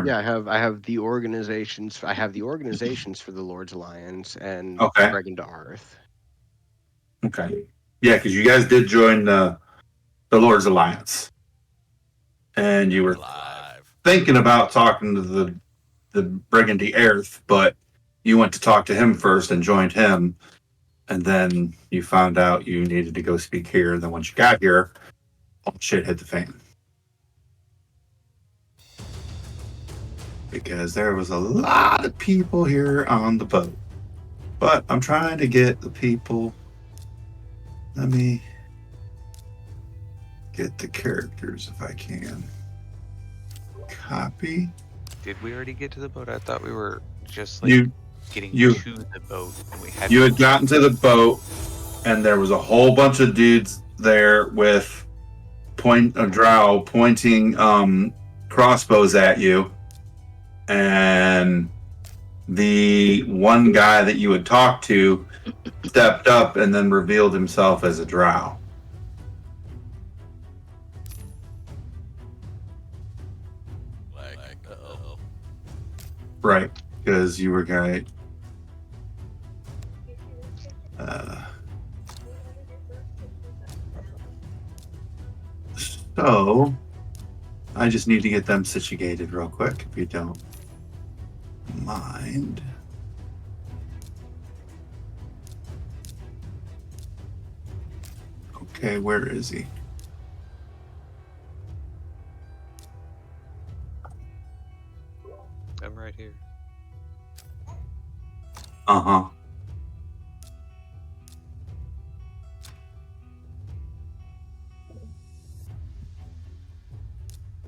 Yeah, I have the organizations. I have the organizations for the Lord's Alliance and Okay. Bregan to Arth. Okay. Yeah, because you guys did join the Lord's Alliance, and you We're were alive. thinking about talking to the Brigand Earth, but you went to talk to him first and joined him, and then you found out you needed to go speak here. And then once you got here, all shit hit the fan because there was a lot of people here on the boat. But I'm trying to get the people. Let me get the characters if I can. Copy. Did we already get to the boat? I thought we were just like You getting you to the boat and we had you had gotten to the boat, and there was a whole bunch of dudes there with a drow pointing crossbows at you, and the one guy that you had talked to stepped up and then revealed himself as a drow. Like, uh-oh. Right, because you were going so I just need to get them situated real quick, if you don't mind. Okay, where is he? I'm right here. Uh-huh.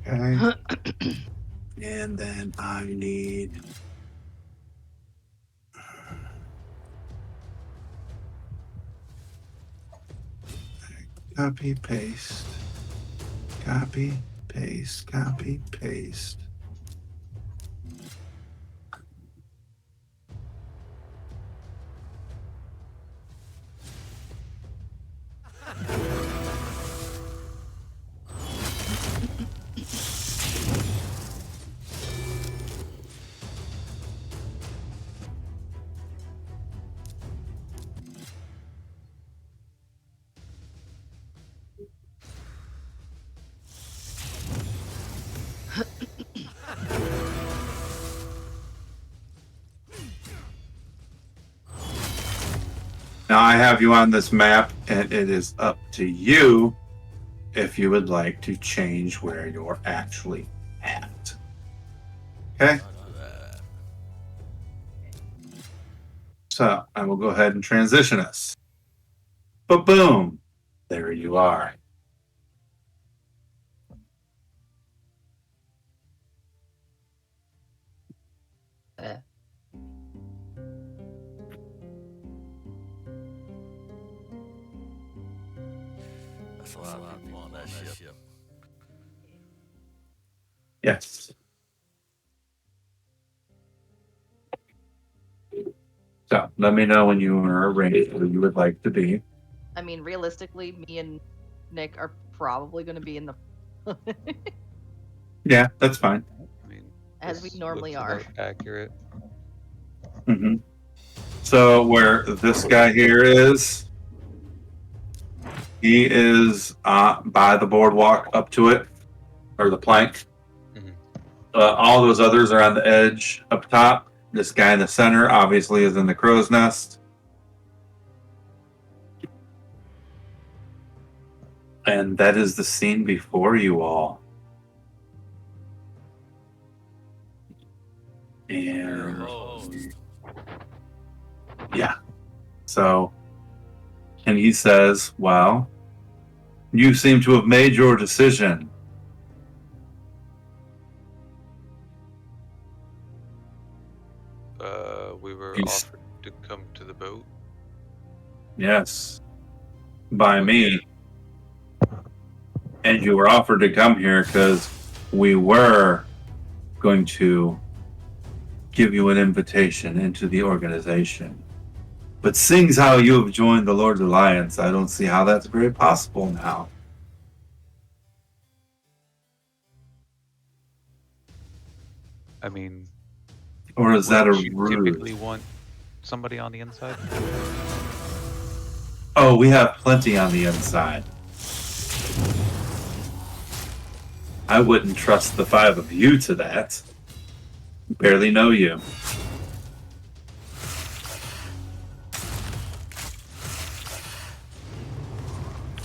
Okay. And then I need copy, paste, copy, paste, copy, paste. Now I have you on this map, and it is up to you if you would like to change where you're actually at. Okay? So I will go ahead and transition us. But boom, there you are. That's a lot of people on that ship. Yes. So let me know when you are ready, where you would like to be. I mean, realistically, me and Nick are probably going to be in the Yeah, that's fine. I mean, as we this normally looks are. about accurate. Mm-hmm. So where this guy here is, he is by the boardwalk up to it, or the plank. Mhm. All those others are on the edge up top. This guy in the center obviously is in the crow's nest. And that is the scene before you all. And yeah. So, and he says, well, you seem to have made your decision. We were He's- offered to come to the boat. Yes. By me. And you were offered to come here because we were going to give you an invitation into the organization. But seeing as how you have joined the Lord's Alliance, I don't see how that's very possible now. I mean, Or is that a wouldn't you ruse? typically want somebody on the inside? Oh, we have plenty on the inside. I wouldn't trust the 5 of you to that. Barely know you.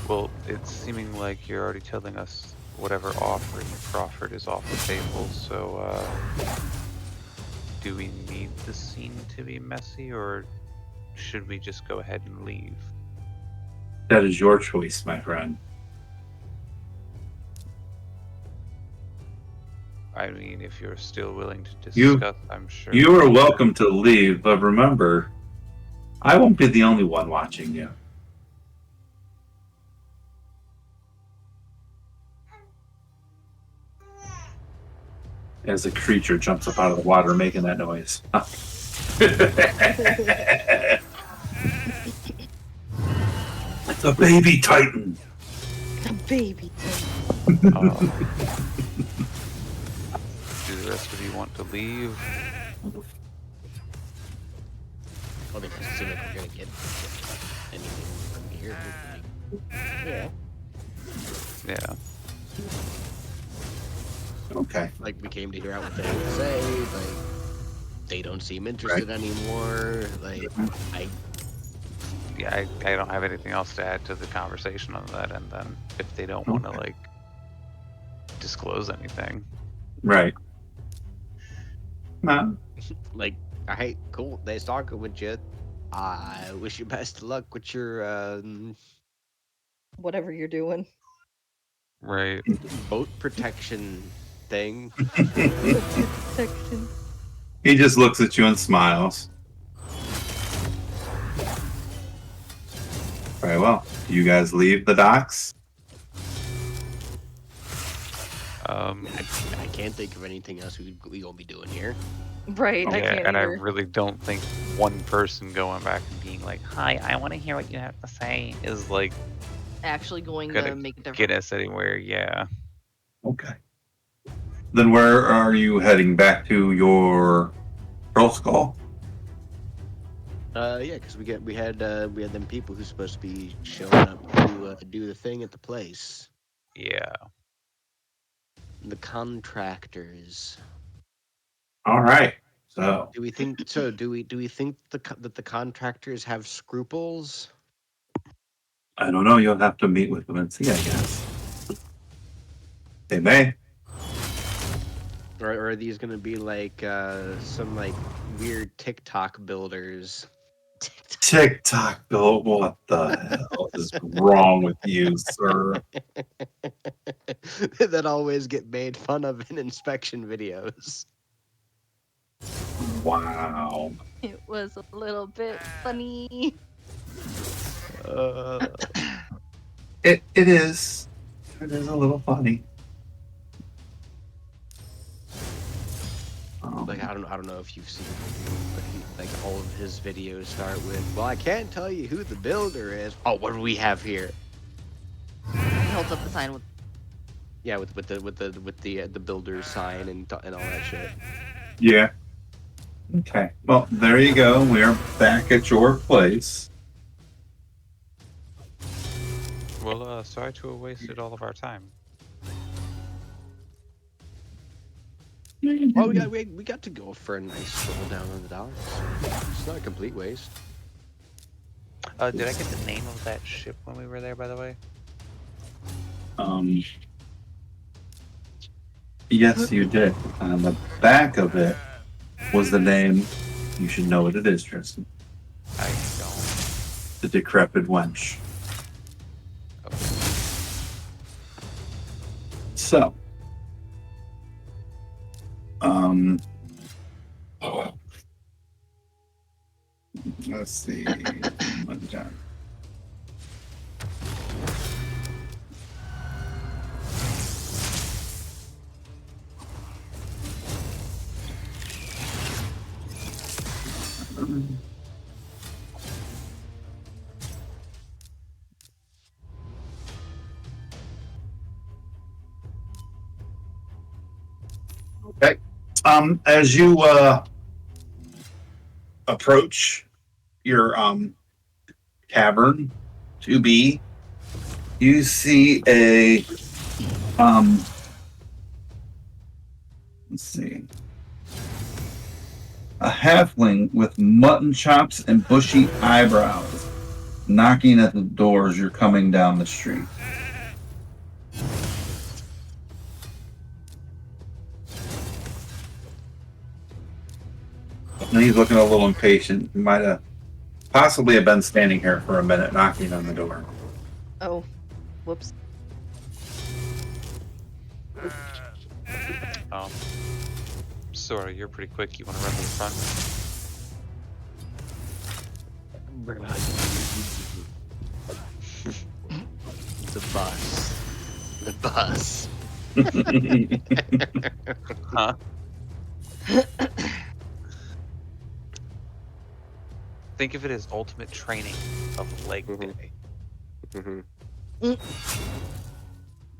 Well, it's seeming like you're already telling us whatever offer you proffered is off the table, so do we need the scene to be messy, or should we just go ahead and leave? That is your choice, my friend. I mean, if you're still willing to You discuss, I'm sure. you are welcome to leave, but remember, I won't be the only one watching you. As a creature jumps up out of the water making that noise. It's a baby titan. A baby. Um, do the rest of you want to leave? I mean, it doesn't seem like we're gonna get anything from here. Yeah. Yeah. Okay. Like we came to hear out what they had to say. Like they don't seem interested anymore. Like Yeah, I don't have anything else to add to the conversation on that, and then if they don't want to, like, disclose anything. Right. No. like, all right, cool. Nice talking with you. I wish you best of luck with your Whatever you're doing. Right. boat protection thing. Protection. He just looks at you and smiles. Very well. Do you guys leave the docks? I can't think of anything else we gonna be doing here. Right, I Yeah, can't and I either. really don't think one person going back and being like, "Hi, I want to hear what you have to say," is like Actually going gonna to make a difference. get us anywhere. Yeah. Okay. Then where are you heading? Back to your Pearl Skull? Yeah, because we had them people who's supposed to be showing up to do the thing at the place. Yeah. The contractors. All right. So Do we think so? Do we think that the contractors have scruples? I don't know. You'll have to meet with them and see, I guess. They may. Or are these gonna be like some like weird TikTok builders? TikTok, Bill. What the hell is wrong with you, sir? that always get made fun of in inspection videos. Wow. It was a little bit funny. Uh, It is. It is a little funny. like I don't know if you've seen, but like all of his videos start with, "Well, I can't tell you who the builder is." Oh, what do we have here? He holds up the sign with Yeah, with the builder's sign and all that shit. Yeah. Okay. Well, there you go. We are back at your place. Well, sorry to have wasted all of our time. Oh, we got to go for a nice stroll down on the docks. It's not a complete waste. Did I get the name of that ship when we were there, by the way? Yes, you did. On the back of it was the name. You should know what it is, Tristan. I don't. The Decrepit Wench. So, let's see. One time. Okay. As you approach your cavern to be, you see a let's see, a halfling with mutton chops and bushy eyebrows knocking at the door as you're coming down the street. And he's looking a little impatient. He might have possibly have been standing here for a minute knocking on the door. Oh, whoops. Sorry, you're pretty quick. You want to run to the front? The bus. The bus. Huh? Think of it as ultimate training of leg Mhm. day.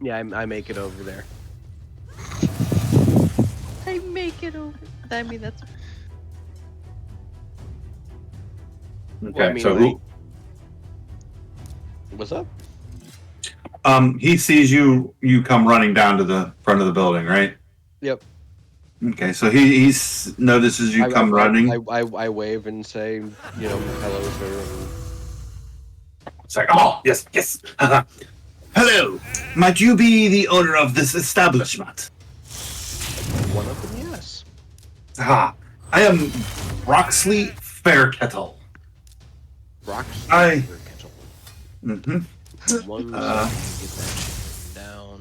Yeah, I make it over there. I make it over. I mean, that's Okay, Well, I mean, so like- What's up? he sees you come running down to the front of the building, right? Yep. Okay, so he's notices you come running. I wave and say, hello, sir. And It's like, oh, yes. Hello, might you be the owner of this establishment? one of them, yes. Ah, I am Roxley Fairkettle. Rocks. I- Kettle. Mm-hmm. One second, get that shit down.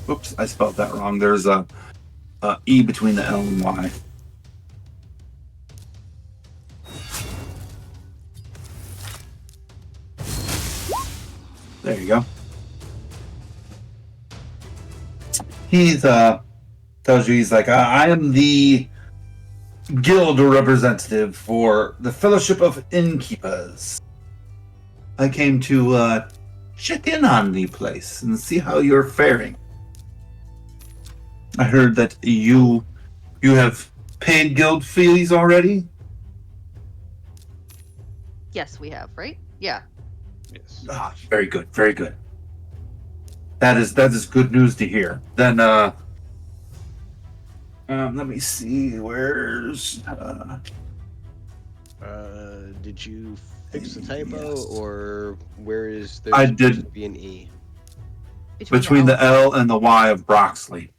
Oops, I spelled that wrong. There's a E between the L and Y. There you go. He's tells you, he's like, I am the guild representative for the Fellowship of Innkeepers. I came to check in on the place and see how you're faring. I heard that you have paid guild fees already. yes, we have, right? Yeah. Yes. Ah, very good, very good. That is good news to hear. Then let me see, where's Did you fix the typo, Yes. or where is there I supposed did. to be an E? Between the L and the Y of Broxley.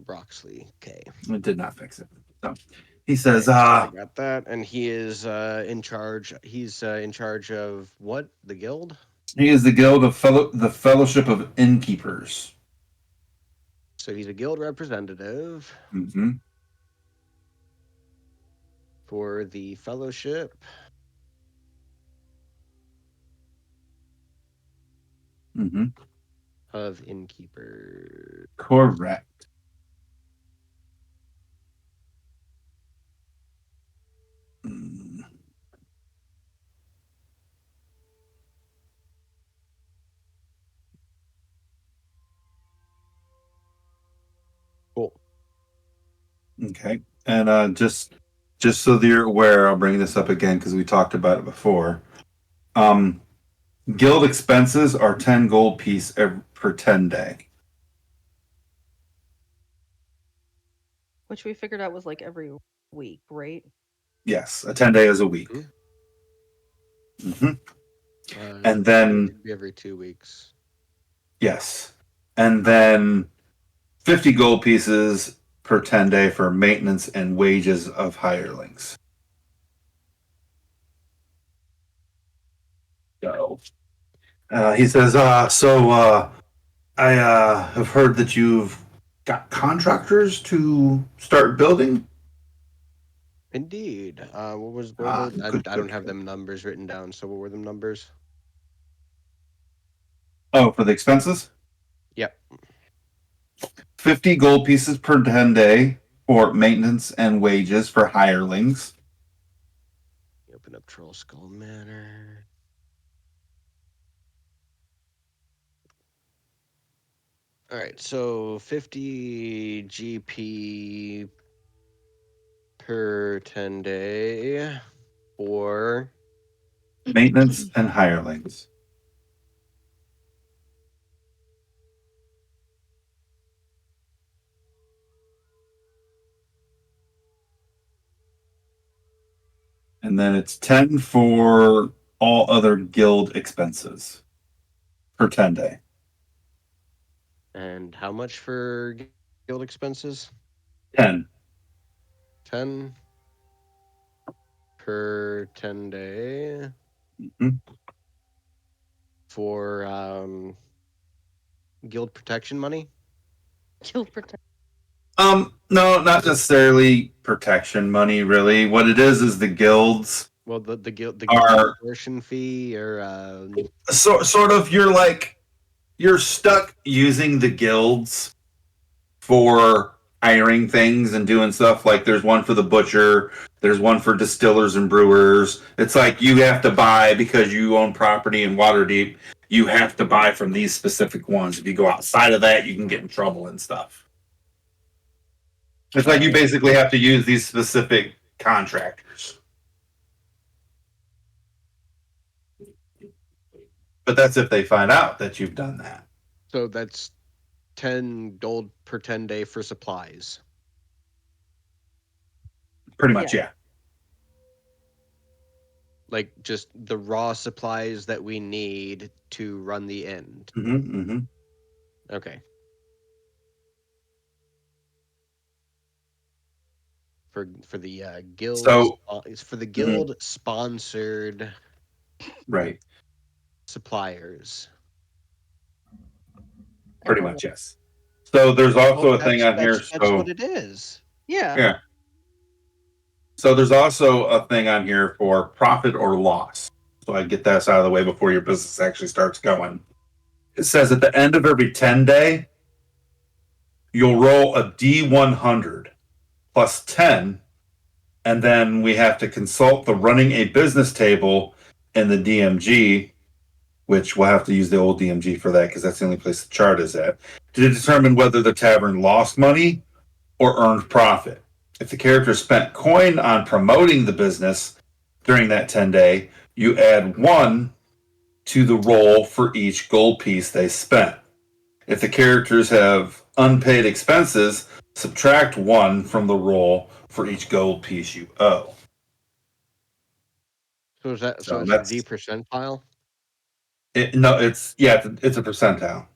Broxley. Okay. I did not fix it. So he says, I got that, and he is in charge. He's in charge of what? The guild? he is the the Fellowship of Innkeepers. So he's a guild representative Mm-hmm. for the fellowship. Mm-hmm. Of innkeepers. Correct. Mm. Cool. Okay. And just so that you're aware, I'll bring this up again because we talked about it before. Guild expenses are 10 gold piece per 10 day. Which we figured out was like every week, right? Yes, a 10 day is a week. Mm-hmm. And then it'd be every 2 weeks. yes, and then 50 gold pieces per 10 day for maintenance and wages of hirelings. So he says, I have heard that you've got contractors to start building. Indeed. What was? Good, I don't good, have good. them numbers written down. So what were them numbers? Oh, for the expenses? Yep. 50 gold pieces per 10 day for maintenance and wages for hirelings. Open up Troll Skull Manor. All right, so 50 GP per 10 day for Maintenance and hirelings. And then it's 10 for all other guild expenses per 10 day. and how much for guild expenses? 10. 10 per 10 day Mhm. for guild protection money. Guild protect. No, not necessarily protection money, really. What it is the guilds Well, the guild are conversion fee or sort of you're stuck using the guilds for hiring things and doing stuff. Like there's one for the butcher, there's one for distillers and brewers. It's like you have to buy because you own property in Waterdeep. You have to buy from these specific ones. If you go outside of that, you can get in trouble and stuff. It's like you basically have to use these specific contractors. But that's if they find out that you've done that. so that's 10 gold per 10 day for supplies. Pretty much, yeah. Like just the raw supplies that we need to run the end. Mm-hmm. Okay. For the guild So, for the guild sponsored right. suppliers. Pretty much, yes. So there's also Oh, a thing on here. that's what So it is. yeah. So there's also a thing on here for profit or loss. So I get that out of the way before your business actually starts going. It says at the end of every 10 day, you'll roll a D100 plus 10, and then we have to consult the running a business table in the DMG, which we'll have to use the old DMG for that because that's the only place the chart is at, to determine whether the tavern lost money or earned profit. If the character spent coin on promoting the business during that 10 day, you add 1 to the roll for each gold piece they spent. If the characters have unpaid expenses, subtract 1 from the roll for each gold piece you owe. So is that so So it's that's the percentile? it. No, it's a percentile.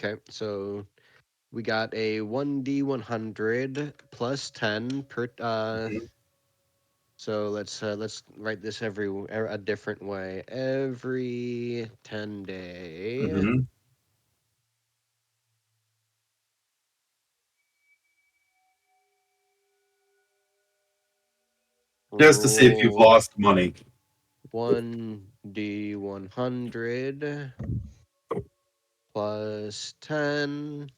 Okay, so we got a 1D100 plus 10 per so let's write this a different way. Every 10 day Mm-hmm. Just to see if you've roll lost money. 1D100 plus 10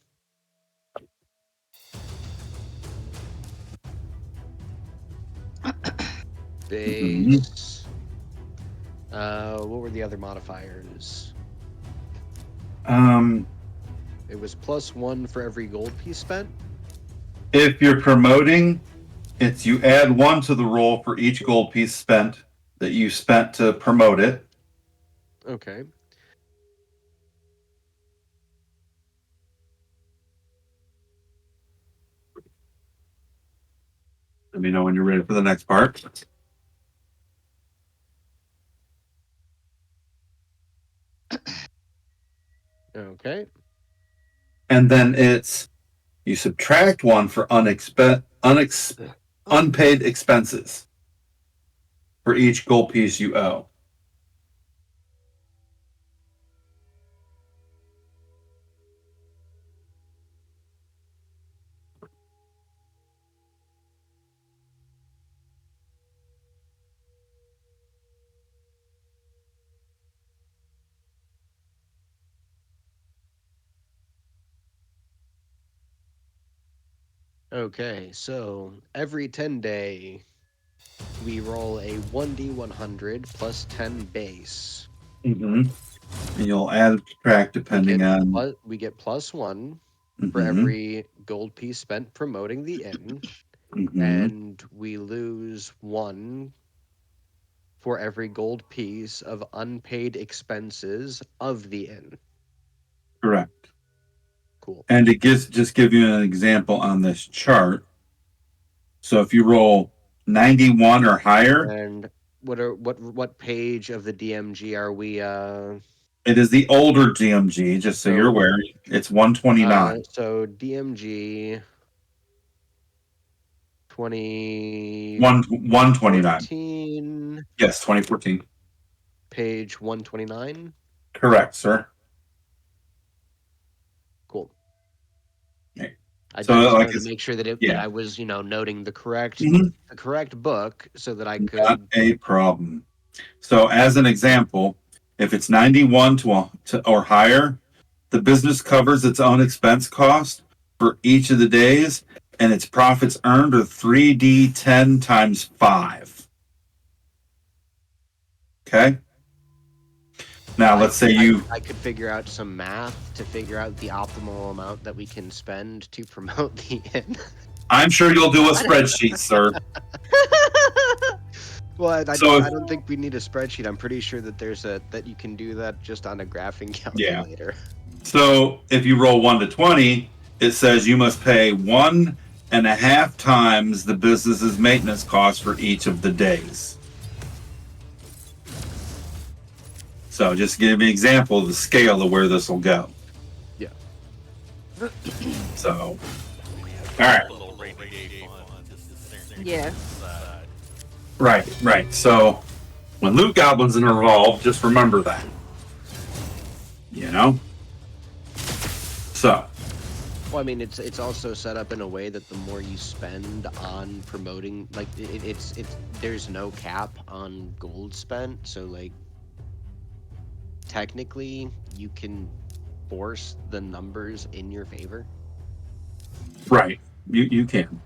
Mm-hmm. base. What were the other modifiers? It was plus 1 for every gold piece spent. If you're promoting, it's you add 1 to the roll for each gold piece spent that you spent to promote it. Okay. Let me know when you're ready for the next part. Okay. And then it's you subtract 1 for unpaid expenses for each gold piece you owe. Okay. So every 10 day, we roll a 1D100 plus 10 base. Mm-hmm. And you'll add or subtract depending on. We get +1 for Mhm, every gold piece spent promoting the inn, mhm. and we lose 1 for every gold piece of unpaid expenses of the inn. Correct. Cool. And it just give you an example on this chart. So if you roll 91 or higher, And what page of the DMG are we? it is the older DMG. Just so you're aware, it's 129. So DMG 129. 2014, Yes, 2014. page 129. Correct, sir. Cool. Okay. I So, just like, wanted to make sure that yeah. I was, noting the correct Mhm. book so that I Not could. a problem. So, as an example, if it's 91 or higher, the business covers its own expense cost for each of the days, and its profits earned are 3d10 times 5. Okay? Now, let's say I could figure out some math to figure out the optimal amount that we can spend to promote the inn. I'm sure you'll do a spreadsheet, sir. Well, I So don't think we need a spreadsheet. I'm pretty sure that that you can do that just on a graphing calculator. So if you roll 1 to 20, it says you must pay 1.5 times the business's maintenance cost for each of the days. So just to give you an example of the scale of where this will go. Yeah. So, all right. Yeah. Right. So when loot goblins are involved, just remember that. So. Well, I mean, it's also set up in a way that the more you spend on promoting, like it's there's no cap on gold spent, so like technically you can force the numbers in your favor. Right. You can.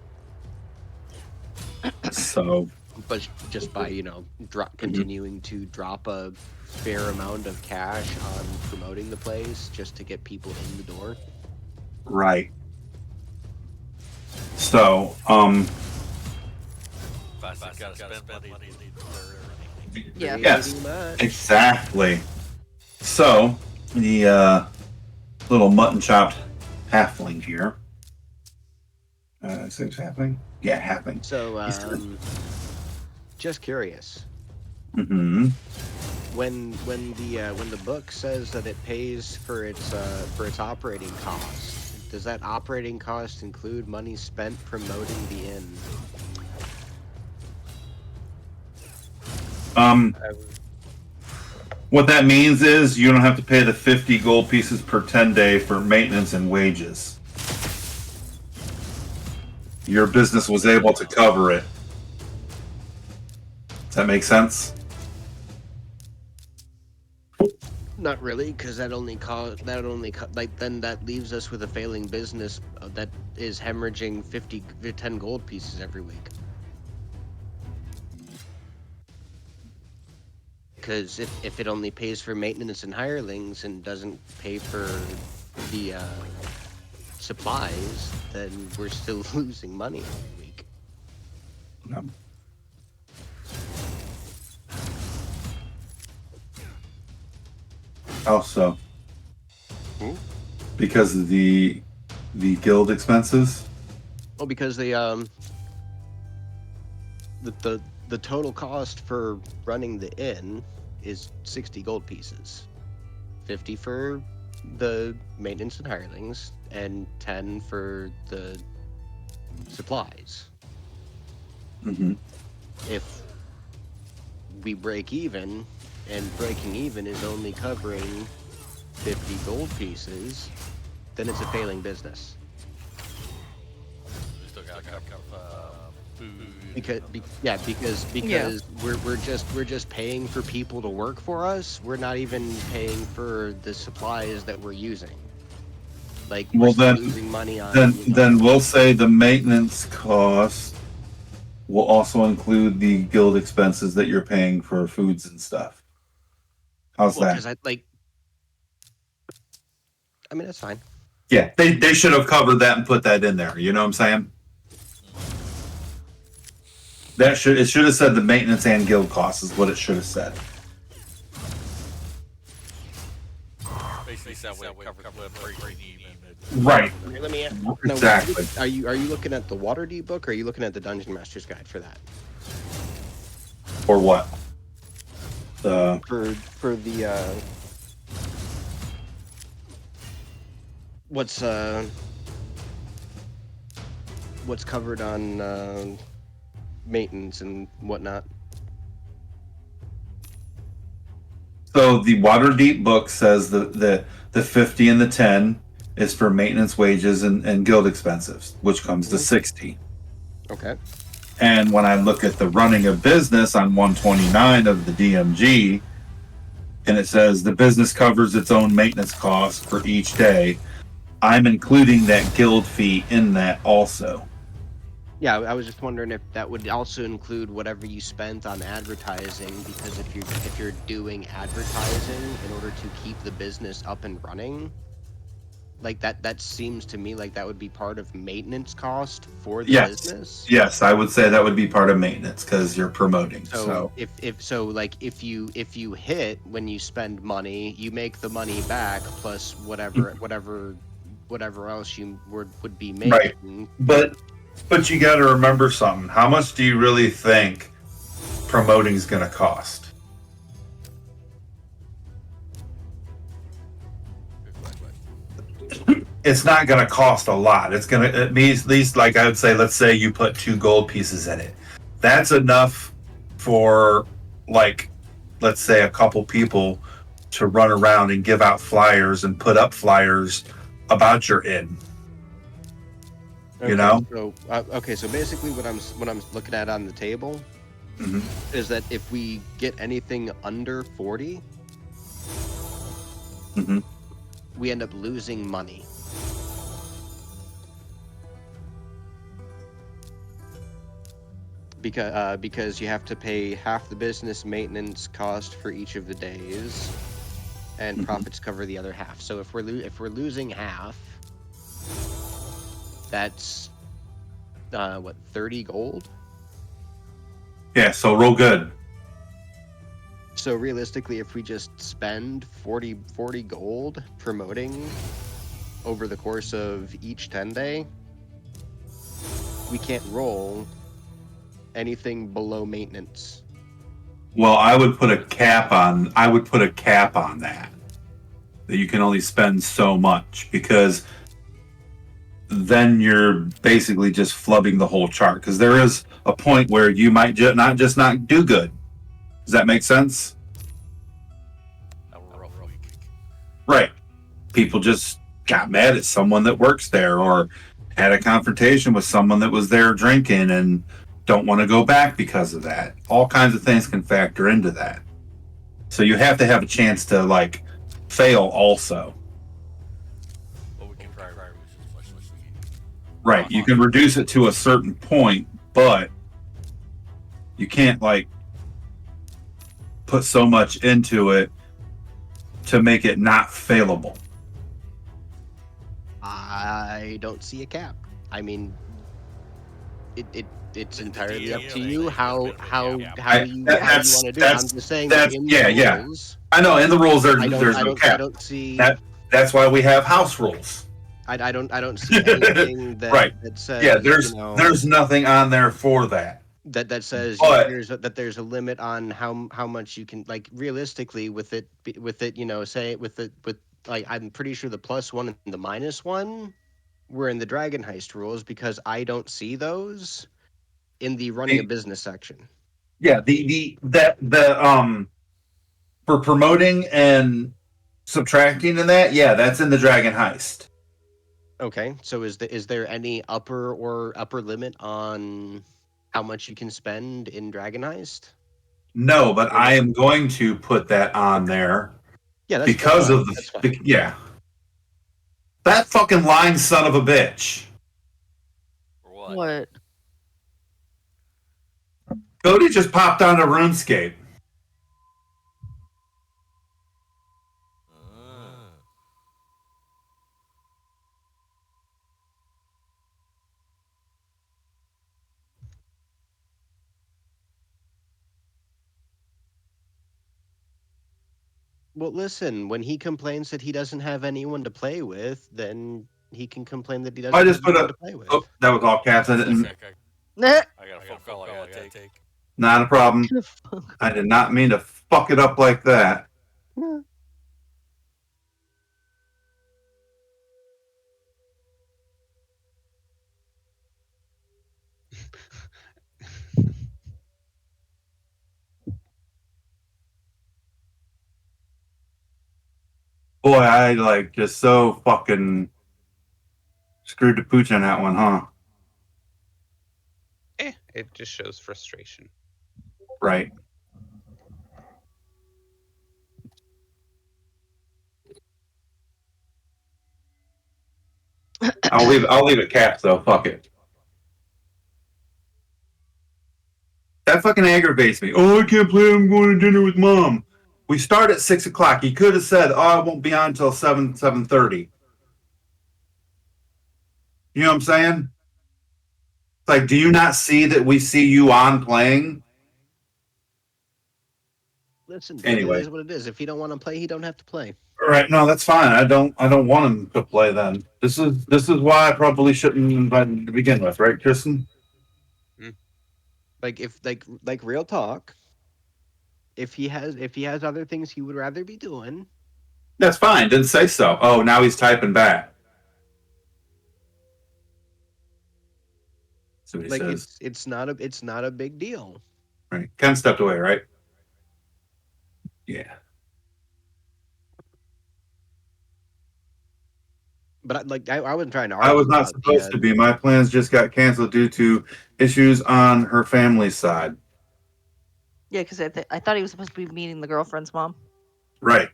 So. But just by continuing to drop a fair amount of cash on promoting the place just to get people in the door. Right. So, Yeah. yes, exactly. So, the little mutton chopped halfling here. Is it halfling? Yeah, halfling. So, just curious. Mm-hmm. When the book says that it pays for its operating cost, does that operating cost include money spent promoting the inn? What that means is you don't have to pay the 50 gold pieces per 10 day for maintenance and wages. Your business was able to cover it. Does that make sense? Not really, because then that leaves us with a failing business that is hemorrhaging 10 gold pieces every week. Because if it only pays for maintenance and hirelings and doesn't pay for the supplies, then we're still losing money every week. No. Also, because of the guild expenses. Well, because the total cost for running the inn is 60 gold pieces, 50 for the maintenance and hirelings, and 10 for the supplies. Mm-hmm. If we break even, and breaking even is only covering 50 gold pieces, then it's a failing business. Because we're just paying for people to work for us. We're not even paying for the supplies that we're using. Like, we're still losing money on. Then we'll say the maintenance cost will also include the guild expenses that you're paying for foods and stuff. How's that? Because I mean, that's fine. Yeah, they should have covered that and put that in there. You know what I'm saying? It should have said the maintenance and guild costs is what it should have said. Basically, that way it covers the breaking even. Right. Here, let me ask. Exactly. Are you looking at the Waterdeep book, or are you looking at the Dungeon Master's Guide for that? Or what? For the what's covered on maintenance and whatnot. So the Waterdeep book says the 50 and the 10 is for maintenance, wages, and guild expenses, which comes to 60. Okay. And when I look at the running a business on 129 of the DMG, and it says the business covers its own maintenance costs for each day, I'm including that guild fee in that also. Yeah, I was just wondering if that would also include whatever you spent on advertising, because if you're doing advertising in order to keep the business up and running, like that seems to me like that would be part of maintenance cost for the business. Yes, I would say that would be part of maintenance because you're promoting. So if you hit when you spend money, you make the money back plus whatever else you would be making. Right. But you got to remember something. How much do you really think promoting is going to cost? It's not going to cost a lot. It's going to, at least, like I would say, let's say you put 2 gold pieces in it. That's enough for, like, let's say a couple people to run around and give out flyers and put up flyers about your inn. Okay, You know? So basically, what I'm looking at on the table is that if we get anything under 40, we end up losing money. Because you have to pay half the business maintenance cost for each of the days, and profits cover the other half. So if we're losing half, that's 30 gold. Yeah, so real good. So realistically, if we just spend 40 gold promoting over the course of each 10-day, we can't roll anything below maintenance. Well, I would put a cap on that you can only spend so much, because then you're basically just flubbing the whole chart, because there is a point where you might not do good. Does that make sense? A rough week. Right. People just got mad at someone that works there, or had a confrontation with someone that was there drinking and don't want to go back because of that. All kinds of things can factor into that. So you have to have a chance to, like, fail also. But we can try to reduce as much as we can. Right. You can reduce it to a certain point, but you can't, like, put so much into it to make it not failable. I don't see a cap. I mean, it's entirely up to you how you want to do it. I'm just saying that in the rules. I know in the rules there's no cap. I don't see that's why we have house rules. I don't see anything that that says there's nothing on there for that. That says there's a limit on how much you can, like, realistically with it say with like, I'm pretty sure the +1 and the -1 were in the Dragon Heist rules, because I don't see those in the running a business section. Yeah, for promoting and subtracting and that, yeah, that's in the Dragon Heist. Okay, so is there any upper limit on how much you can spend in Dragon Heist? No, but I am going to put that on there. Yeah, that's fine. Yeah. That fucking lying son of a bitch. For What? Cody just popped onto RuneScape. Well, listen, when he complains that he doesn't have anyone to play with, then he can complain that he I doesn't have just put anyone a. to play with. Oh, that was all caps. I One didn't. sec, Nah. I got a phone call I gotta take. Not a problem. I did not mean to fuck it up like that. Yeah. Boy, I like just so fucking screwed the pooch on that one, huh? It just shows frustration. Right. I'll leave it caps though. Fuck it. That fucking aggravates me. Oh, I can't play. I'm going to dinner with mom. We start at 6 o'clock. He could have said, "Oh, I won't be on until 7:30." You know what I'm saying? It's like, do you not see that we see you on playing? Listen, dude, it Anyway, is what it is. If he don't want to play, he don't have to play. all right. No, that's fine. I don't want him to play. Then this is why I probably shouldn't invite him to begin with, right, Kristen? Like if like real talk, if he has other things he would rather be doing, That's fine. Didn't say so. Oh, now he's typing back. See what he like says. it's not a big deal. Right. Ken stepped away, right? Yeah. But I wasn't trying to I was argue not about the supposed to be. My plans just got canceled due to issues on her family's side. Yeah, because I thought he was supposed to be meeting the girlfriend's mom. Right.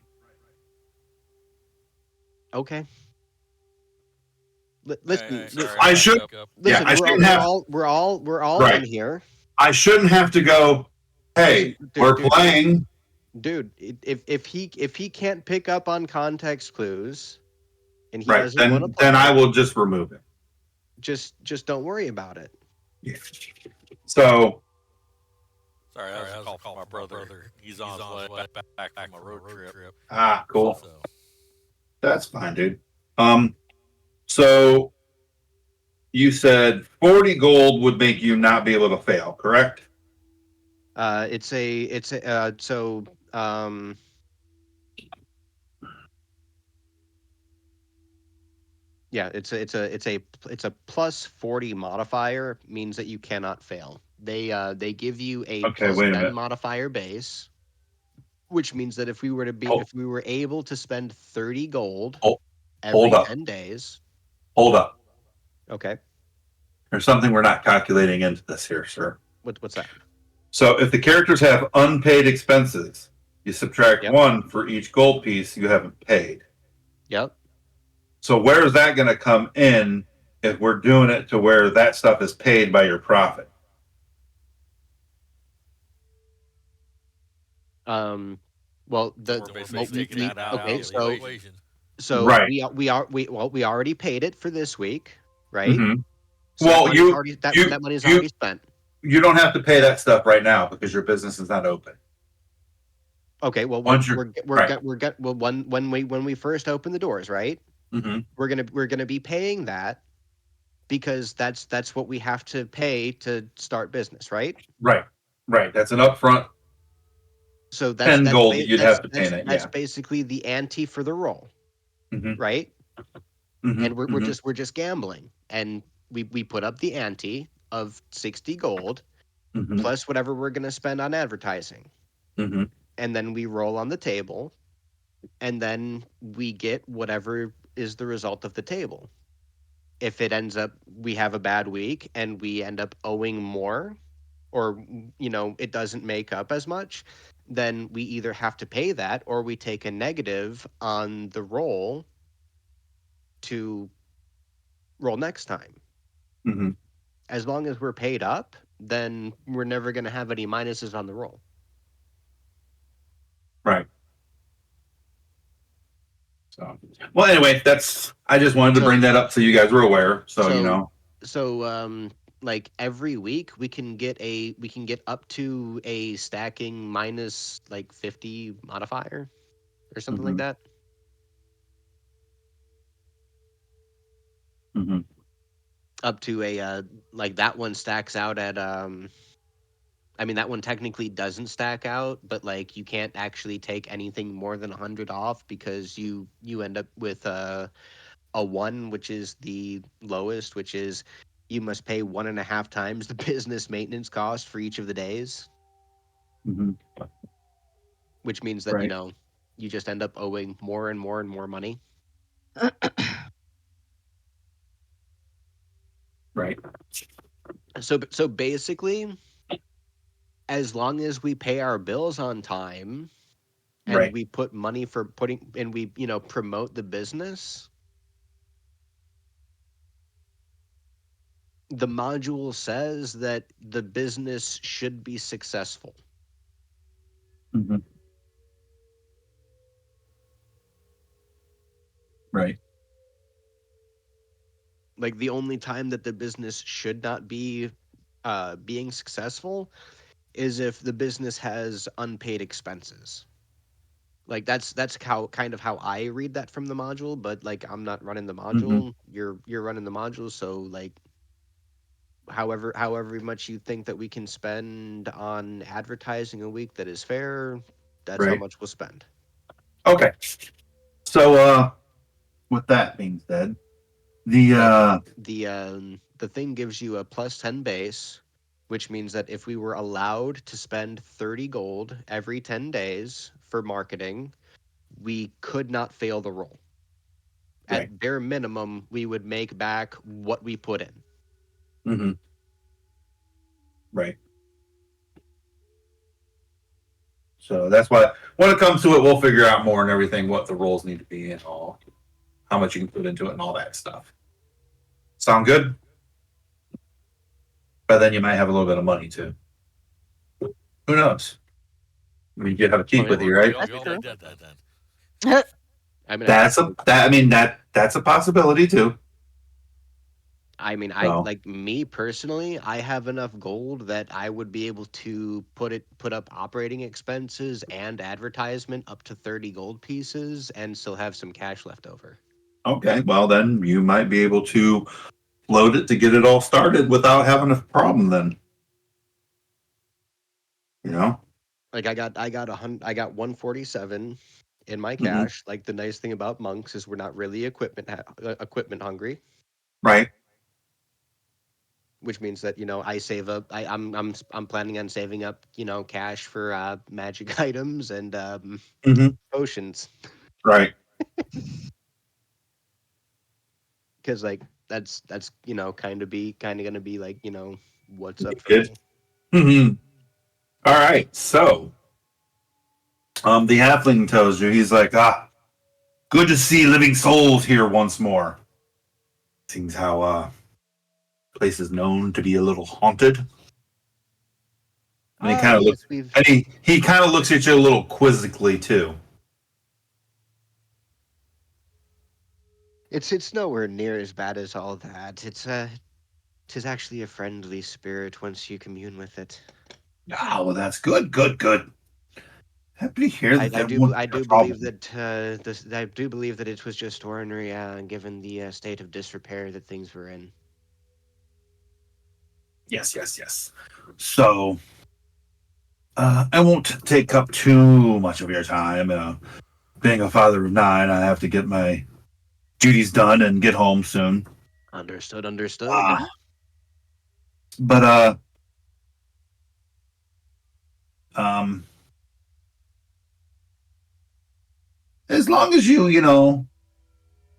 okay. Listen, Hey, sorry, I I should. backed up. Yeah, listen. I shouldn't have. We're all in Right. here. I shouldn't have to go. Listen, Hey, we're playing. dude. If he can't pick up on context clues, and he Right. doesn't want to Then I play, will just remove it. just don't worry about it. Yeah. So Sorry, that was a call from my brother. He's on his way back from a road trip. cool. So, That's fine, dude. So you said 40 gold would make you not be able to fail, correct? It's a so yeah, it's a plus 40 modifier, means that you cannot fail. They give you a Okay, plus wait a 10 minute. modifier base, which means that Oh, if we were able to spend 30 gold hold every up. 10 days. Hold up. Okay. There's something we're not calculating into this here, sir. What's that? So if the characters have unpaid expenses, you subtract Yep. 1 for each gold piece you haven't paid. Yep. So where is that going to come in if we're doing it to where that stuff is paid by your profit? Well, we're basically taking that out okay, of the equation. so Right. we already paid it for this week, right? Mm-hmm. So Well, that money's already spent. you don't have to pay that stuff right now because your business is not open. Okay, well Once you're right. well when we first open the doors, right? Mm-hmm. We're gonna be paying that because that's what we have to pay to start business, right? Right. Right. That's an upfront So 10 gold that you'd have to pay in it. that's Yeah. basically the ante for the roll, Mm-hmm. right? Mm-hmm. And we're just gambling, and we put up the ante of 60 gold Mm-hmm. plus whatever we're gonna spend on advertising, Mm-hmm. and then we roll on the table, and then we get whatever is the result of the table. If it ends up we have a bad week and we end up owing more, or it doesn't make up as much, then we either have to pay that or we take a negative on the roll to roll next time. Mm-hmm. As long as we're paid up, then we're never going to have any minuses on the roll. Right. So, well, anyway, I just wanted to bring that up so you guys were aware. So like every week we can get up to a stacking minus like 50 modifier or something like that. Mm-hmm. Up to a like that one stacks out at I mean that one technically doesn't stack out, but like you can't actually take anything more than 100 off because you end up with a one, which is the lowest, which is you must pay 1.5 times the business maintenance cost for each of the days, Mm-hmm. which means that Right. you just end up owing more and more and more money. Right. So basically, as long as we pay our bills on time and Right. we put money for putting and we promote the business, the module says that the business should be successful. Mm-hmm. Right. Like the only time that the business should not be being successful is if the business has unpaid expenses. Like that's how kind of how I read that from the module, but like I'm not running the Mm-hmm. module. You're running the module, so like however much you think that we can spend on advertising a week that is fair, that's how Right. much we'll spend. Okay. So, with that being said, the But the thing gives you a plus 10 base, which means that if we were allowed to spend 30 gold every 10 days for marketing, we could not fail the roll. right. At bare minimum, we would make back what we put in. Mm-hmm. Right. So that's why when it comes to it, we'll figure out more and everything what the roles need to be and all, how much you can put into it and all that stuff. Sound good? But then you might have a little bit of money too. Who knows? I mean, you have a Oh keep yeah, with you, right? We That's all true. did that then. I mean, That's a possibility too. I So like me personally, I have enough gold that I would be able to put up operating expenses and advertisement up to 30 gold pieces and still have some cash left over. okay, well then you might be able to load it to get it all started without having a problem. Then you know. Like I got 147 in my Hmm. cash. Like the nice thing about monks is we're not really equipment hungry, Right. which means that I save up. I'm planning on saving up cash for magic items and Hmm. potions Right. because like that's kind of gonna be like what's up for Good. me. Hmm. All right. So the halfling tells you he's like, good to see living souls here once more. Seems how place is known to be a little haunted. And he Ah, kind of yes, looks we've. and he kind of looks at you a little quizzically too. It's nowhere near as bad as all that. Tis actually a friendly spirit once you commune with it. Ah, well, that's good, good, good. Happy to hear that that won't I be a do believe problem. that I do believe that it was just ordinary, given the state of disrepair that things were in. Yes, yes, yes. So, I won't take up too much of your time. Being a father of nine, I have to get my duties done and get home soon. Understood, understood. Uh, but um, as long as you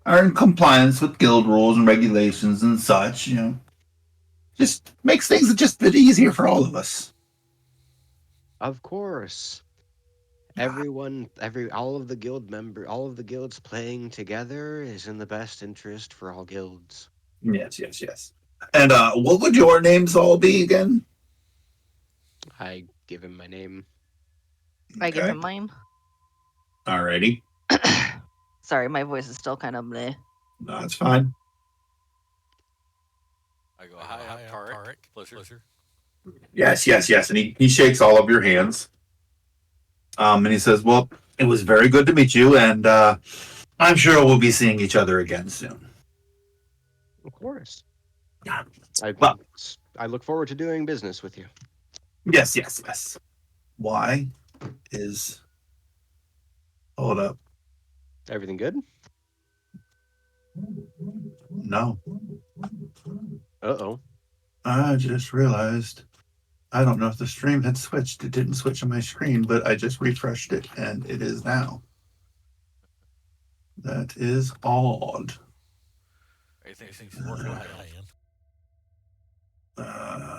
are in compliance with guild rules and regulations and such, just makes things just a bit easier for all of us. Of course. All of the guilds playing together is in the best interest for all guilds. Yes, yes, yes. And what would your names all be again? I give him my name. I give Okay. him mine. Alrighty. Sorry, my voice is still kind of bleh. No, that's fine. I go, hi, I'm Tarek. Pleasure. Yes, yes, yes. And he shakes all of your hands. And he says, well, It was very good to meet you, and I'm sure we'll be seeing each other again soon. Of course. Yeah. I Well, I look forward to doing business with you. yes, yes, yes. Why is. Hold up. Everything good? No. Uh-oh. I just realized. I don't know if the stream had switched. It didn't switch on my screen, but I just refreshed it, and it is now. That is odd. Everything's working on my end.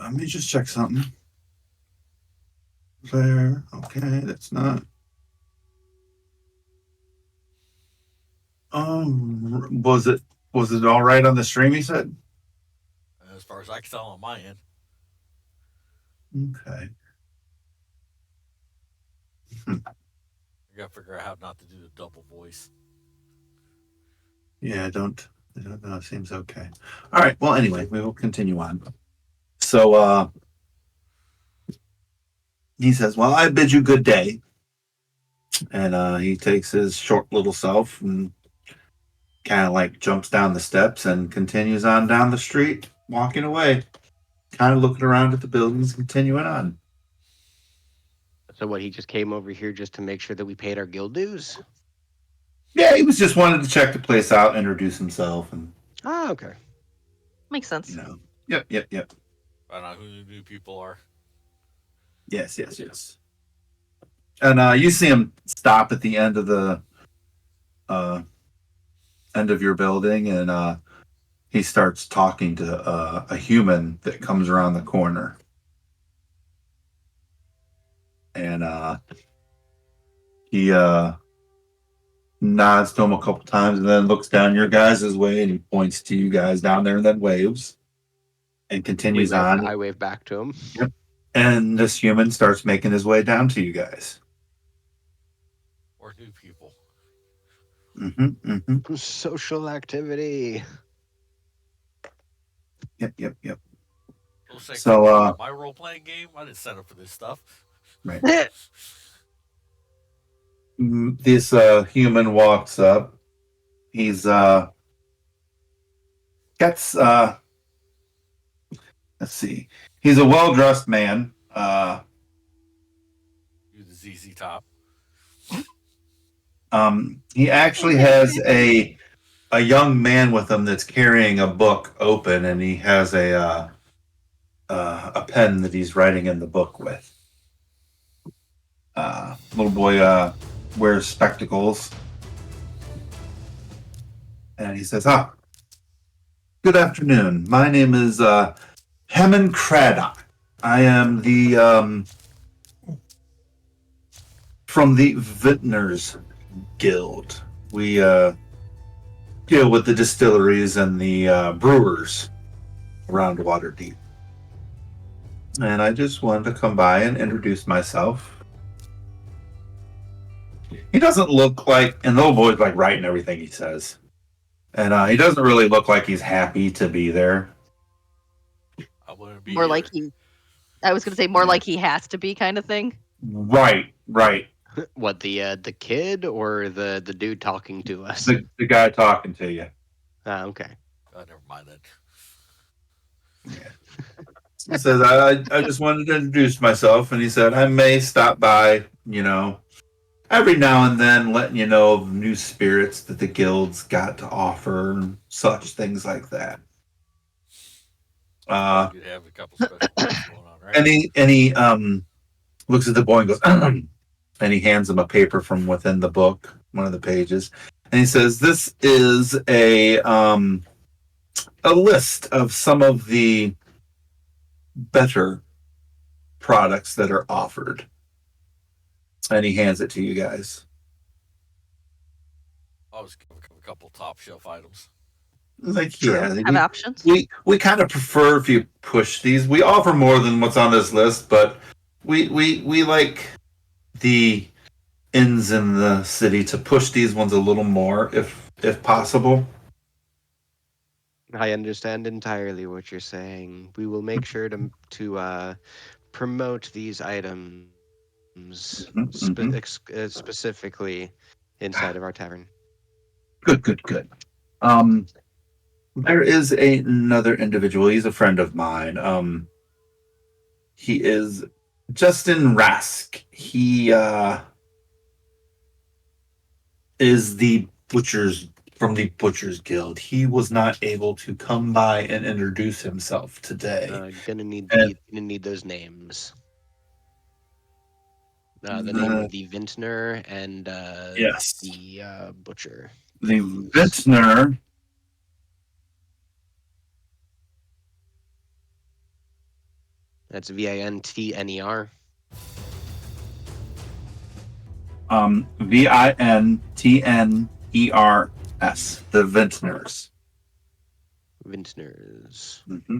Let me just check something. There. Okay, that's not. Was it all right on the stream? He said. As far as I can tell on my end. Okay. I gotta figure out how not to do the double voice. Yeah, I don't know. It seems okay. All right. Well, anyway, we will continue on. So he says, "Well, I bid you good day," and he takes his short little self and kind of like jumps down the steps and continues on down the street, walking away, kind of looking around at the buildings, continuing on. So what, he just came over here just to make sure that we paid our guild dues? Yeah, he was just wanted to check the place out, introduce himself, and Ah, okay. Makes sense. Yep. Find out who the new people are. Yes. And you see him stop at the end of the end of your building, and he starts talking to a human that comes around the corner, and he nods to him a couple times, and then looks down your guys' way, and he points to you guys down there, and then waves, and continues on. I wave back to him. Yep. And this human starts making his way down to you guys. Or new people. Social activity. Yep. So, my role playing game, I didn't set up for this stuff. Right. This human walks up. He's gets let's see. He's a well dressed man. Do the ZZ Top. He actually has a young man with him that's carrying a book open, and he has a pen that he's writing in the book with. Little boy wears spectacles, and he says, "Ah, good afternoon. My name is Hemon Craddock. I am the from the Vintners Guild. We deal with the distilleries and the brewers around Waterdeep. And I just wanted to come by and introduce myself." He doesn't look like, and the little boy's like writing everything he says. And he doesn't really look like he's happy to be there. I wouldn't be More either. like he. I was gonna say more like he has to be kind of thing. Right. What, the kid or the dude talking to us? The guy talking to you. Ah, okay. Oh, never mind that. He says, I just wanted to introduce myself. And he said, I may stop by, every now and then, letting you know of new spirits that the guild's got to offer and such things like that. You have a couple special things going on, right? And he looks at the boy and goes, and he hands him a paper from within the book, one of the pages, and he says, "This is a list of some of the better products that are offered." And he hands it to you guys. I was a couple top shelf items. Like, yeah, Have options. we kind of prefer if you push these. We offer more than what's on this list, but we like the inns in the city to push these ones a little more if possible. I understand entirely what you're saying. We will make sure to promote these items Mhm. specifically inside of our tavern. Good. There is another individual. He's a friend of mine. He is Justin Rask. He is the butcher's from the Butcher's Guild. He was not able to come by and introduce himself today. And Gonna need those names. The name uh, of the vintner and yes, the butcher, the please. vintner. That's VINTNER. Vintners. The vintners. Vintners. Hmm.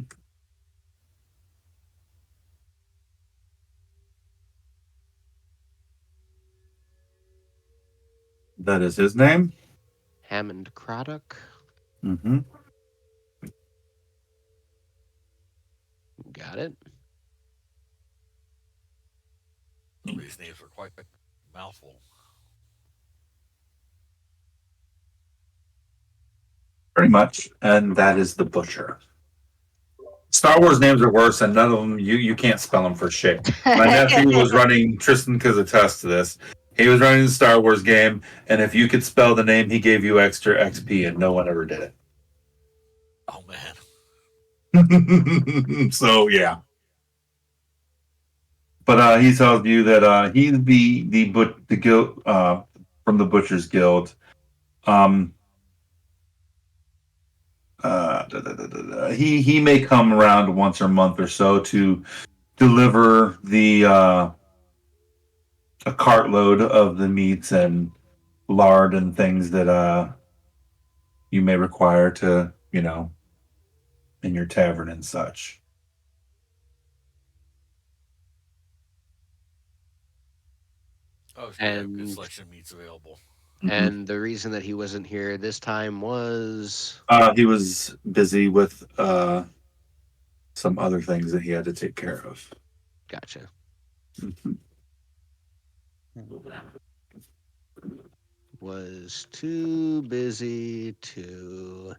That is his name. Hammond Craddock. Hmm. Got it. Some of these names are quite a mouthful. Pretty much, and that is the butcher. Star Wars names are worse, and none of them you can't spell them for shit. My nephew was running. Tristan could attest to this. He was running the Star Wars game, and if you could spell the name, he gave you extra XP, and no one ever did Oh man. it. So yeah, but he tells you that he's the guild from the Butcher's Guild. Um, he may come around once a month or so to deliver the a cartload of the meats and lard and things that you may require to in your tavern and such. Oh, so you have good And selection of meats available. Mhm. and the reason that he wasn't here this time was He was busy with some other things that he had to take care of. gotcha. Mhm. Was too busy to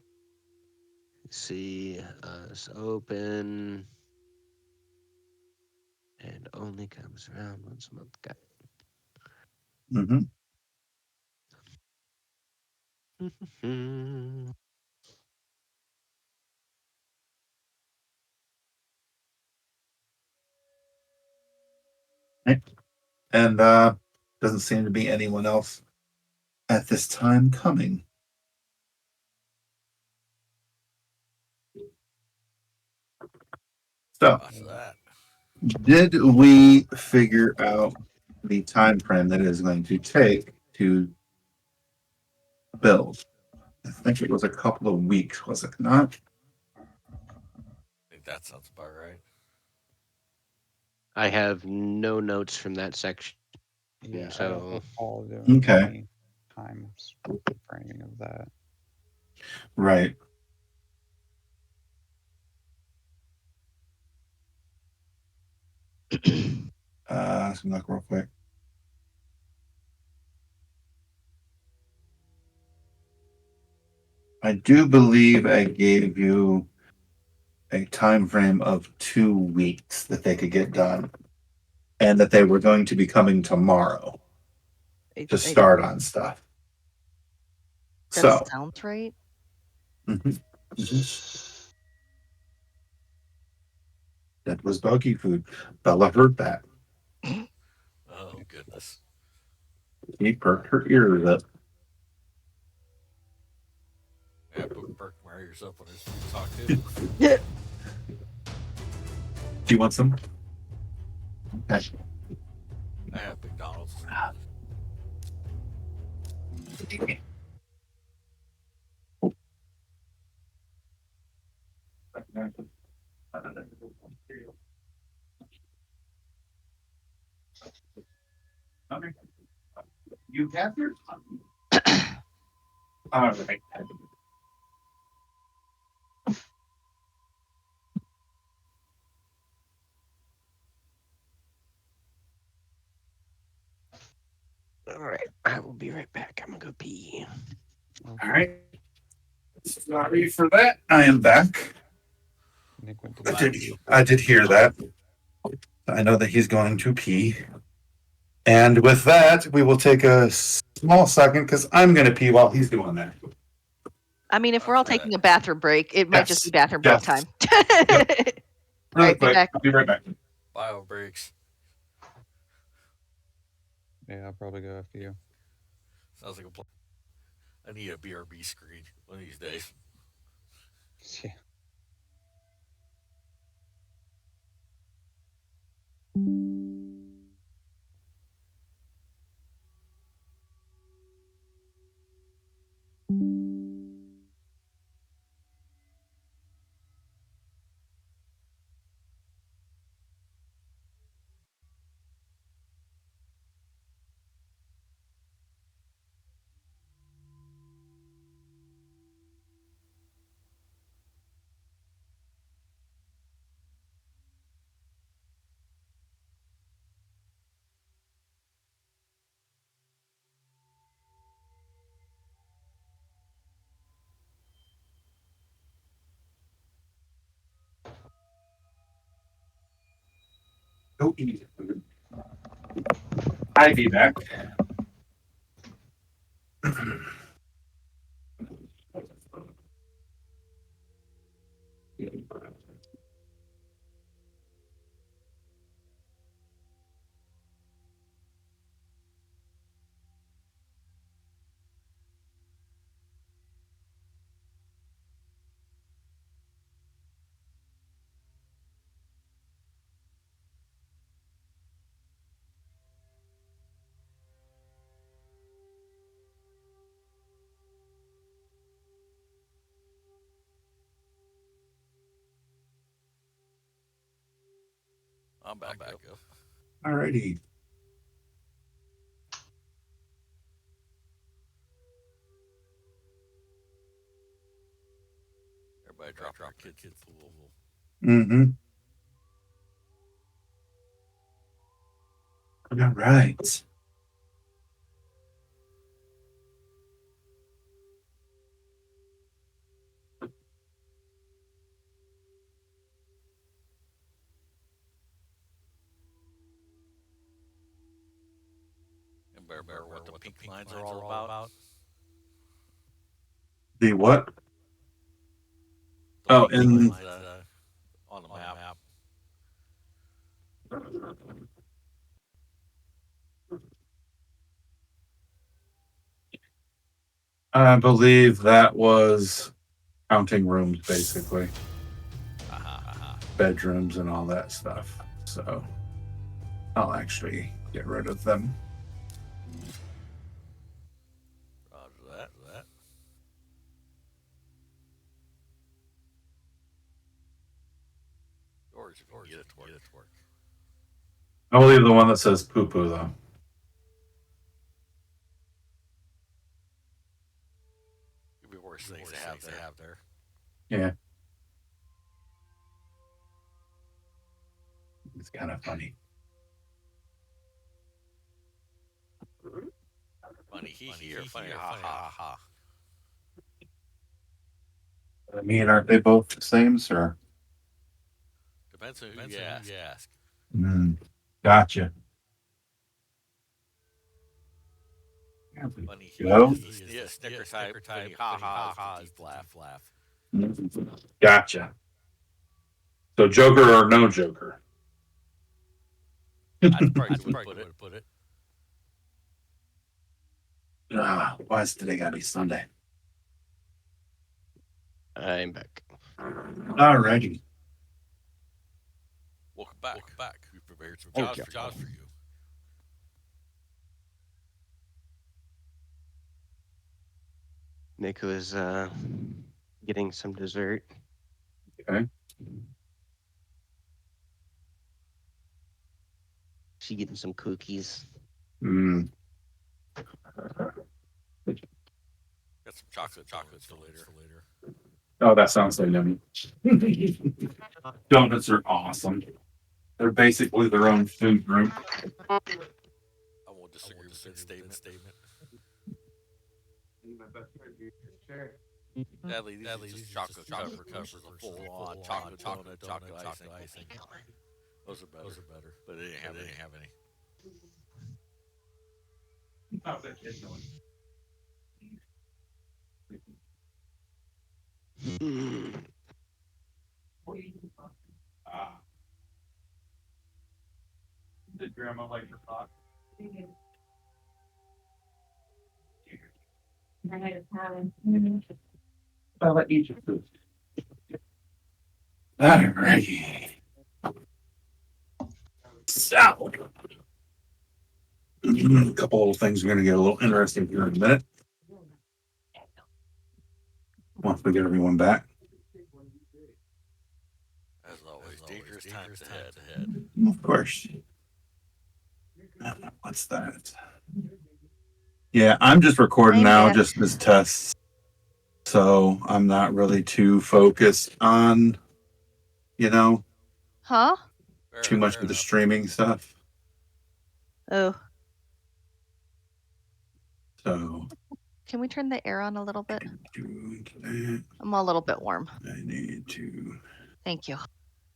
see us open and only comes around once a month. Got Mhm. it. And doesn't seem to be anyone else at this time coming. So, After that. did we figure out the time frame that it is going to take to build? I think it was a couple of weeks, was it not? I think that sounds about right. I have no notes from that section, Yeah, I don't so recall doing Okay, any time framing of that. right. Let's look real quick. I do believe I gave you a time frame of 2 weeks that they could get done, and that they were going to be coming tomorrow to I start on stuff. that So, sounds right. mhm, mhm. That was doggy food. Bella heard that. Oh goodness. She perked her ears up. Yeah, Burke marry yourself when his food talk too. Yeah. Do you want some? Okay. I have McDonald's. Okay. You have your all right. All right, I will be right back. I'm gonna go pee. All right. Sorry for that. I am back. Nick went to Welcome go back. pee. I did hear that. I know that he's going to pee. And with that, we will take a small second because I'm going to pee while he's doing that. I mean, if we're all After that. taking a bathroom break, it might just be Yes. bathroom break Yes. time. Really Right, be quick. back. I'll be right back. Bio breaks. Yeah, I'll probably go after you. Sounds like a plan. I need a BRB screen one of these days. Yeah. Go eat. I'll be back. I'm back up. Alrighty. Everybody drop their kids in the pool. Mm-hmm. All right. And remember what the pink lines are all about? The what? The Oh, pink in lines on the map. I believe that was counting rooms, basically. Bedrooms and all that stuff. So I'll actually get rid of them. Roger that. Yours, if you can get it to work. I'll leave the one that says poo poo, though. Could be worse things to have there. Yeah. It's kind of funny. Funny he or funny ha ha. I mean, aren't they both the same, sir? Depends on who you ask. Gotcha. Funny Go. he is the snicker type. Funny ha ha is the deep laugh. Gotcha. So Joker or no Joker? That's probably the way to put it. Why is today gotta be Sunday? I'm back. Alrighty. Welcome back. We prepared some Thank jobs you. for you. Nick was getting some dessert. Okay. She getting some cookies. Mm. Got some chocolates for later. Oh, that sounds so yummy. Donuts are awesome. They're basically their own food group. I won't disagree statement. Sadly, these are just chocolate covered versus a full on chocolate donut, chocolate icing. Those are better. But they didn't have any. Mm. Did Grandma like your pot? I'll let you choose food. All right. So, a couple of things are going to get a little interesting here in a minute. Once we get everyone back. As always, dangerous times ahead. Of course. What's that? Yeah, I'm just recording I'm now back. just as tests. So I'm not really too focused on, Huh? too much of the streaming stuff. Oh. So Can we turn the air on a little bit? doing that, I'm a little bit warm. I need to Thank you.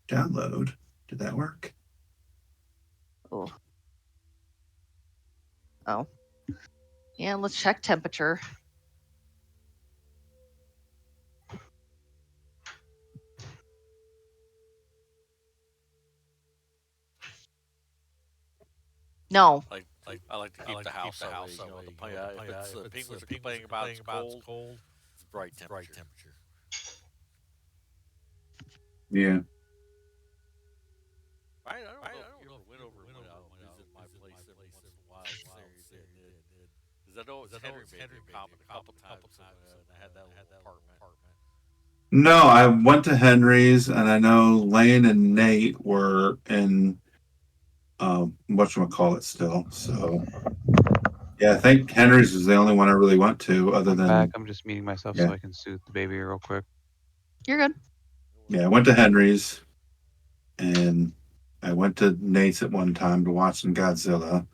download. Did that work? Oh. Oh. Yeah, let's check temperature. No. I like to keep the house that way. If the penguins are complaining about it's cold, it's right temperature. Yeah. I don't know if you ever went over and visit my place every once in a while. Because I know it's Henry made me comment a couple times when I had that little apartment. No, I went to Henry's and I know Lane and Nate were in whatchamacallit still. So yeah, I think Henry's was the only one I really went to other than Back. I'm just muting myself yeah. so I can soothe the baby real quick. You're good. Yeah, I went to Henry's and I went to Nate's at one time to watch some Godzilla.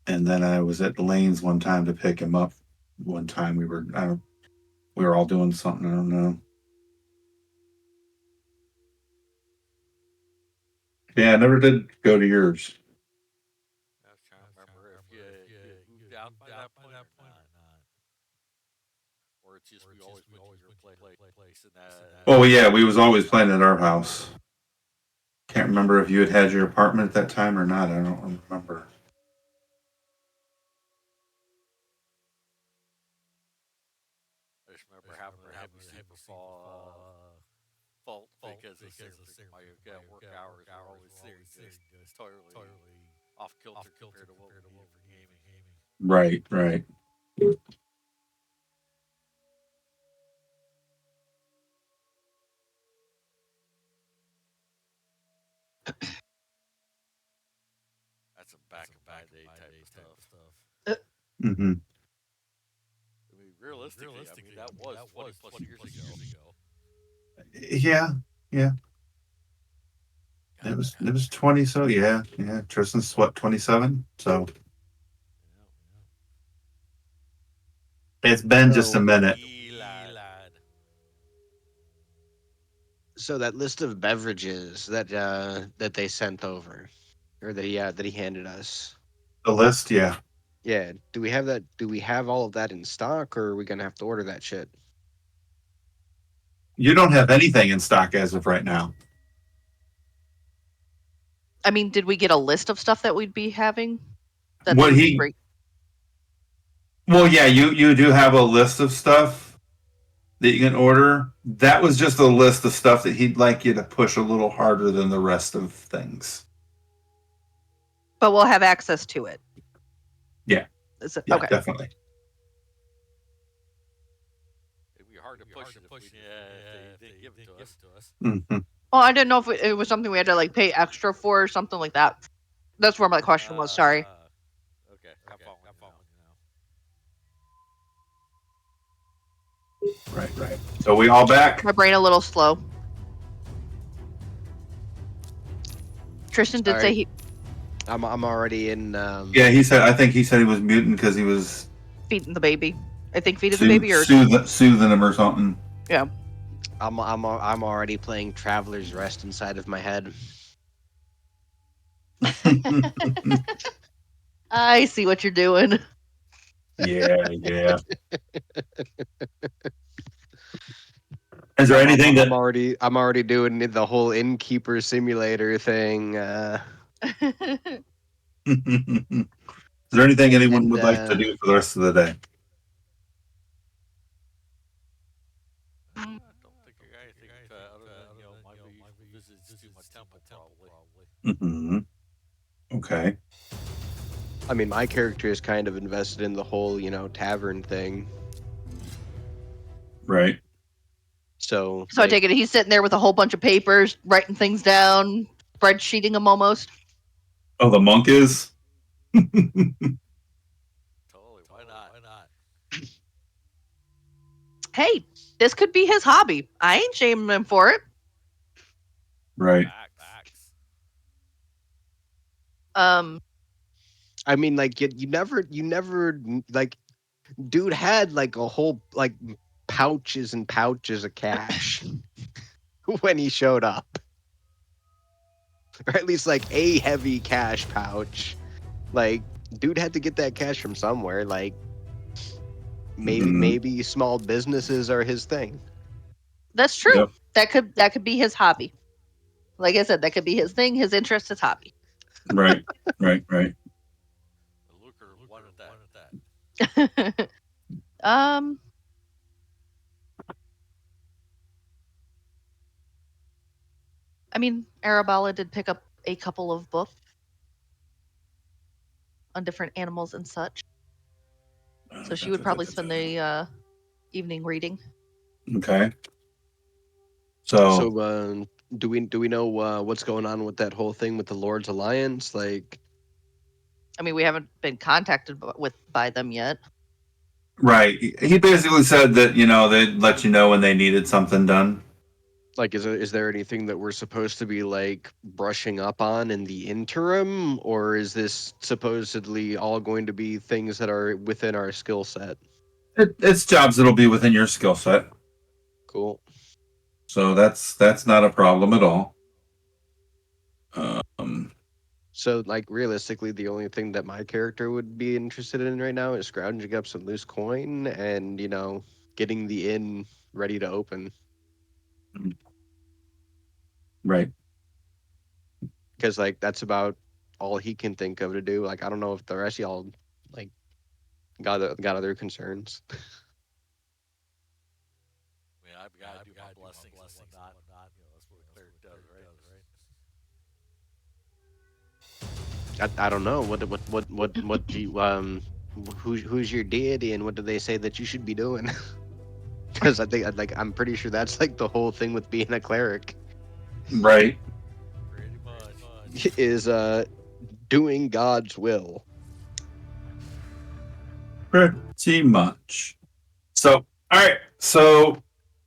And then I was at Lane's one time to pick him up. One time we were all doing something, I don't know. Yeah, I never did go to yours. I was trying to remember if you moved out by that point or not. Or it's just we always went to your place and Oh yeah, we was always playing at our house. Can't remember if you had your apartment at that time or not. I don't remember. I just remember having a heavy sleeper fault because they my work hours were always there just totally off kilter compared to what we needed for gaming. Right. That's some back in my day type of stuff. Mm-hmm. I mean, realistically, that was 20 plus years ago. Yeah. It was 20, so yeah. Tristan's what, 27? So it's been just a minute. So that list of beverages that they sent over, or that he handed us. The list, yeah. Yeah. Do we have that? Do we have all of that in stock, or are we gonna have to order that shit? You don't have anything in stock as of right now. I mean, did we get a list of stuff that we'd be having? Well, yeah, you do have a list of stuff that you can order. That was just a list of stuff that he'd like you to push a little harder than the rest of things. But we'll have access to it. Yeah. Okay. Definitely. It'd be hard to push it if they didn't give it to us. Mm-hmm. Well, I didn't know if it was something we had to like pay extra for or something like that. That's where my question was. Sorry. Okay. I'm following you now. Right. So we all back? My brain a little slow. Tristan did say I'm already in. Yeah, he said. I think he said he was mutant because he was Feeding the baby. I think feeding the baby or soothing him or something. yeah. I'm already playing Traveler's Rest inside of my head. I see what you're doing. Yeah, yeah. Is there I'm anything that I'm already doing the whole innkeeper simulator thing. is there anything anyone And would like to do for the rest of the day? I don't think I got anything other than maybe visit my temple probably. Hmm. Okay. I mean, my character is kind of invested in the whole, tavern thing. Right. So, So I take it he's sitting there with a whole bunch of papers, writing things down, spreadsheeting them almost. Oh, the monk is. Totally, why not? Why not? Hey, this could be his hobby. I ain't shaming him for it. Right. Facts. Um, I mean, like, you never, like, dude had like a whole pouches and pouches of cash when he showed up, or at least like a heavy cash pouch. Like, dude had to get that cash from somewhere. Like, Mhm. maybe small businesses are his thing. that's true. Yep. That could be his hobby. Like I said, that could be his thing, his interest, his hobby. Right. Right. Right. The Luker wanted that. um, I mean, Arabella did pick up a couple of books on different animals and such, so she would probably spend the evening reading. Okay. So So, do we know what's going on with that whole thing with the Lord's Alliance? Like, I mean, we haven't been contacted by them yet. right, he basically said that they'd let you know when they needed something done. is there anything that we're supposed to be like brushing up on in the interim, or is this supposedly all going to be things that are within our skill set? It's jobs that'll be within your skill set, Cool. so that's not a problem at all. Um, So, like, realistically, the only thing that my character would be interested in right now is scrounging up some loose coin and, getting the inn ready to open. right. Because, like, that's about all he can think of to do. Like, I don't know if the rest of y'all, like, got other concerns. I mean, I gotta do my blessings and whatnot. That's what a cleric does, right? I don't know what do you who's your deity and what do they say that you should be doing? Because I think I'm pretty sure that's like the whole thing with being a cleric Right. Pretty much. is doing God's will. Pretty much. So, all right. So,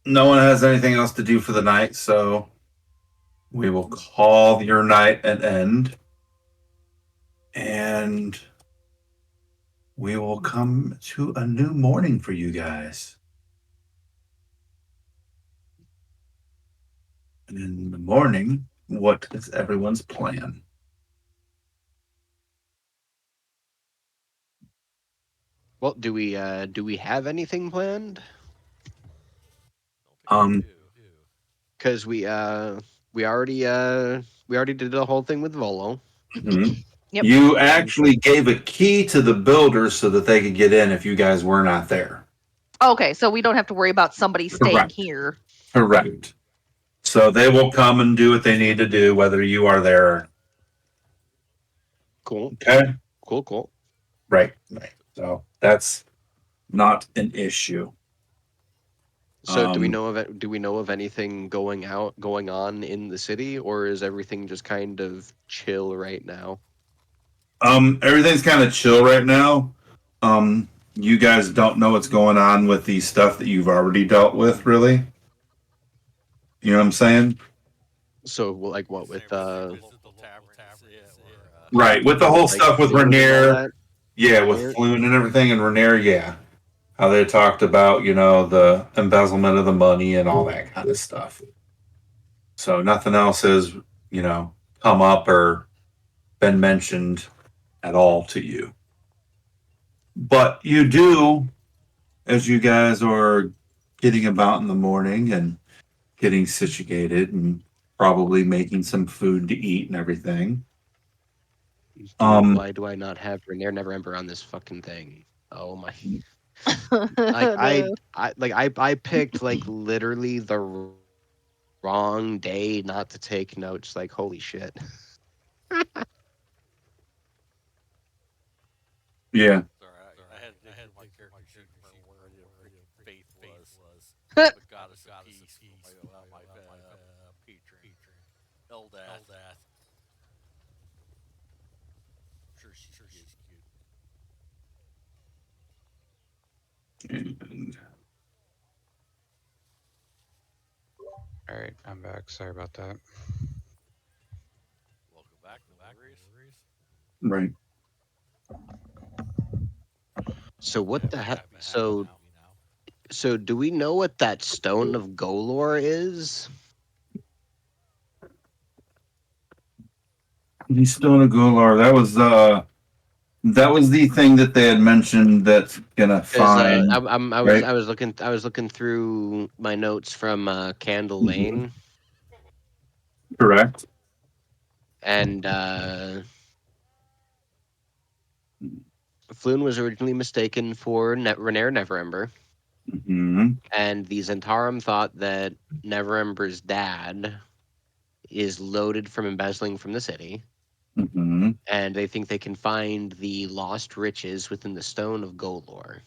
no one has anything else to do for the night, so we will call your night an end. And we will come to a new morning for you guys. And in the morning, what is everyone's plan? Well, do we have anything planned? Don't think Um, we do. Because we already did the whole thing with Volo. mhm. Yep. You And actually gave a key to the builders so that they could get in if you guys were not there. Okay, so we don't have to worry about somebody staying Correct. here. Correct. So they will come and do what they need to do, whether you are there. cool, Okay. cool. Right. Right. So that's not an issue. So Um, do we know of anything going on in the city, or is everything just kind of chill right now? everything's kind of chill right now. You guys don't know what's going on with the stuff that you've already dealt with, really. You know what I'm saying? So, well, like, what Saying with visit the local tavern, or Right, with the whole like stuff with Floon and all Rainier, that. yeah, with Rainier? Floon and everything, and Rainier, yeah. How they talked about, the embezzlement of the money and all that kind of stuff. So nothing else has, come up or been mentioned at all to you. But you do, as you guys are getting about in the morning and getting situated and probably making some food to eat and everything. Dude, Um, why do I not have Rainier Never Ember on this fucking thing? Oh my! Like No. I picked like literally the wrong day not to take notes. Like holy shit. yeah. Sorry, I had to dig through my character sheet to remember where I did freaking Faith was. I'm a goddess of peace for my patron, Eldath. Sure, she's cute. And All right, I'm back. Sorry about that. Welcome back, no worries. right. So what the What heck? happened So do we know what that stone of Golor is? He's still in a Gular. That was the thing that they had mentioned that's gonna Because find, I right? was looking through my notes from Candle Mhm. Lane, Correct. and Floon was originally mistaken for Renair Neverember, Hmm. and the Zentarum thought that Neverember's dad is loaded from embezzling from the city, Hmm. and they think they can find the lost riches within the Stone of Golor.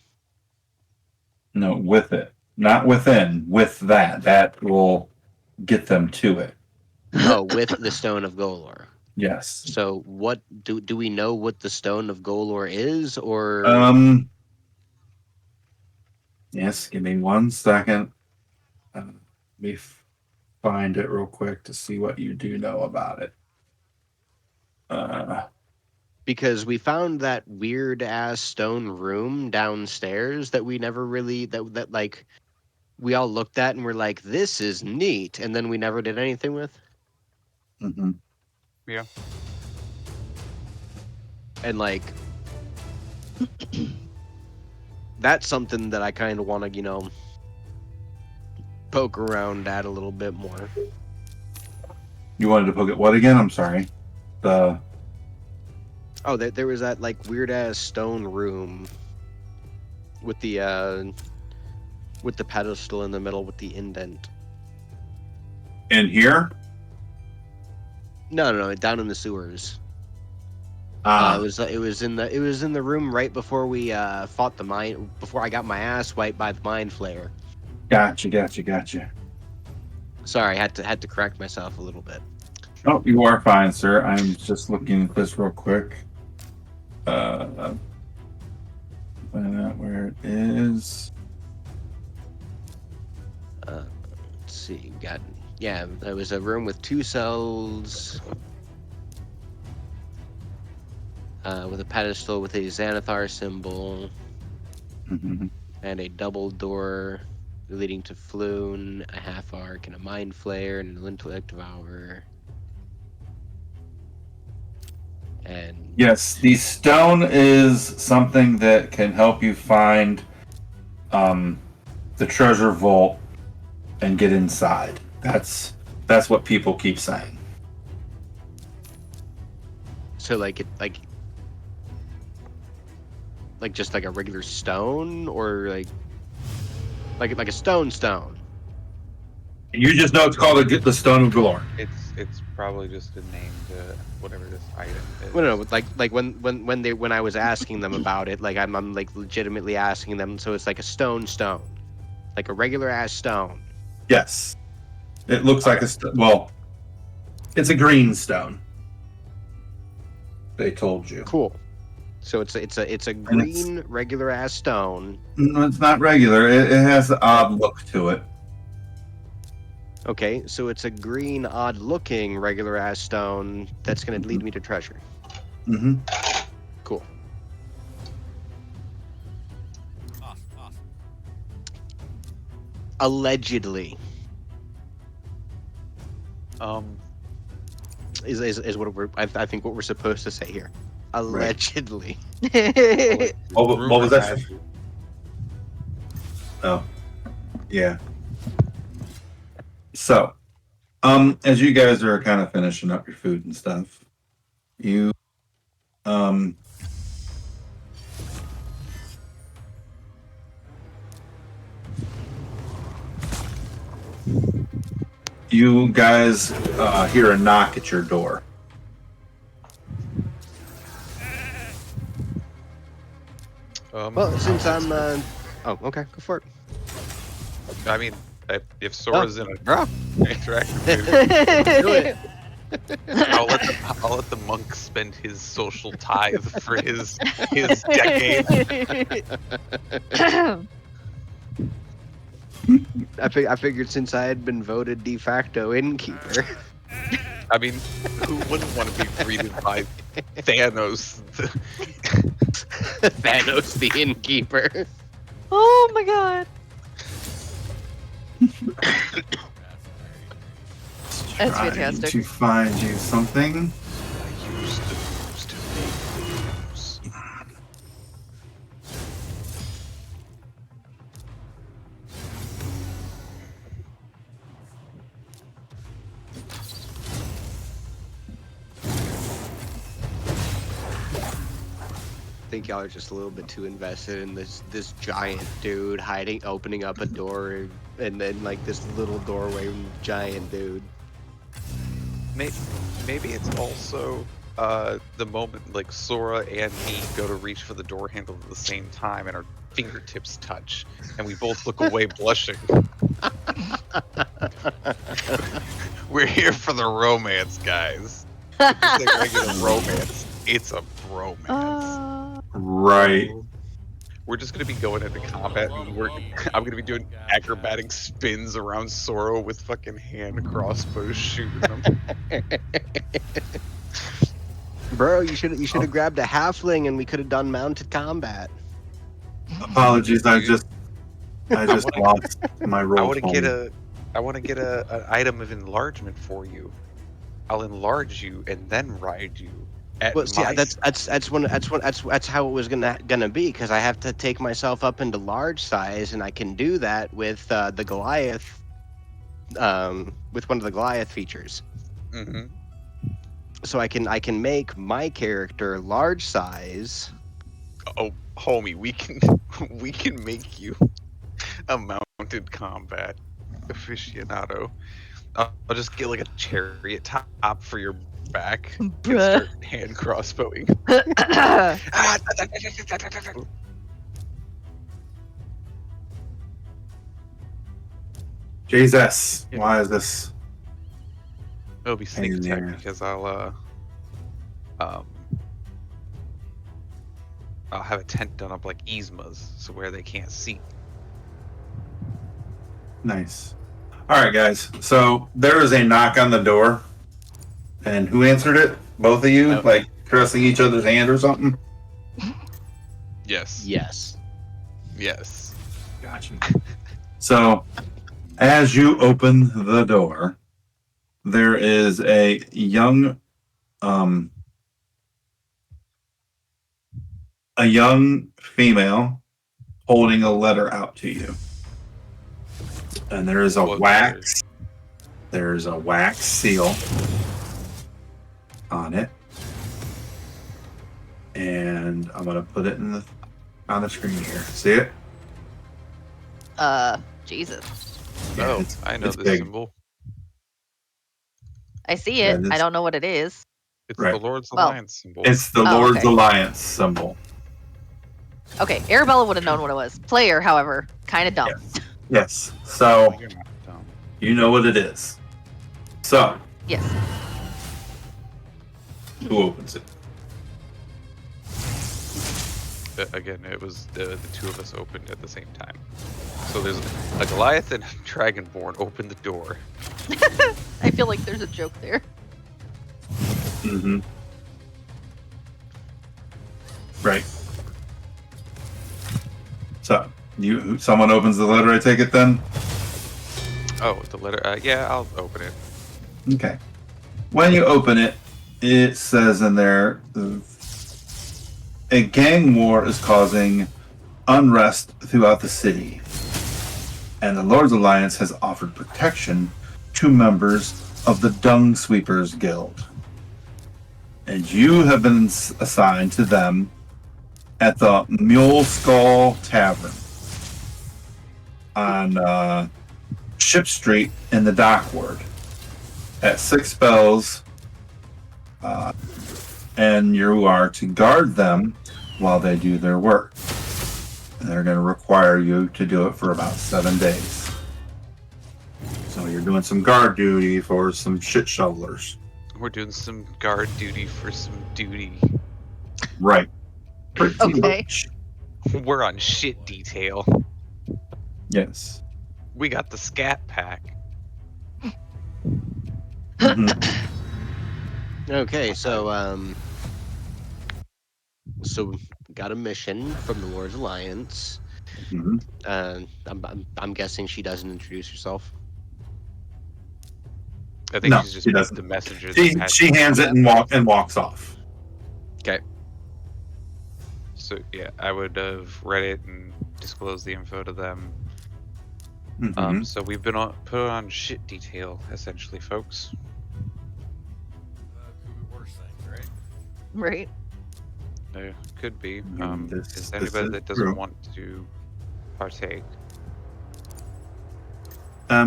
No, with it, not within. With that, that will get them to it. Oh, with the Stone of Golor. Yes. So, what do we know what the Stone of Golor is, or Um. Yes. Give me 1 second. Let me find it real quick to see what you do know about it. Uh. because we found that weird ass stone room downstairs that we never really that like we all looked at and were like, this is neat, and then we never did anything with. Hmm. Yeah. And like that's something that I kind of want to, poke around at a little bit more. You wanted to poke at what again? I'm sorry. The Oh, there was that like weird ass stone room with the pedestal in the middle with the indent. in here. No, down in the sewers. Ah. It was in the room right before we fought the mine, before I got my ass wiped by the mind flayer. Gotcha. Sorry, had to correct myself a little bit. Oh, you are fine, sir. I'm just looking at this real quick. Find out where it is. Let's see, there was a room with 2 cells, with a pedestal with a Xanathar symbol Mhm. and a double door leading to Floon, a half arc, and a mind flayer and an intellect devourer. And Yes, the stone is something that can help you find the treasure vault and get inside. That's what people keep saying. so like just like a regular stone, or like a stone. You just know it's called the Stone of Galore. It's probably just a name to whatever this item Well, no, is. like when I was asking them about it, like I'm like legitimately asking them. So it's like a stone, like a regular ass stone. Yes, it looks like Okay, well, it's a green stone. They told you, cool. So it's a and it's green regular ass stone. no, it's not regular. It has an Uh, odd look to it. Okay, so it's a green, odd looking regular ass stone that's gonna lead Mhm. me to treasure. Mm-hmm. Cool. Awesome. Allegedly Um, is what I think what we're supposed to say here. Allegedly. What was rumor that? has it. Oh, yeah. So, as you guys are kind of finishing up your food and stuff, you, um, you guys hear a knock at your door. Well, since I'll I'm answer oh, okay, go for it. it. I mean, if Sora's in Bro. an interactive mood, Do it. I'll let the monk spend his social tithe for his decade. I figured since I had been voted de facto innkeeper. I mean, who wouldn't want to be greeted by Thanos? Thanos the innkeeper. Oh my god. That's Trying fantastic. to find you something. I use the moves to make moves. I think y'all are just a little bit too invested in this giant dude opening up a door, and then like this little doorway giant dude. Maybe it's also the moment like Sora and me go to reach for the door handle at the same time and our fingertips touch and we both look away blushing. We're here for the romance, guys. This ain't regular romance. It's a bromance. Right. We're just gonna be going into combat and I'm gonna be doing acrobatic spins around Sora with fucking hand crossbows shooting them. Bro, you should have grabbed a halfling and we could have done mounted combat. Apologies, I just wanna- lost my roll. I want to get an item of enlargement for you. I'll enlarge you and then ride you. At Well, see, my that's how it was gonna be, because I have to take myself up into large size, and I can do that with the Goliath, with one of the Goliath features. hmm So I can make my character large size. Oh, homie, we can we can make you a mounted combat aficionado. I'll just get like a chariot top for your back and start hand crossbowing. Jesus, why is this? It'll be sneak Hang in attack there. because I'll have a tent done up like Yzma's, so where they can't see. Nice. All right, guys. So there is a knock on the door, and who answered it? Both of you, like caressing each other's hand or something. Yes. Yes. Yes. Gotcha. So, as you open the door, there is a young female holding a letter out to you. And there is a What wax. There's a wax seal on it. And I'm gonna put it on the screen here. See it? Jesus. Yeah, Oh, I know it's this big. symbol. I see Yeah, it. it I is. don't know what it is. It's Right. the Lord's Well, Alliance symbol. It's the Oh, Lord's okay. Alliance symbol. Okay, Arabella would have known what it was. Player, however, kind of dumb. Yes. So You're not dumb. you know what it is. So Yes. who opens it? Again, it was the two of us opened at the same time. So there's a Goliath and a Dragonborn open the door. I feel like there's a joke there. Mm-hmm. Right. So, someone opens the letter, I take it then? Oh, the letter. Yeah, I'll open it. Okay. When you open it, it says in there, a gang war is causing unrest throughout the city, and the Lord's Alliance has offered protection to members of the Dung Sweepers Guild. And you have been assigned to them at the Mule Skull Tavern on Ship Street in the Dock Ward at 6 bells, and you are to guard them while they do their work. And they're going to require you to do it for about 7 days. So you're doing some guard duty for some shit shovelers. We're doing some guard duty for some duty. Right. Pretty Okay. much. We're on shit detail. Yes. We got the scat pack. Mhm. Okay, so got a mission from the Lord's Alliance. Mhm. I'm guessing she doesn't introduce herself. I think No, she's just she doesn't. the messenger. She hands it and walks off. Okay. So yeah, I would have read it and disclosed the info to them. Mhm. So we've been put on shit detail, essentially, folks. Could be worse things, right? Right. Could be. This Is there anybody is that doesn't true. want to partake? I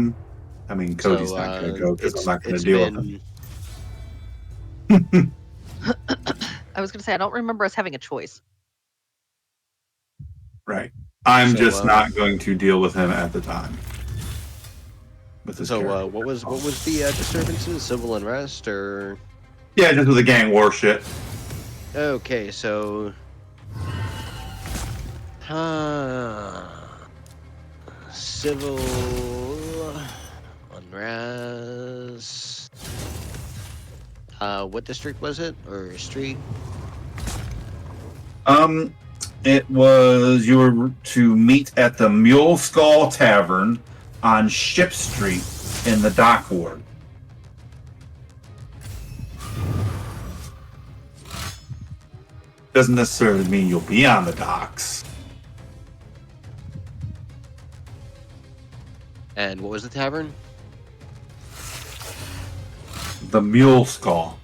mean, Cody's not going to go because I'm not going to it's deal been with him. I was gonna say I don't remember us having a choice. Right. I'm So, just not going to deal with him at the time. With his so character. what was the disturbances? Civil unrest or? Yeah, just with the gang war shit. Okay, so civil unrest. What district was it, or street? It was you were to meet at the Mule Skull Tavern on Ship Street in the Dock Ward. Doesn't necessarily mean you'll be on the docks. And what was the tavern? The Mule Skull.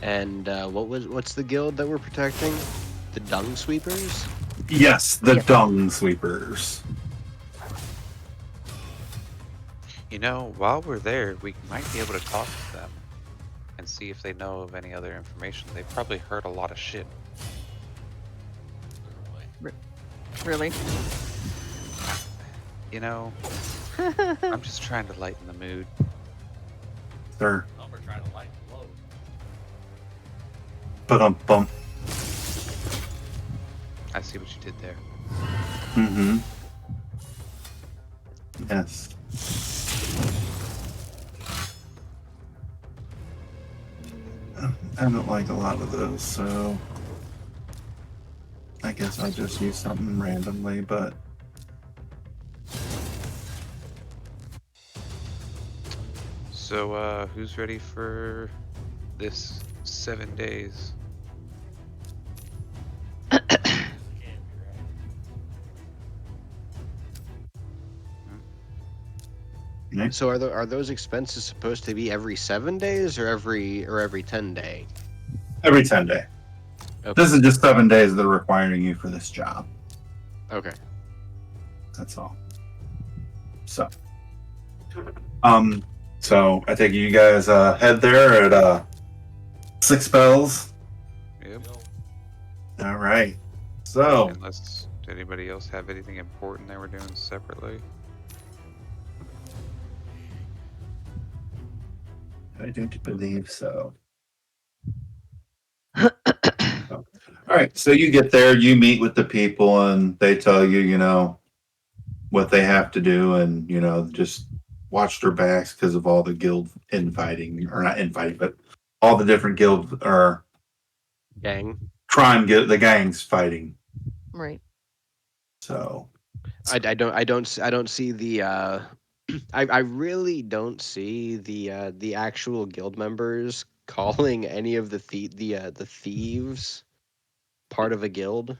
And what's the guild that we're protecting? The Dung Sweepers? Yes, the Yep. Dung Sweepers. You know, while we're there, we might be able to talk to them and see if they know of any other information. They probably heard a lot of shit. Really? You know, I'm just trying to lighten the mood. Sir. We're trying to lighten the load. Bump. I see what you did there. Mm-hmm. Yes. I don't like a lot of those, so I guess I'll just use something randomly, but So, who's ready for this 7 days? Can't be right. next So are those expenses supposed to be every 7 days or every 10 day? every 10 day. Okay. This is just 7 days they're requiring you for this job. Okay. That's all. So I take you guys head there at 6 bells. Yep. All right. So And let's Did anybody else have anything important they were doing separately? I don't believe so. All right, so you get there, you meet with the people, and they tell you, what they have to do, and just watch their backs because of all the guild infighting, or not infighting, but all the different guild or Gang. crime guild, the gangs fighting. Right. So I don't see the I really don't see the actual guild members calling any of the thieves part of a guild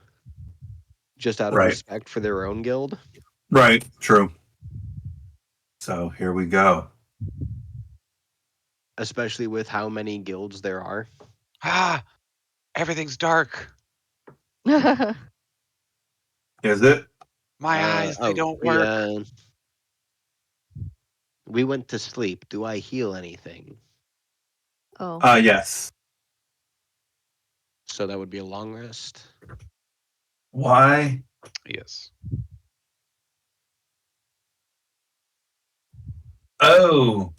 just out of right, respect for their own guild. right, true. So here we go. Especially with how many guilds there are. Ah! Everything's dark! Is it? My eyes, they Oh, don't work! we went to sleep. Do I heal anything? Oh. Yes. So that would be a long rest. Why? Yes. Oh,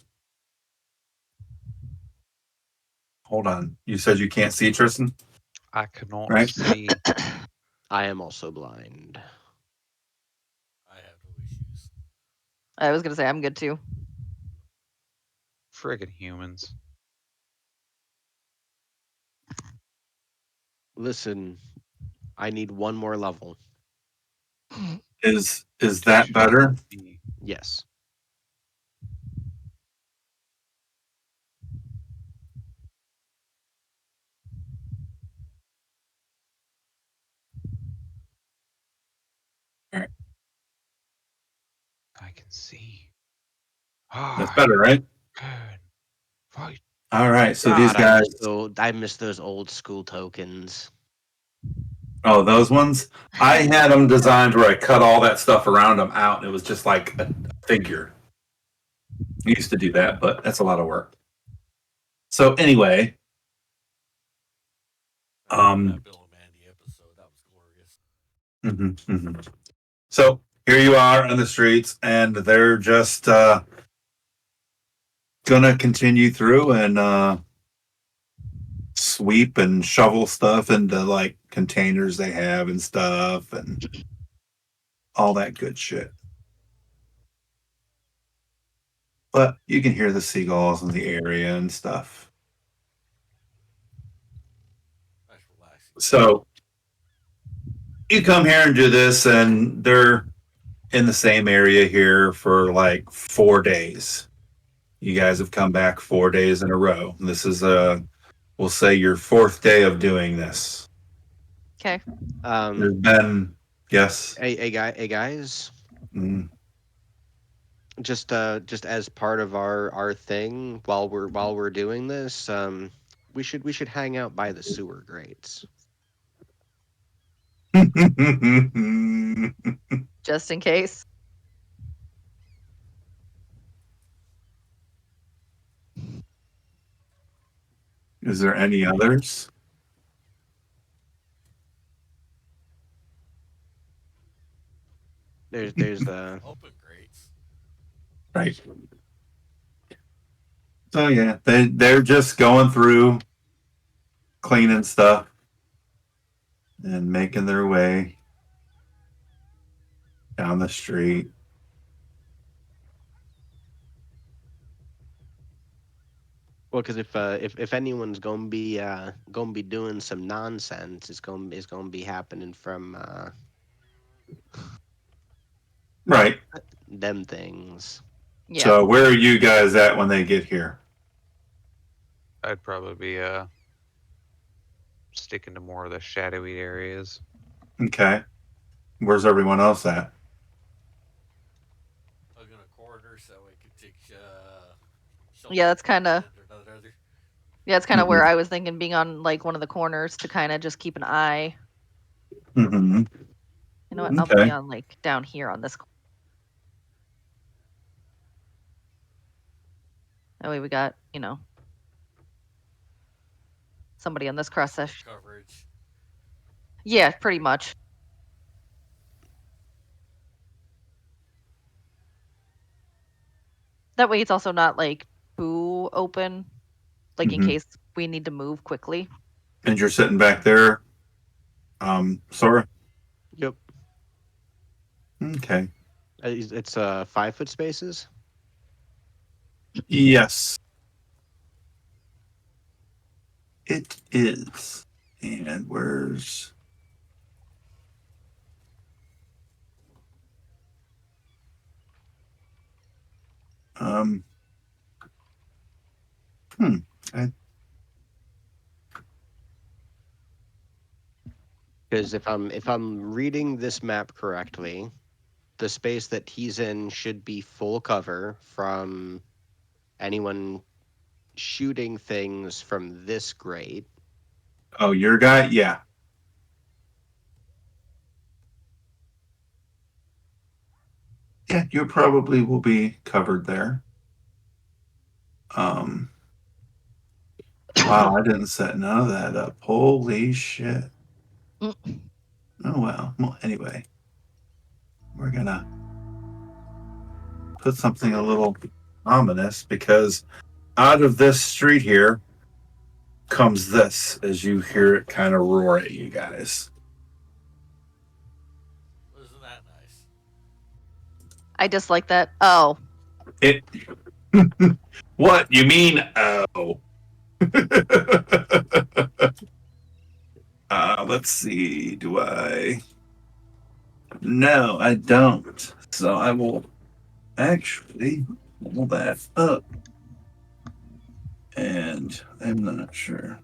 hold on. You said you can't see, Tristan, I cannot right? see. I am also blind. I have no issues. I was gonna say I'm good too. Friggin' humans. Listen, I need one more level. Is that better? See. Yes. All right. I can see. That's I better, right? can fight. All right. So these God, guys, I miss those old school tokens. oh, those ones. I had them designed where I cut all that stuff around them out, and it was just like a figure. I used to do that, but that's a lot of work. So anyway, I remember that Bill and Mandy episode. That was glorious. so here you are on the streets, and they're just gonna continue through and sweep and shovel stuff into like containers they have and stuff and all that good shit. But you can hear the seagulls in the area and stuff. That's relaxing. So you come here and do this, and they're in the same area here for like 4 days. You guys have come back 4 days in a row. This is we'll say your fourth day of doing this. Okay. There's been yes. Hey guys, Mm. just as part of our thing while we're doing this, we should hang out by the sewer grates. Just in case. Is there any others? There's the Open grates. Right. So yeah, they're just going through cleaning stuff and making their way down the street. well, because if anyone's gonna be doing some nonsense, it's gonna be happening from Right. them things. Yeah. So where are you guys at when they get here? I'd probably be sticking to more of the shadowy areas. Okay. Where's everyone else at? I'm gonna corridor so I could take shelter. Yeah, that's kinda Yeah, it's kind of Mm-hmm. where I was thinking being on like one of the corners to kind of just keep an eye. Mm-hmm. You know what? I'll Okay. be on like down here on this. That way we got, somebody on this cross section. coverage. Yeah, pretty much. That way, it's also not like too open, like in Mhm. case we need to move quickly. And you're sitting back there, Sora. Yep. Okay. It's 5 foot spaces. Yes, it is. And where's um? Hmm. I, Because if I'm reading this map correctly, the space that he's in should be full cover from anyone shooting things from this grate. oh, your guy. Yeah. Yeah. You probably will be covered there. Um. Wow, I didn't set none of that up. Holy shit. Mm. Oh well. Well, anyway, we're gonna put something a little ominous because out of this street here comes this as you hear it kind of roar at you guys. Isn't that nice? I dislike that. Oh, It. What you mean? Oh. Let's see. Do I? No, I don't. So I will actually pull that up. And I'm not sure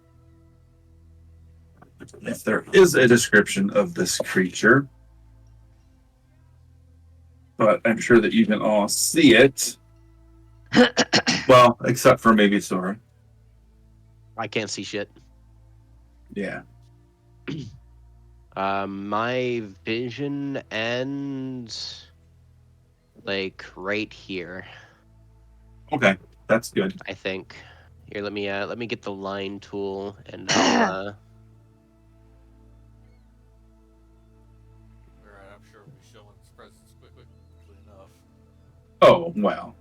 if there is a description of this creature, but I'm sure that you can all see it. Well, except for maybe Sora. I can't see shit. Yeah. My vision ends like right here, Okay, that's good. I think. Here, let me get the line tool and I'll Alright, I'm sure we'll be showing his presence quickly enough. Oh well.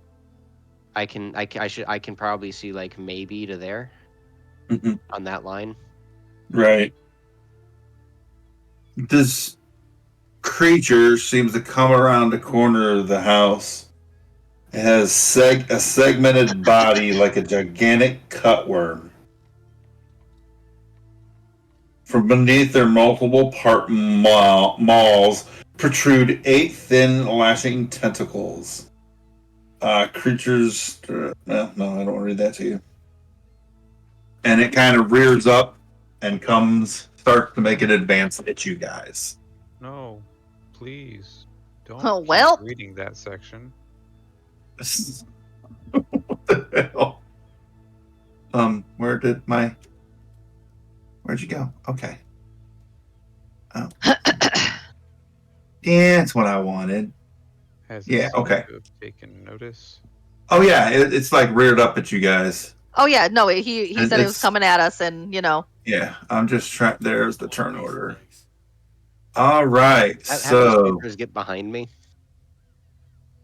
I can probably see like maybe to there Mhm. on that line. Right. This creature seems to come around the corner of the house. It has a segmented body like a gigantic cutworm. From beneath their multiple part mauls protrude 8 thin, lashing tentacles. Creatures. Well, no, I don't want to read that to you. And it kind of rears up and starts to make an advance at you guys. No, please don't oh keep well. reading that section. What the hell? Where'd you go? Okay. Oh, yeah, that's what I wanted. Has it Yeah, seemed okay. to have taken notice? Oh yeah, it's like reared up at you guys. Oh yeah, no, he And said it was it's coming at us, and yeah. I'm just trying. There's the turn These order. things. All right. Have the So sweepers get behind me.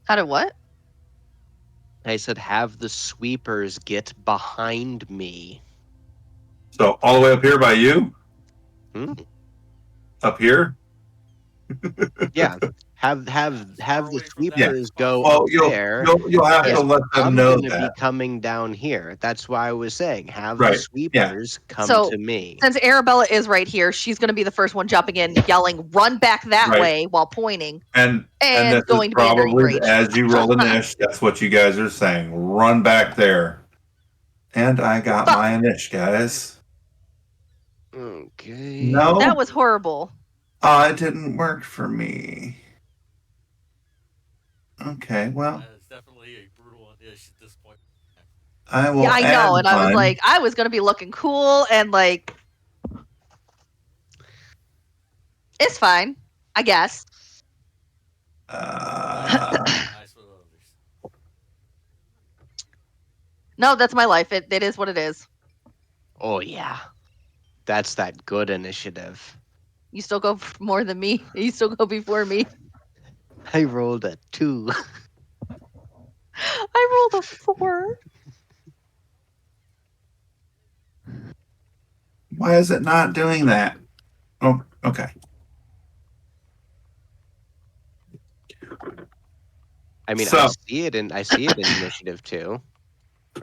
how did what? I said have the sweepers get behind me. all the way up here by you, Hmm? up here. Yeah. Have Yeah, have as far have the away from that Yeah. sweepers respawn go zone up Well, as you'll possible. there. you'll have to Because let them I'm know gonna be that. coming down here. That's why I was saying have the Right. Yeah. sweepers come So to me. since Arabella is right here, she's going to be the first one jumping in, yelling, "Run back that Right. way!" while pointing And this and is going to be under probably reach. as you roll the niche. That's what you guys are saying. Run back there. And I got Fuck! my niche, guys. Okay. That No, was horrible. it didn't work for me. Okay, well, That is definitely a brutal dish at this point. I Yeah, will I add know, and I was one. like, I was going to be looking cool, and like, it's fine, I guess. Nice with others. No, that's my life. It is what it is. Oh yeah. That's that good initiative. You still go more than me. You still go before me. I rolled a 2. I rolled a 4. Why is it not doing that? Oh, okay. I mean, So, I see it in initiative too.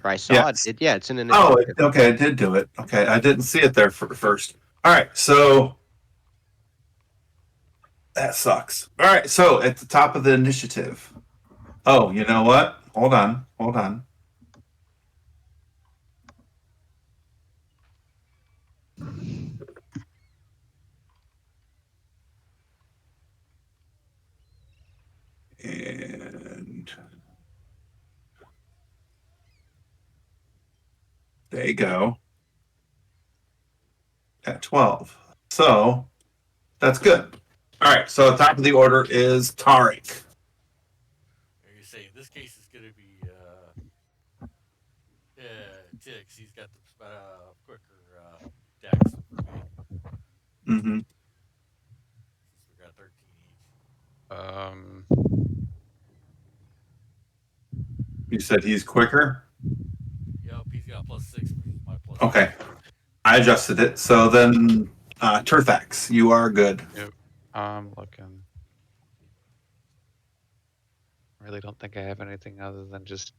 Or I saw it. yes. Yeah, it's in Oh, initiative 2. okay. I did do it. Okay. I didn't see it there first. All right. So that sucks. All right. So at the top of the initiative. Oh, you know what? Hold on. Hold on. And there you go. At 12. So that's good. All right. So top of the order is Tarek. Are you saying this case is going to be Tix? He's got the quicker decks for me Mm-hmm. since we got 13 each. Um, You said he's quicker. Yep, he's got +6 versus my Okay. +3. I adjusted it. So then, Turfax, you are good. yep. I'm looking. Really don't think I have anything other than just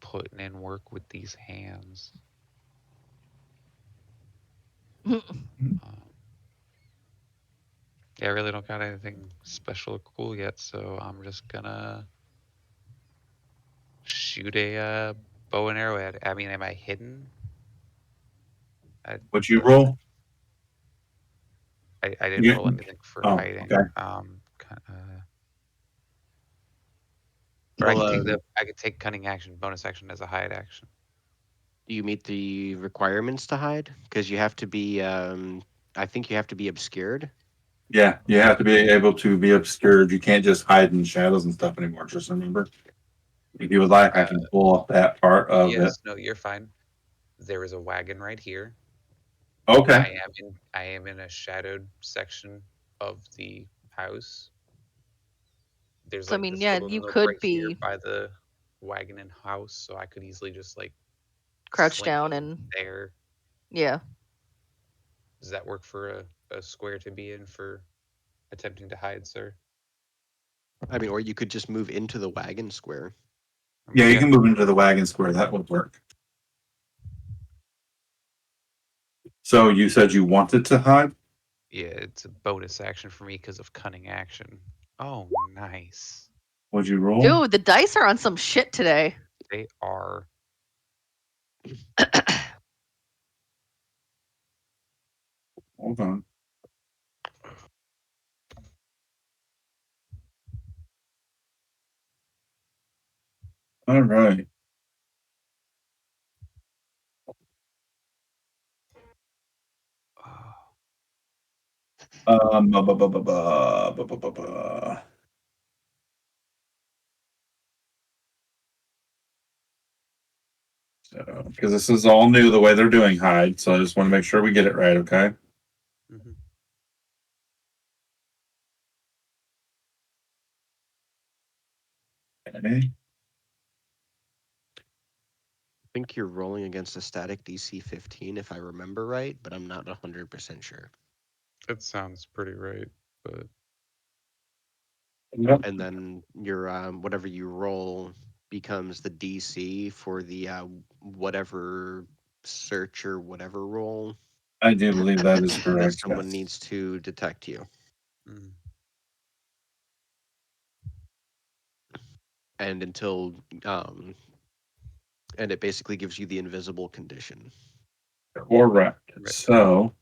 putting in work with these hands. Um, yeah, I really don't got anything special or cool yet, so I'm just gonna shoot a bow and arrow at it. I mean, am I hidden? What'd you Doesn't roll? I didn't roll You, anything for oh, hiding. okay. Or I Well, could take I could take cunning action, bonus action as a hide action. do you meet the requirements to hide? Because you have to be. I think you have to be obscured. Yeah, you have to be able to be obscured. You can't just hide in shadows and stuff anymore. Just remember, if you would like, I Uh, can pull up that part of it. yes, no, you're fine. There is a wagon right here. Okay. I am in a shadowed section of the house. There's So I like mean, this yeah, little you nook could right here be by the wagon and house, so I could easily just like crouched slink down in and there. yeah. Does that work for a square to be in for attempting to hide, sir? I mean, or you could just move into the wagon square. Yeah, you Yeah. can move into the wagon square. That would work. So you said you wanted to hide. Yeah, it's a bonus action for me because of cunning action. Oh, nice. Would you roll? Dude, the dice are on some shit today. They are. Hold on. All right. Oh, Ba, ba, ba, ba, ba, ba, ba, ba, ba. So, because this is all new the way they're doing hide, so I just want to make sure we get it right. Okay. mhm. Okay. I think you're rolling against a static DC 15, if I remember right, but I'm not 100% sure. It sounds pretty right, but Yep. And then your whatever you roll becomes the DC for the whatever search or whatever roll I do believe that is that correct. someone Yes. needs to detect you. mm, And until and it basically gives you the invisible condition. Correct. right. So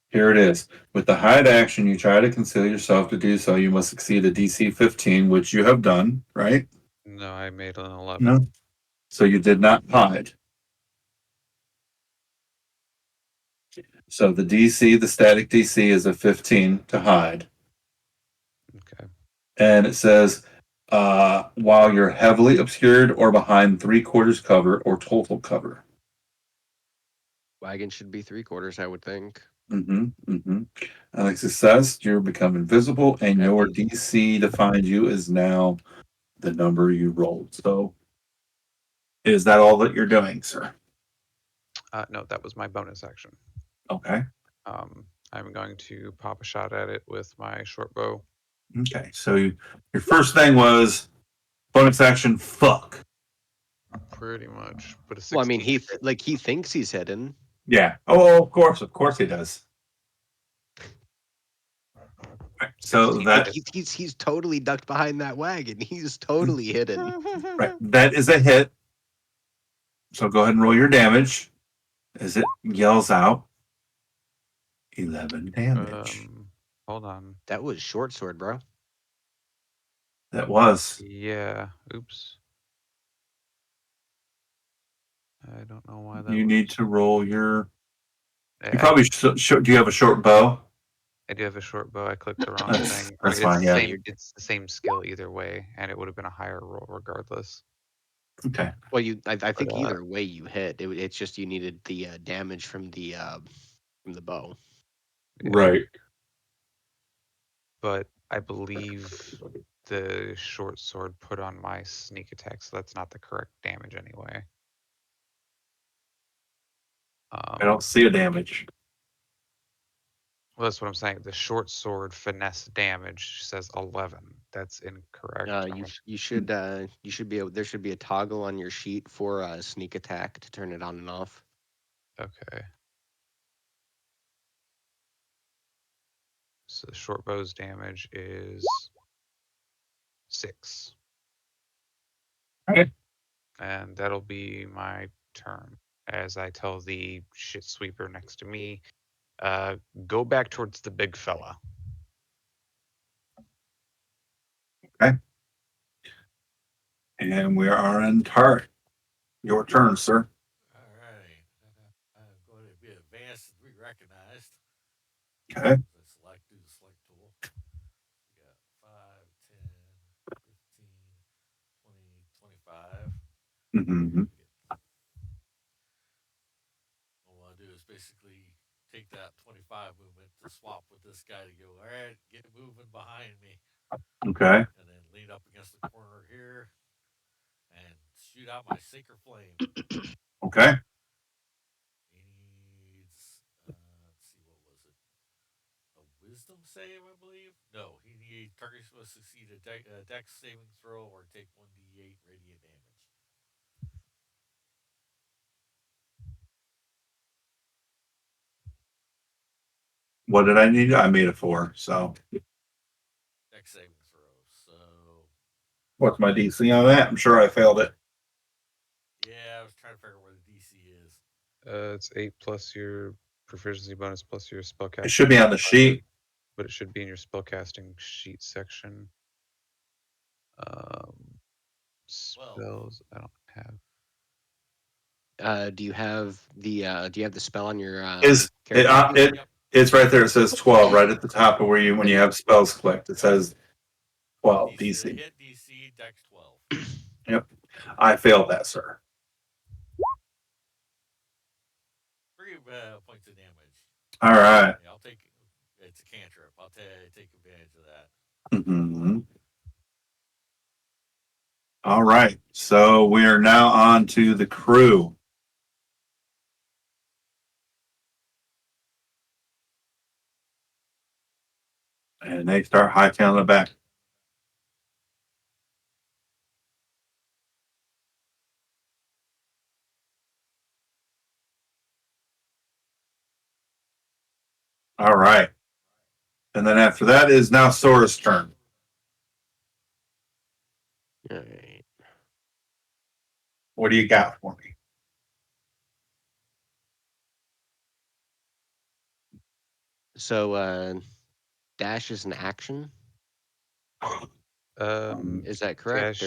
here it is. With the hide action, you try to conceal yourself. To do so, you must exceed a DC 15, which you have done, right? No, I made an 11. No. So you did not hide. So the DC, the static DC, is a 15 to hide. Okay. And it says, while you're heavily obscured or behind three-quarters cover or total cover. Wagon should be 3/4, I would think. Mm-hmm. Mm-hmm. Alexis says you become invisible, and At your least. DC to find you is now the number you rolled. So, is that all that you're doing, sir? No, that was my bonus action. Okay. I'm going to pop a shot at it with my short bow. Okay. So, your first thing was bonus action, fuck. Pretty much. But a 16 Well, I mean, hit. he thinks he's hidden. Yeah. Oh, of course. Of course he does. So 16 that hit. He's totally ducked behind that wagon. He's totally hidden. right, that is a hit. So go ahead and roll your damage as it yells out 11 damage. Hold on. That was short sword, bro. That was. Yeah. Oops. I don't know why that You was. need to roll your. You I, probably do you have a short bow? I do have a short bow. I clicked the wrong That's thing. I that's mean, it's fine. the Yeah. same. It's the same skill either way, and it would have been a higher roll regardless. Okay. Well, I But think either way you hit. It's just you needed the damage from the bow. yeah. Right. But I believe the short sword put on my sneak attack, so that's not the correct damage anyway. I don't see a damage. Well, that's what I'm saying. The short sword finesse damage says 11. That's incorrect. You should be able. There should be a toggle on your sheet for sneak attack to turn it on and off. Okay. So the short bow's damage is 6. Okay. And that'll be my turn as I tell the shit sweeper next to me, go back towards the big fella. And we are in Tart. Your turn, sir. All right. I'm going to be advanced and re-recognized. Okay. As I select, do the select tool. We got 5, 10, 15, 20, 25. Mm-hmm. What I want to do is basically take that 25 movement to swap with this guy to go, all right, get moving behind me. Okay. And then lean up against the corner here and shoot out my Sacred Flame. Okay. He needs, let's see, what was it? A Wisdom save, I believe? No, he needs, target must succeed a dex saving throw or take 1d8 radiant damage. What did I need? I made a 4. So Dex saving throw. So, what's my DC on that? I'm sure I failed it. yeah, I was trying to figure out where the DC is. It's 8 plus your proficiency bonus plus your spellcasting. It should be on the sheet. But it should be in your spellcasting sheet section. Spells I don't have. Do you have the spell on your Is it, character sheet? Yep. it's right there. It says 12 right at the top of where you when you have spells clicked. It says 12 DC. Hit DC, Dex 12. Yep. I failed that, sir. 3 points of damage. All right. Yeah, I'll take it. It's a cantrip. I'll take advantage of that. Mm-hmm. All right. So we are now on to the crew. And they start hightailing it back. All right. And then after that is now Sora's turn. All right. What do you got for me? So dash is an action. Is that correct?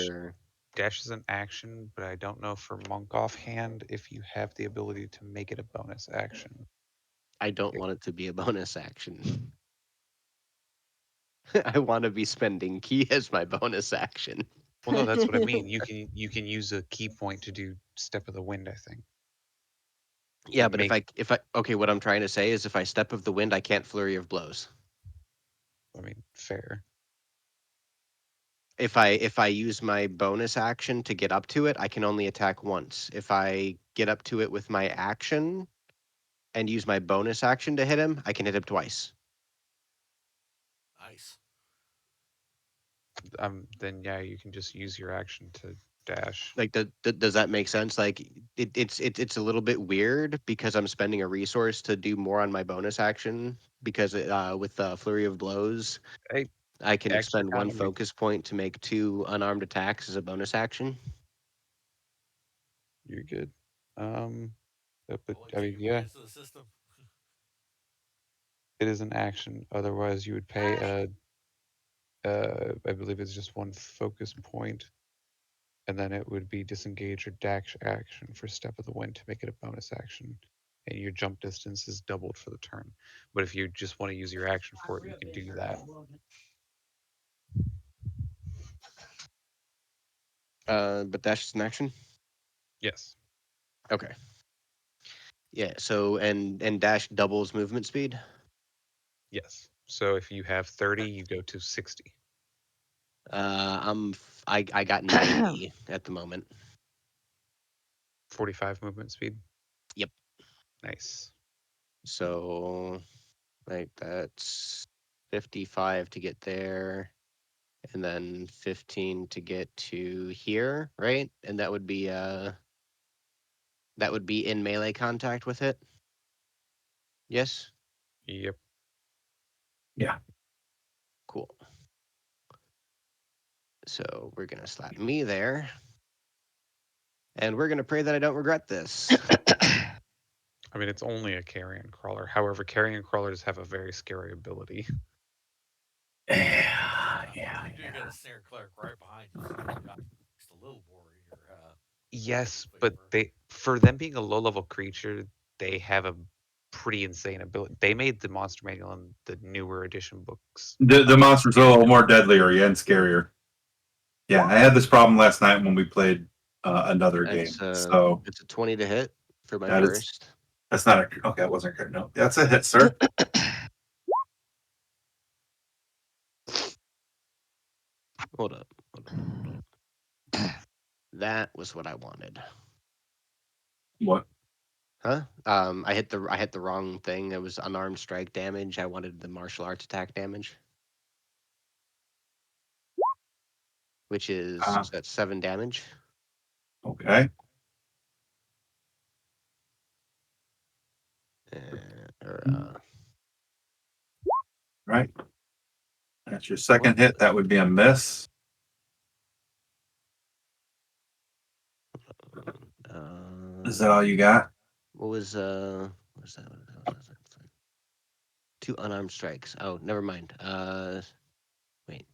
Dash is an action, but I don't know for monk offhand if you have the ability to make it a bonus action. I don't want it to be a bonus action. I want to be spending key as my bonus action. Well, no, that's what I mean. You can use a key point to do step of the wind, I think. Yeah, but if I okay, what I'm trying to say is if I step of the wind, I can't flurry of blows. I mean, fair. if I use my bonus action to get up to it, I can only attack once. If I get up to it with my action and use my bonus action to hit him, I can hit him twice. Nice. Then yeah, you can just use your action to dash. Like, does that make sense? Like, it's a little bit weird because I'm spending a resource to do more on my bonus action because with flurry of blows, Hey, I can action expend one economy. focus point to make 2 unarmed attacks as a bonus action. You're good. But Only I mean, taking yeah, advantage of the system. it is an action. Otherwise, you would pay I believe it's just one focus point, and then it would be disengage or dash action for step of the wind to make it a bonus action, and your jump distance is doubled for the turn. But if you just want to use your action for it, you can do that. But that's just an action. Yes. Okay. Yeah. So and dash doubles movement speed. Yes. So if you have 30, you go to 60. I got 90 at the moment. 45 movement speed. Yep. Nice. So like that's 55 to get there, and then 15 to get to here, right? And that would be in melee contact with it. Yes. Yep. Yeah. Cool. So we're gonna slap me there, and we're gonna pray that I don't regret this. I mean, it's only a carrion crawler. However, carrion crawlers have a very scary ability. Yeah. But Yeah. you do get a snare cleric right behind you, so you got just a little more in Yes, your but favor. they for them being a low level creature, they have a pretty insane ability. They made the monster manual and the newer edition books The about monsters are a little more deadlier and scarier. Yeah, I had this problem last night when we played another game. So It's a 20 to hit for my that is first. that's not a okay. That wasn't good. No, that's a hit, sir. Hold up. Hold up. Hold up. That was what I wanted. What? Huh? I hit the wrong thing. It was unarmed strike damage. I wanted the martial arts attack damage, which is Uh, so that's 7 damage. okay. Or Right. That's your what? second hit. That would be a miss. Is that all you got? What was what was that? What was that? 2 unarmed strikes. Oh, never mind. Wait.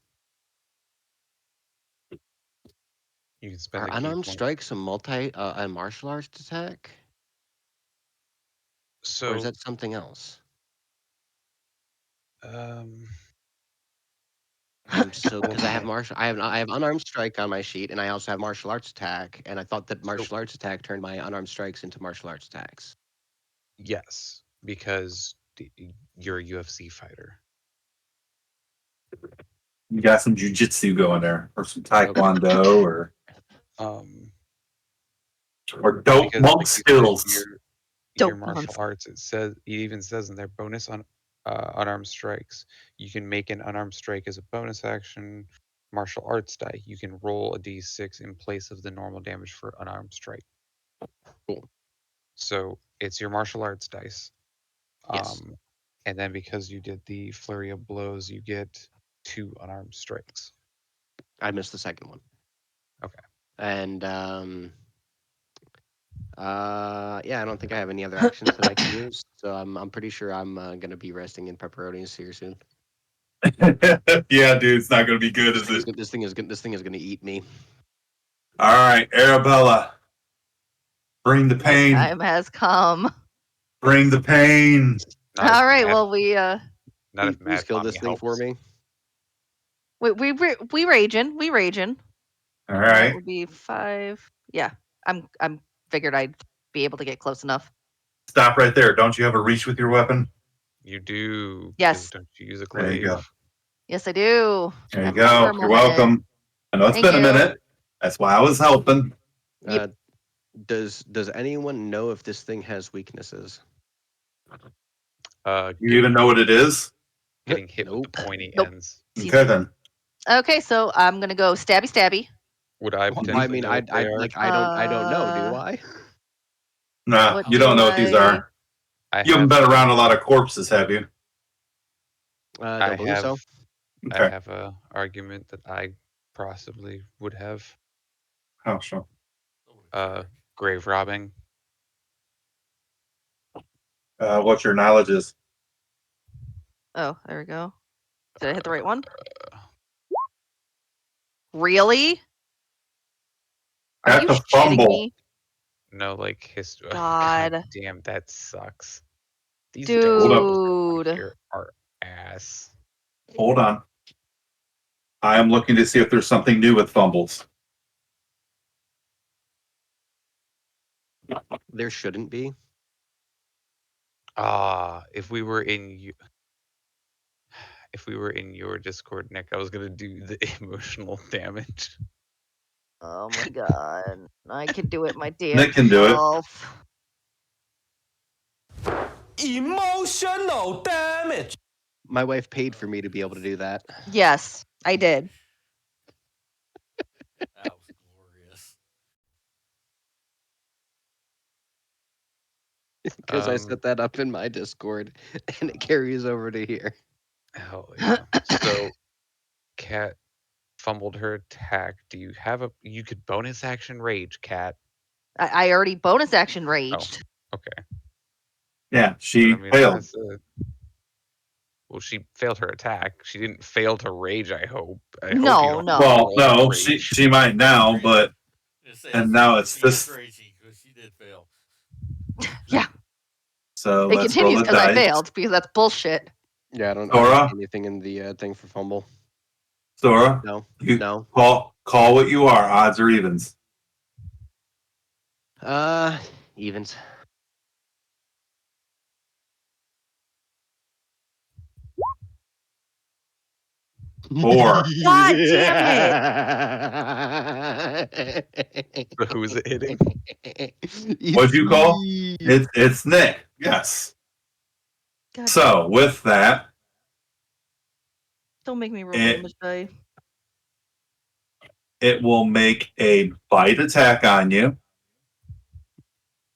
you can spend Are a key unarmed point. strikes a martial arts attack, or is So that something else? um I'm so well, because I have unarmed strike on my sheet, and I also have martial arts attack, and I thought that so martial arts attack turned my unarmed strikes into martial arts attacks. yes, because you're a UFC fighter. You got some jujitsu going there, or some Okay. taekwondo, Um or dope because monk like you said, skills. your Dope martial months. arts, it even says in their bonus on unarmed strikes, you can make an unarmed strike as a bonus action. Martial arts die, you can roll a d6 in place of the normal damage for unarmed strike. Cool. So it's your martial arts dice. Yes, Um, and then because you did the flurry of blows, you get 2 unarmed strikes. I missed the second one, Okay. and yeah, I don't think I have any other actions that I can use, so I'm pretty sure I'm gonna be resting in pepperonis here soon. Yeah, dude, it's not going to be good, is it? This thing is gonna eat me. All right, Arabella, bring the The pain. time has come. Bring the pain. Not if All right. Mad Well, not if Please Mad kill Mommy this thing for helps. me. we raging. We raging. All That right, would be 5. Yeah. I'm figured I'd be able to get close enough. stop right there. Don't you have a reach with your weapon? You do, because Yes. don't you use a There you glaive? go. Yes, I do. There you Got my go. thermal You're helmet. welcome. I know it's Thank been a you. minute. That's why I was helping. Uh, does anyone know if this thing has weaknesses? You even know what it is? Getting hit with the Nope. pointy Nope. ends. Okay then. Okay, so I'm gonna go stabby stabby. Would I Well, I potentially mean, know what they are? I don't know. Do I? Nah, What you do don't know what these I- are. I You haven't have been around a lot of corpses, have you? I Don't believe have so. I Okay. have a argument that I possibly would have. Oh, sure. Grave robbing. What your knowledge is? Oh, there we go. Did I hit the right one? Uh, Really? Are Got you to shitting fumble. me? no, like history. God. God damn, that sucks. These dice Hold up. rolls Dude. here are ass. Hold on. I am looking to see if there's something new with fumbles. There shouldn't be. If we were in if we were in your Discord, Nick, I was gonna do the emotional damage. Oh my god. I can do it my damn Nick can do it. self. Emotional damage. My wife paid for me to be able to do that Yes, I did. That was glorious. because I set that up in my Discord, and it carries over to here. Hell yeah. So Cat fumbled her attack. Do you have you could bonus action rage, Cat? I already bonus action raged. Okay. Yeah, But she I mean failed. that's it. Well, she failed her attack. She didn't fail to rage, I hope. I hope you No, don't no. Well, roll to no, rage. she might now, but and now it's she this. is raging because she did fail. Yeah, So it let's roll continues the because I dice. failed because that's bullshit. Yeah, I don't Sora, see anything in the thing for fumble. Sora, No, you no. call what you are, odds or evens. Evens. Four. God damn it! So who is it hitting? What'd you call? It's Nick. Yes. God, So with that, don't make me roll it damage die. it will make a bite attack on you.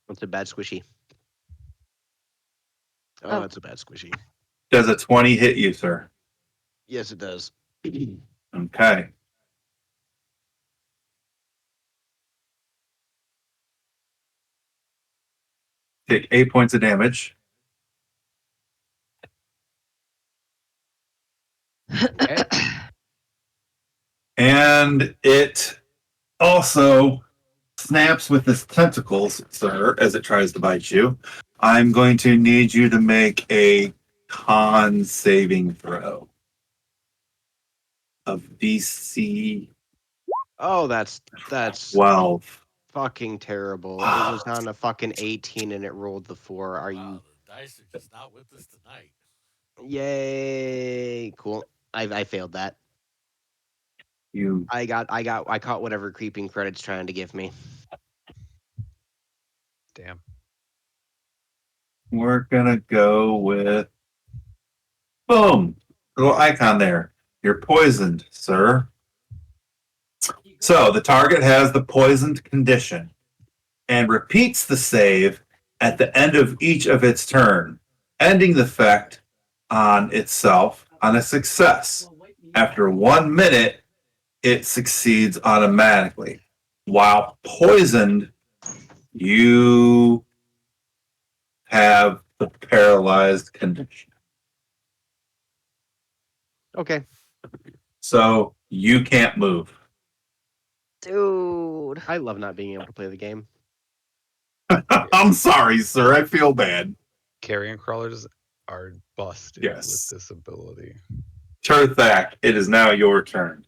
That's a bad squishy. Oh, Oh. that's a bad squishy. Does a 20 hit you, sir? Yes, it does. Okay. Take 8 points of damage. Okay. And it also snaps with its tentacles, sir, as it tries to bite you. I'm going to need you to make a con saving throw of DC Oh, that's 12. fucking terrible. It was on a fucking 18 and it rolled the 4. Are Wow, you? the dice are just not with us tonight. Yay! Cool. I failed that. You I caught whatever creeping credits trying to give me. Damn. we're gonna go with boom. Little icon there. You're poisoned, sir. So the target has the poisoned condition and repeats the save at the end of each of its turn, ending the effect on itself on a success. After 1 minute, it succeeds automatically. While poisoned, you have the paralyzed condition. Okay. So you can't move. Dude. I love not being able to play the game. I'm sorry, sir. I feel bad. Carrion crawlers are busted with Yes. this ability. Turthak, it is now your turn.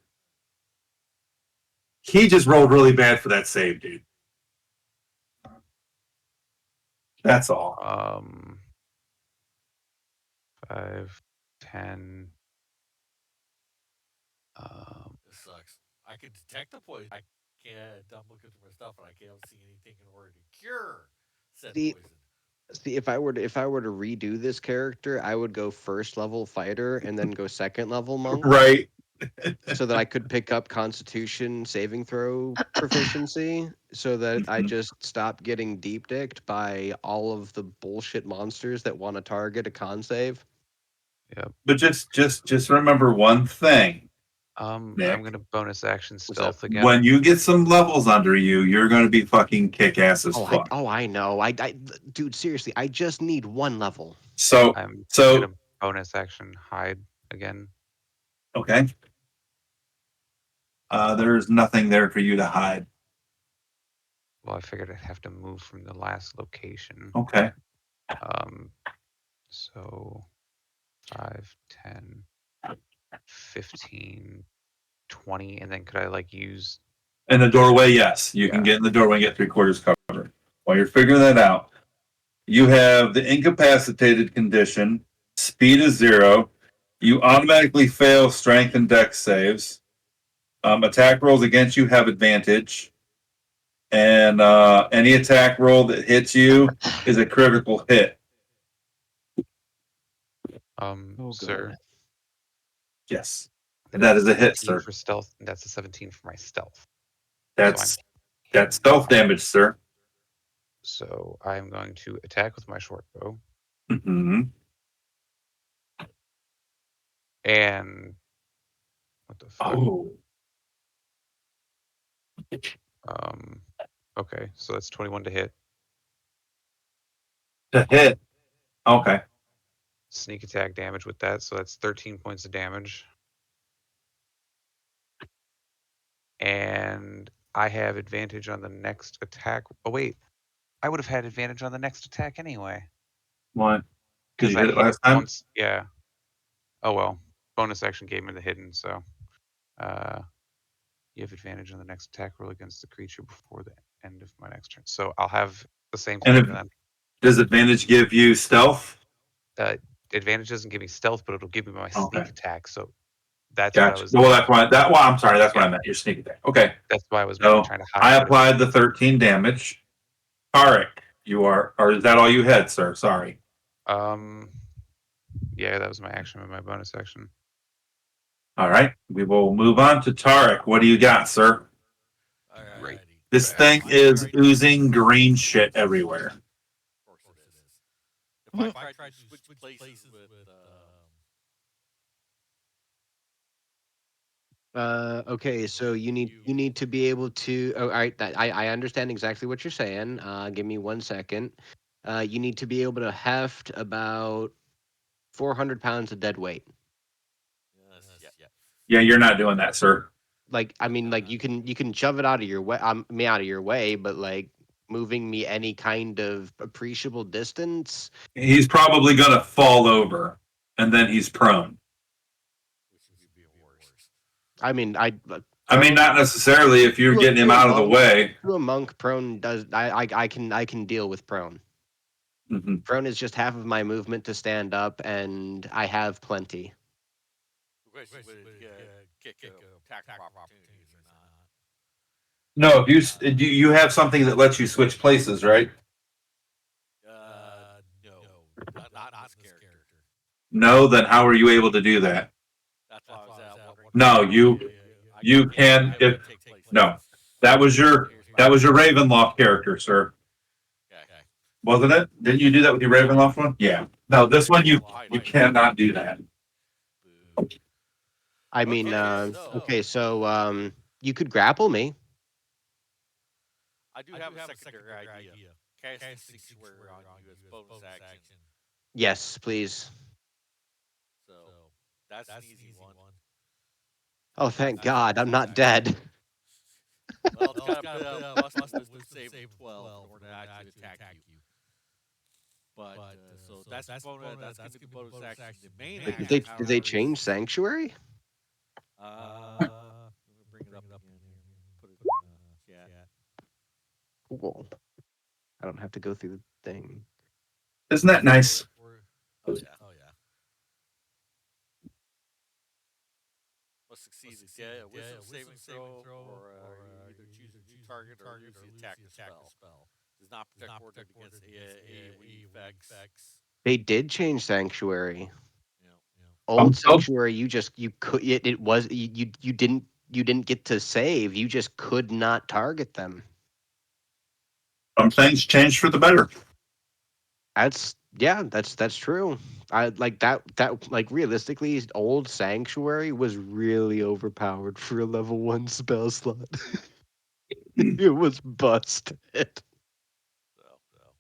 He just rolled really bad for that save, dude. That's all. 5, 10. This sucks. I can detect the poison. I can't. I'm looking through my stuff and I can't see anything in order to cure said See, poison. see, if I were to redo this character, I would go first level fighter and then go second level monk, Right. so that I could pick up Constitution saving throw proficiency, so that I Mhm. just stop getting deep dicked by all of the bullshit monsters that want to target a con save. Yep. But just remember one thing, I'm Nick. gonna bonus action What's that? stealth again. When you get some levels under you, you're going to be fucking kick ass as fuck. I know. Dude, seriously, I just need one level. So I'm so gonna bonus action hide again. okay. There's nothing there for you to hide. Well, I figured I'd have to move from the last location. Okay. Um, so 5, 10, 15, 20, and then could I like use? In the doorway, yes, you can Yeah. get in the doorway and get 3/4 cover. While you're figuring that out, you have the incapacitated condition. Speed is 0. You automatically fail strength and dex saves. Attack rolls against you have advantage, and any attack roll that hits you is a critical hit. Oh, Sir, good. Yes, that is that a is a hit, 17 sir. for stealth, and that's a 17 for my stealth. So I'm That's hitting stealth high. damage, sir. So I'm going to attack with my short bow, Hmm. and what the fuck? Oh, Um, okay, so that's 21 to hit. the hit. Okay. Sneak attack damage with that, so that's 13 points of damage. And I have advantage on the next attack. Oh wait, I would have had advantage on the next attack anyway Why? Because because you I hit it hit last time. once. Yeah. Oh well. Bonus action gave me the hidden, so uh, you have advantage on the next attack roll against the creature before the end of my next turn. So I'll have the same And thing if then. does advantage give you stealth? Uh, Advantage doesn't give me stealth, but it'll give me my Okay. sneak attack. So that's what I Gotcha. was. Well, that's why that. Well, I'm sorry. That's what Yeah, I meant. Your sneak attack. Okay. that's why I was mainly So trying to I hide. But if applied the 13 damage. Tarek, you are, or is that all you had, sir? Sorry. um, yeah, that was my action with my bonus action. All right. We will move on to Tarek. What do you got, sir? Right Alrighty. This So thing if I is tried to oozing green shit everywhere. of course it is. If I tried to switch places with Okay, so you need to be able to. Oh, all right. I understand exactly what you're saying. Give me 1 second. You need to be able to heft about 400 pounds of dead weight. yes, yeah. Yeah, you're not doing that, sir. Like, I mean, like you can shove it out of your way, me out of your way, but like moving me any kind of appreciable distance. He's probably going to fall over and then he's prone. Which would be even worse. I mean, I mean, prone not necessarily if you're getting him to a out of the monk. way. To a monk, prone does. I can deal with prone. Mhm. Prone is just half of my movement to stand up, and I have plenty. The question would it kick attack of opportunities or not? No, if you have something that lets you switch places, right? No, not in this character. No, then how are you able to do that? That's why I was wondering if No, you I can can be able if to take places. no. That was your Here's that my was your Ravenloft character, sir. okay. Wasn't it? Didn't you do that with your Ravenloft one? Yeah. No, this one Well, you cannot do that. Boo. I mean, Okay, okay, so you could grapple me. I do have a secondary idea. Casting Sanctuary on you as bonus action. Yes, please. So that's an easy one. Oh, thank God, I'm not dead. Well, it's got to bust a wisdom save of 12 in order to actually attack you. But so that's bonus. That's gonna be the bonus action. The main Wait, did action, they did they however, change sanctuary? let me bring it up again here. Put it in the chat. Cool. I don't have to go through the thing. Isn't that nice? Oh yeah. must succeed a wisdom saving throw, or you either choose a new target or lose the attacker spell. Does not protect or defend against AoE effects. They did change Sanctuary. You know, Old I'm still, Sanctuary, you could it was you didn't get to save. You just could not target them. some things changed for the better. That's true. I like that like realistically, old Sanctuary was really overpowered for a level 1 spell slot. It was busted. so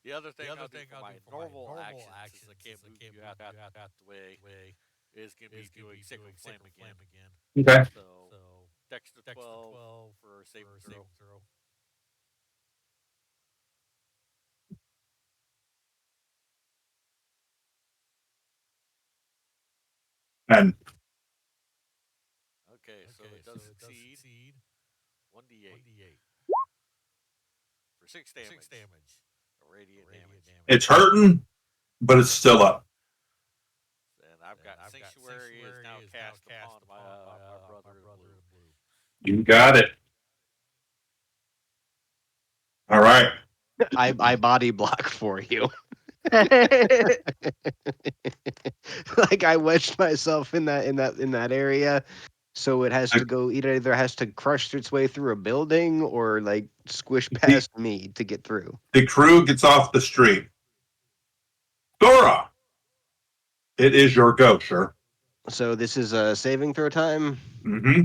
the other thing I'll do for my normal action, since I can't move you out the way, is going to be doing Sacred Flame again. Okay. So Dex to 12 for a saving throw. And Okay, so it does succeed. 1d8 for 6 damage. Radiant damage. it's hurting, but it's still up. And I've got Sanctuary is now cast upon my brother in blue. You got it. All right. I body block for you. Like I wedged myself in that area, so it has to go. It either has to crush its way through a building or like squish The, past me to get through. the crew gets off the street. Dora, it is your go, sir. So this is a saving throw time. Mm-hmm.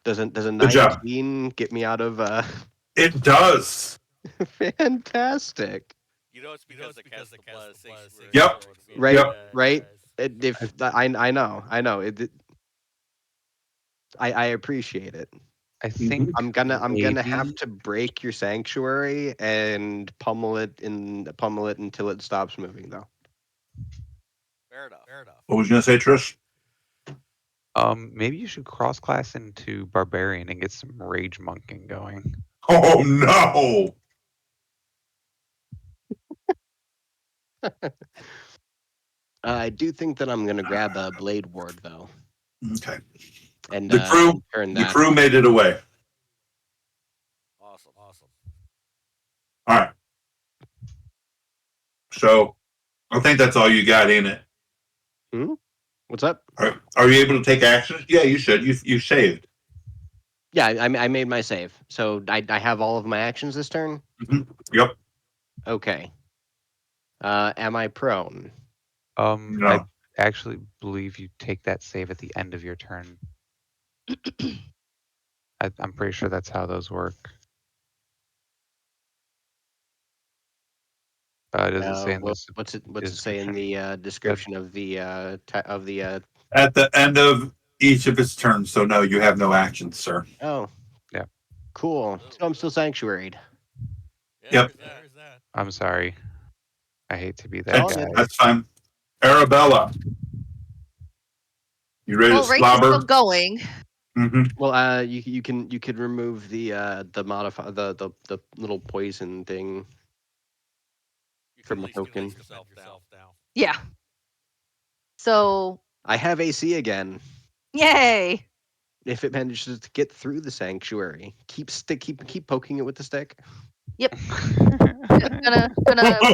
Does a Good job. 19 get me out of It does. fantastic. You know it's because I cast the blood Sanctuary Yep. throw to be Right, Yep. able right. If I know it, I appreciate it. I think I'm gonna have maybe to break your sanctuary and pummel it until it stops moving though. fair enough. What was you gonna say, Trish? maybe you should cross class into barbarian and get some rage monking going. Oh no. I do think that I'm gonna grab a blade ward though, Okay. and The crew turn the that crew on. made it away. Awesome. All right. So I think that's all you got, ain't it? What's up? Are you able to take action? Yeah, you should. You saved. Yeah, I made my save, so I have all of my actions this turn. Mm-hmm. Yep. Okay. Am I prone? I No. actually believe you take that save at the end of your turn. I'm pretty sure that's how those work. Does it say in this What's it say in description? the description of the At the end of each of its turns. So no, you have no actions, sir. Oh, Yeah. cool. So I'm still sanctuaried. Yeah, Yep. there's that. I'm sorry. I hate to be It's that all That's, good. guy. that's fine. Arabella, you ready to Well, race is still slobber? going. Mm-hmm. Well, you could remove the modify the little poison thing You can from at a least defend token. yourself now. Yeah. So, I have AC again. yay. If it manages to get through the sanctuary, keep poking it with the stick. Yep. Gonna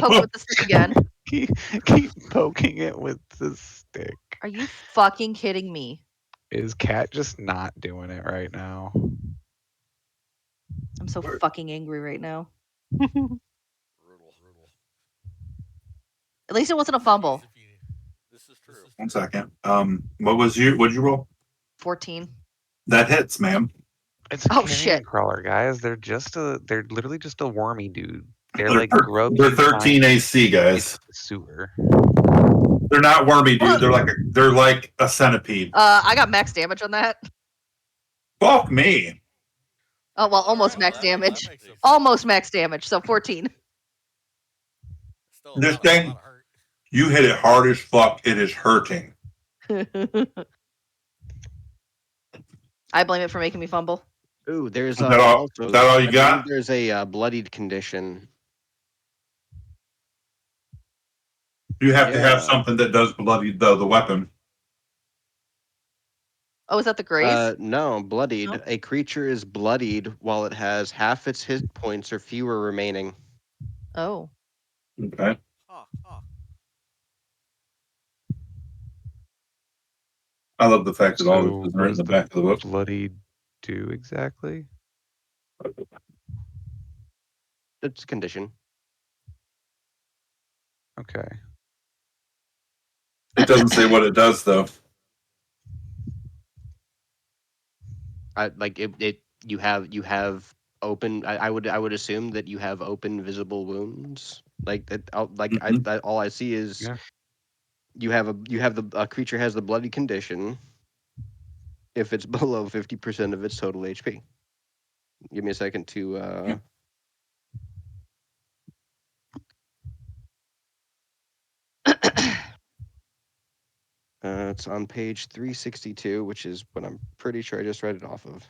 poke it with the stick again. keep poking it with the stick. Are you fucking kidding me? Is Cat just not doing it right now? I'm so fucking angry right now. Brutal. At least it wasn't a fumble. This is true. 1 second. What did you roll? 14. That hits, ma'am. It's a Oh, carrion shit. crawler, guys. They're literally just a wormy dude. They're They're, like grubs they're you find 13 AC, in guys. the sewer. They're not wormy, dude. They're like a centipede. I got max damage on that. Fuck me. Oh, well, All almost right, max that makes damage. sense. Almost max damage, so 14. Still This a thing, lot of hurt. you hit it hard as fuck. It is hurting. I blame it for making me fumble. Ooh, there's Is that all? also Is that all you I believe got? there's a bloodied condition. You have to have Yeah. something that does bloody the weapon. Oh, is that the grace? No, bloodied. No? A creature is bloodied while it has half its hit points or fewer remaining. Oh. Okay. Huh, huh. I love the fact that all this So is what written in does the the back of the book. bloody do exactly? It's a condition. Okay. It doesn't say what it does though. Like it. You have open. I would assume that you have open visible wounds. Like that. Mhm. All I see is Yeah. you have a creature has the bloody condition if it's below 50% of its total HP. Give me a second to Yeah. it's on page 362, which is what I'm pretty sure I just read it off of.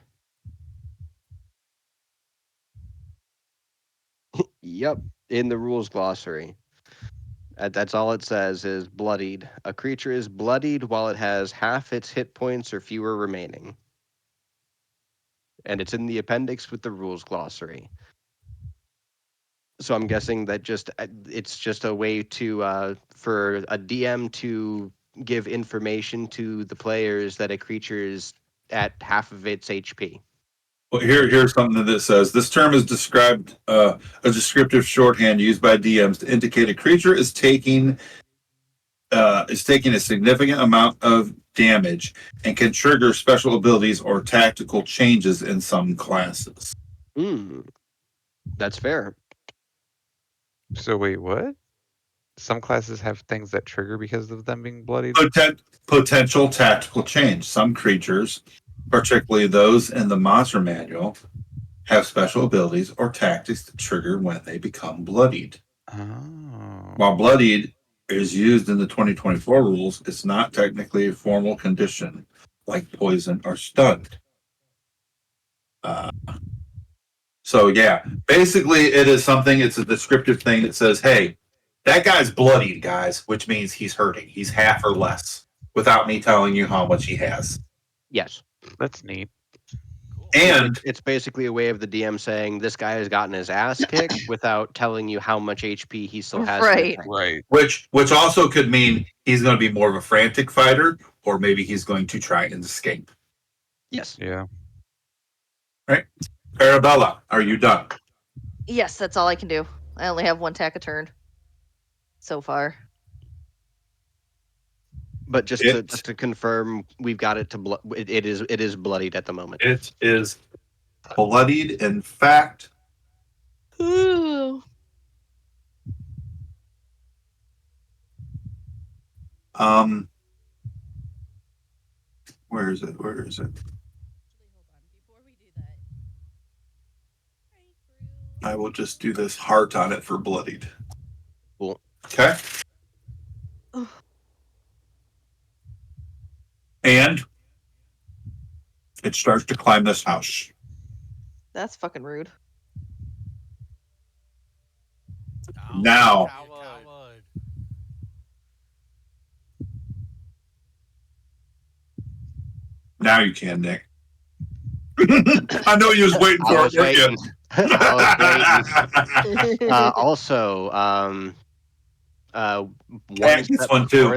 Yep, in the rules glossary. That's all it says is bloodied. A creature is bloodied while it has half its hit points or fewer remaining. And it's in the appendix with the rules glossary. So I'm guessing that it's just a way to for a DM to give information to the players that a creature is at half of its HP. Well, here's something that says this term is described a descriptive shorthand used by DMs to indicate a creature is taking a significant amount of damage and can trigger special abilities or tactical changes in some classes. That's fair. So wait, what? Some classes have things that trigger because of them being bloodied? Potential tactical change. Some creatures, particularly those in the monster manual, have special abilities or tactics that trigger when they become bloodied. Oh. While bloodied is used in the 2024 rules, it's not technically a formal condition like poison or stunned. So yeah, basically it is something, it's a descriptive thing that says, hey, that guy's bloodied, guys, which means he's hurting. He's half or less without me telling you how much he has. Yes. That's neat. Cool. And It's basically a way of the DM saying this guy has gotten his ass kicked without telling you how much HP he still has in the Right. tank. Right. which also could mean he's going to be more of a frantic fighter, or maybe he's going to try and escape. Yes. Yeah. Right? Arabella, are you done? Yes, that's all I can do. I only have one tack a turn so far. But just It to confirm, we've got it to it is bloodied at the moment. it is bloodied. In fact, Ooh. um, where is it? Where is it? I will just do this heart on it for bloodied. Cool. Okay. And it starts to climb this house. That's fucking rude. Down Now- in Talmud. Now you can, Nick. I know you was waiting I for was it, weren't you? waiting. I was waiting. Also, Cat gets one too.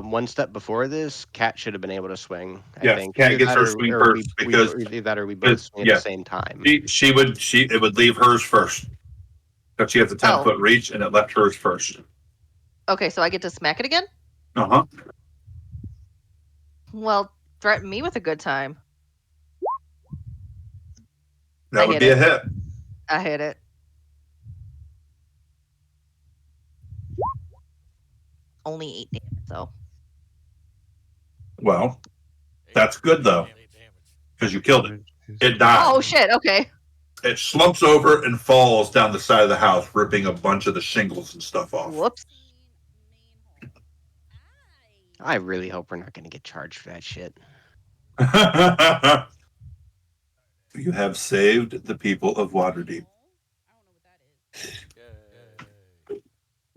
one step before this, Cat should have been able to swing. I Yes, think Cat either gets that her swing or first because either that or we both swing at yeah, the same time. it would leave hers first. But she has a 10-foot reach, and it left hers first. Okay, so I get to smack it again? Uh-huh. Well, threaten me with a good time. That I would hit be a it. hit. I hit it. Only 8 damage, though. Well, that's good though, 8 damage. because you killed it. Damage is It died. Oh shit, okay. It slumps over and falls down the side of the house, ripping a bunch of the shingles and stuff off. Whoops. I really hope we're not going to get charged for that shit. You have saved the people of Waterdeep.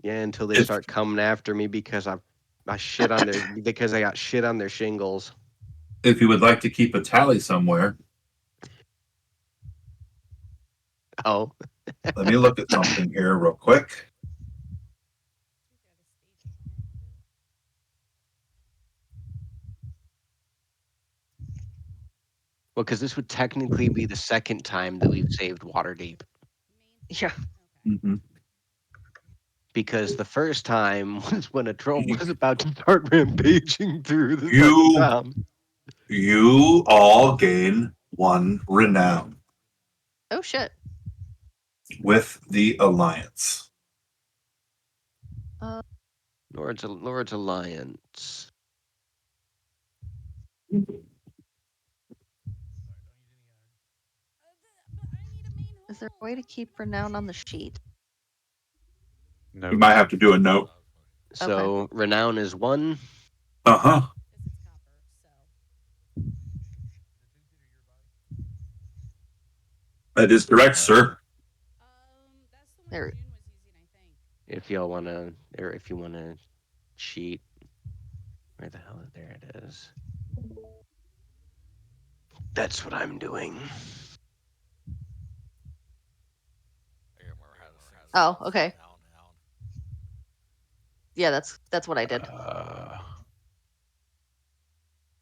Yay. Yeah, until they If start coming after me because I shit on their because I got shit on their shingles. if you would like to keep a tally somewhere, Oh, let me look at something here real quick. well, because this would technically be the second time that we've saved Waterdeep. Yeah. Mm-hmm. Because the first time was when a troll was about to start rampaging through the fucking You town. you all gain 1 renown Oh shit. with the alliance. Lord's Alliance. Is there a way to keep renown on the sheet? You might have to do a That's note. what I was wondering. So renown is 1. Uh huh. That is correct, sir. There. If y'all wanna, or if you wanna cheat, where the hell? There it is. That's what I'm doing. I remember how to sing Oh, songs okay. now. Yeah, that's what I did.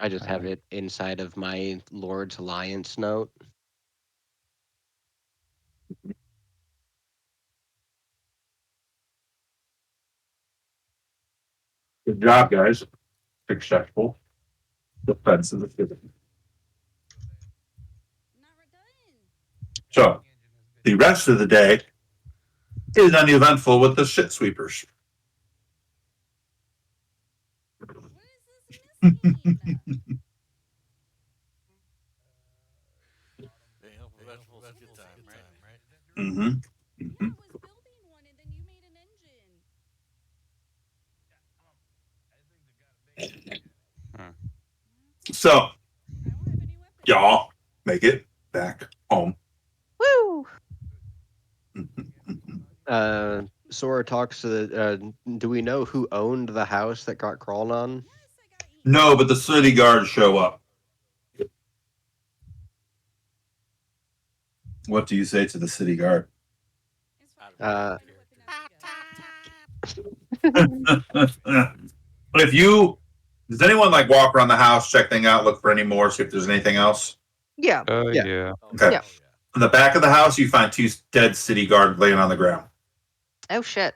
I just have Alright. it inside of my Lord's Alliance note. Good job, guys. Successful defense of the city. So the rest of the day is uneventful with the shit sweepers. Damn, vegetables, good time, right? Mm-hmm. Mm-hmm. Hmm. So y'all make it back home. Woo! Sora talks to the. Do we know who owned the house that got crawled on? No, but the city guards show up. What do you say to the city guard? Out of Uh, If you does anyone like walk around the house, check thing out, look for any more, see if there's anything else? Yeah. Yeah. Yeah. Oh Okay. yeah, Yeah. oh yeah. In the back of the house, you find 2 dead city guards laying on the ground. Oh shit.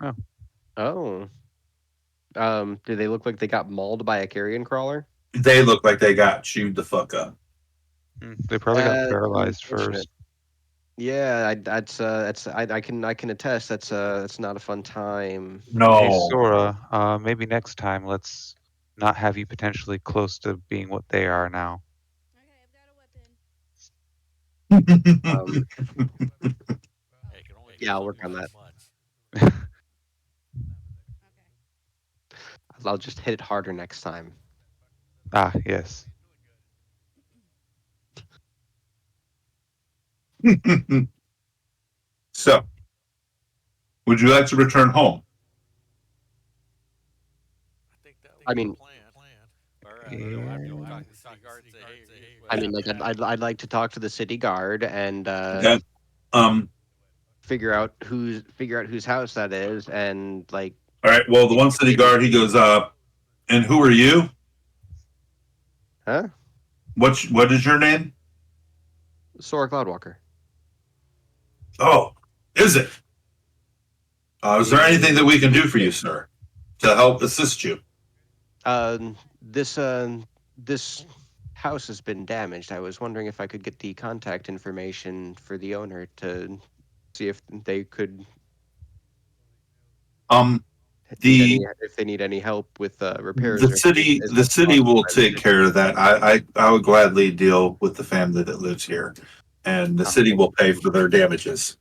Oh. Do they look like they got mauled by a carrion crawler? They look like they got chewed the fuck up. They probably got That's paralyzed unfortunate. first. Yeah, I can attest that's not a fun time. Hey, No. Sora, maybe next time let's not have you potentially close to being what they are now. Um, Hey, it can only do yeah, I'll so work on that. much. I'll just hit it harder next time. Yes. So, would you like to return home? I think that would I be the mean, plan. Or after you talk to the city guard and say, hey, here's what like happened. I'd like to talk to the city guard and Okay. Um. figure out whose house that is and like All right. Well, the maybe, one city maybe guard he goes up, and who are you? huh? What is your name? Sora Cloudwalker. Oh, is it? Is there anything that we can do for you, sir, to help assist you? This house has been damaged. I was wondering if I could get the contact information for the owner to see if they could Um. need any The if they need any help with repairs the or city is the help city possible will by the take city. care of that. I would gladly deal with the family that lives here, and the Oh, city thank will pay for their damages.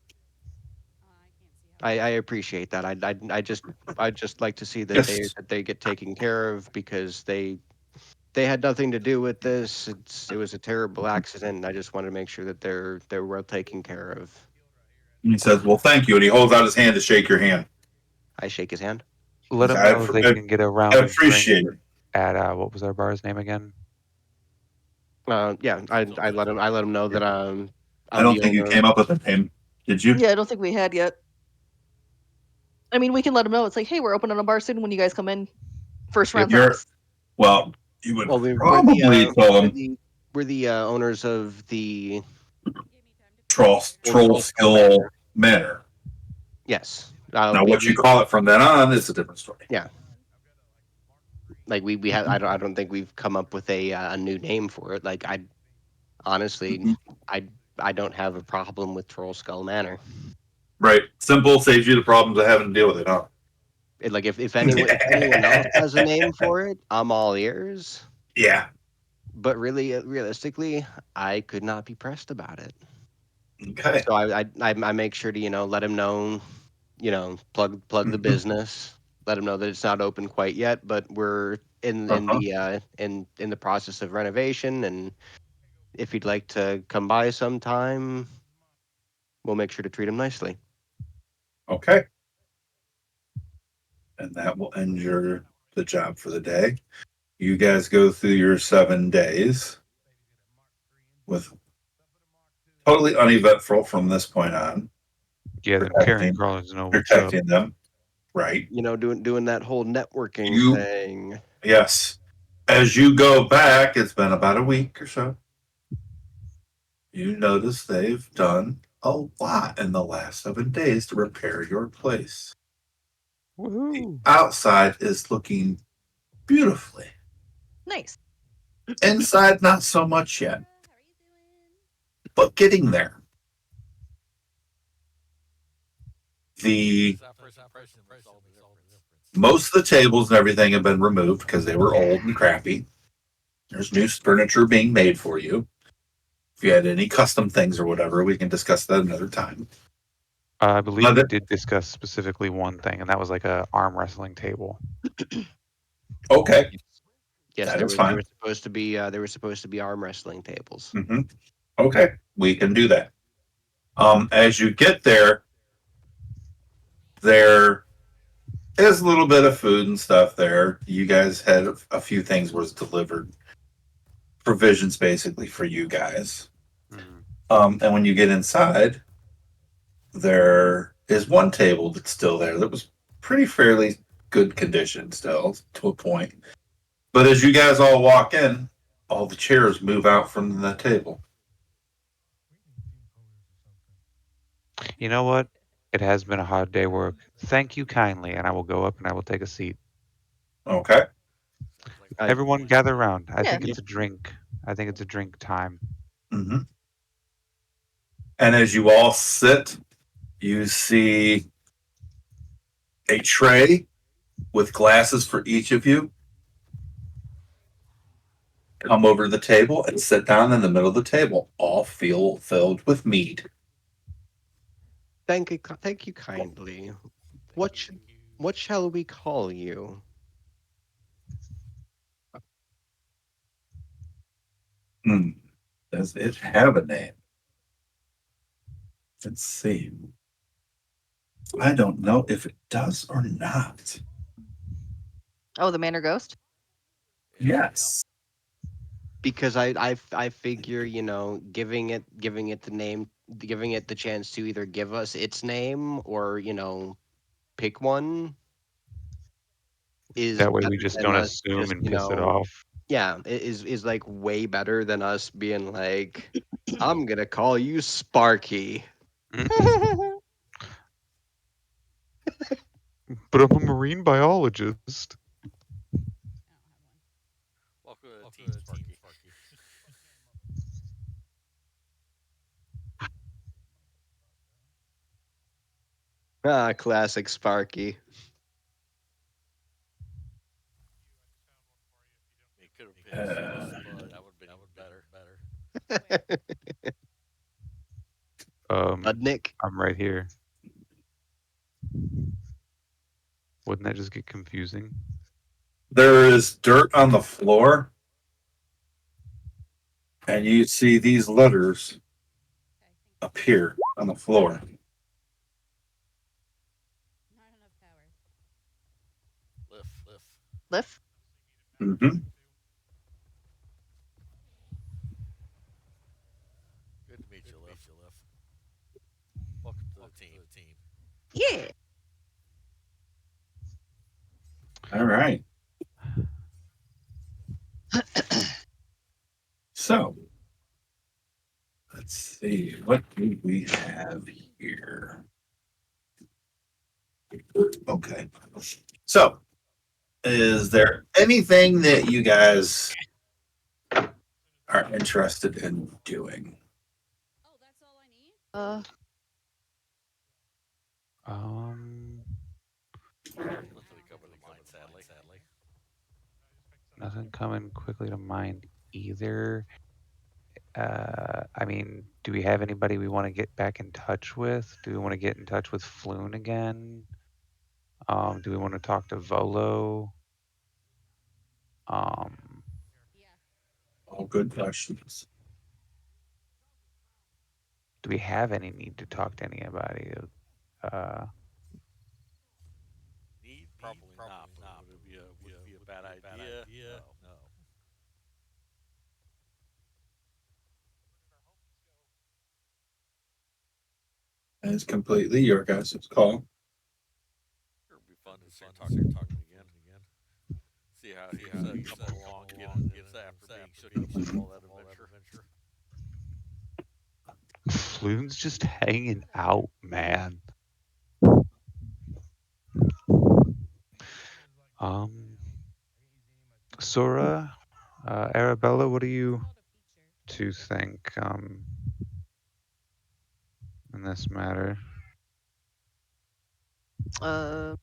I appreciate that. I'd just like to see Yes. that they get taken care of because they had nothing to do with this. It was a terrible accident. And I just want to make sure that they're well taken care of. And he says, "Well, thank you," and he holds out his hand to shake your hand. I shake his hand. Let them I, know they I can get a round of drinks appreciate it. at what was our bar's name again? Yeah, Tombstone Tavern. I let him know that I I'm don't the think you owner. came up with a name, did you? Yeah, I don't think we had yet. I mean, we can let them know. It's like, hey, we're opening a bar soon when you guys come in. First If round you're, drinks. well, you would Well, probably tell we're them the owners of the troll Troll Skull Manor. skill manner. Yes. Now, what you call it from then on is a different story. Yeah. Like we have I don't think we've come up with a new name for it. Like I honestly I I don't have a problem with Troll Skull Manor. Right. Simple saves you the problems of having to deal with it, huh? Like if anyone else has a name for it, I'm all ears. Yeah. But really, realistically, I could not be pressed about it. Okay. So I make sure to let him know, plug the Mhm. business, let him know that it's not open quite yet, but we're Uh-huh. in the process of renovation, and if he'd like to come by sometime, we'll make sure to treat him nicely. Okay. And that will end the job for the day. You guys go through your 7 days with totally uneventful from this point on. Yeah, them carrion Protecting crawlers know what's up. protecting them. Right. Doing that whole networking You thing. yes. As you go back, it's been about a week or so. You notice they've done a lot in the last 7 days to repair your place. The Woohoo! outside is looking beautifully. Nice. Inside, not so much yet, but getting there. The What's that first impression makes all the difference. most of the tables and everything have been removed because they were old and crappy. There's new furniture being made for you. If you had any custom things or whatever, we can discuss that another time. I believe we But did discuss specifically one thing, and that was like a arm wrestling table. okay, Yes, that is fine. there were supposed to be arm wrestling tables. Mm-hmm. Okay, we can do that. As you get there, there is a little bit of food and stuff there. You guys had a few things was delivered, provisions basically for you guys. Mhm. And when you get inside, there is one table that's still there that was pretty fairly good condition still to a point. But as you guys all walk in, all the chairs move out from the table. You know what? It has been a hard day work. Thank you kindly, and I will go up and I will take a seat. Okay. Sounds like a I, Everyone plan. gather around. I Yeah. think it's a drink. I think it's a drink time. Mm-hmm. And as you all sit, you see a tray with glasses for each of you come over to the table and sit down in the middle of the table, all feel filled with mead. thank you kindly. Thank What you, should thank you. what shall we call you? Hmm. Does it have a name? Let's see. I don't know if it does or not. Oh, the Manor Ghost? Yeah. Yes. Because I figure giving it the name, giving it the chance to either give us its name or pick one is That way we better just than don't us assume just and piss it off. yeah, is like way better than us being like, I'm gonna call you Sparky. But I'm a marine biologist. Welcome to the team, Sparky. Ah, classic Sparky. It could have been Spud. That would have been even better. Budnick. I'm right here. Wouldn't that just get confusing? There is dirt on the floor, and you see these letters appear on the floor. Lift. Lift. Mm-hmm. Good to meet you, Lift. Welcome to the team. Yeah. All right. So let's see. What do we have here? Okay. So, is there anything that you guys are interested in doing? Uh, Um, Nothing to cover the mind, sadly. Nothing coming quickly to mind either. I mean, do we have anybody we want to get back in touch with? Do we want to get in touch with Floon again? Do we want to talk to Volo? Um, All good questions. do we have any need to talk to anybody? Uh, Need probably not, but would it be a bad idea? No. It's completely your guys' call. Sure, it'd be fun to start talking again. See how he's coming along, getting after being shook up from all that adventure. Floon's just hanging out, man. Um, Sora, Arabella, what do you two think in this matter? uh,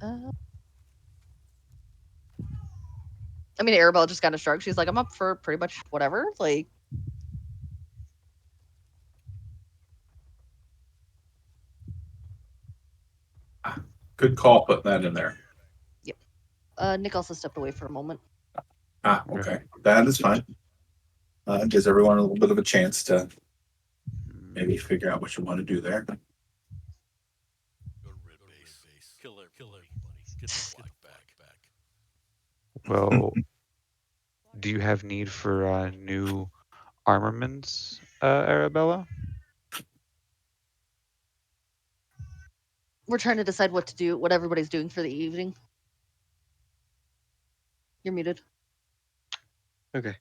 uh, I mean, Arabelle just kind of shrugged. She's like, I'm up for pretty much whatever. Like, Good call putting that in there. yep. Nick also stepped away for a moment. Okay. That is fine. Gives everyone a little bit of a chance to maybe figure out what you want to do there. Go to red base. Kill everybody. Get the flag back. Well, do you have need for new armaments, Arabella? We're trying to decide what to do, what everybody's doing for the evening. You're muted. Okay.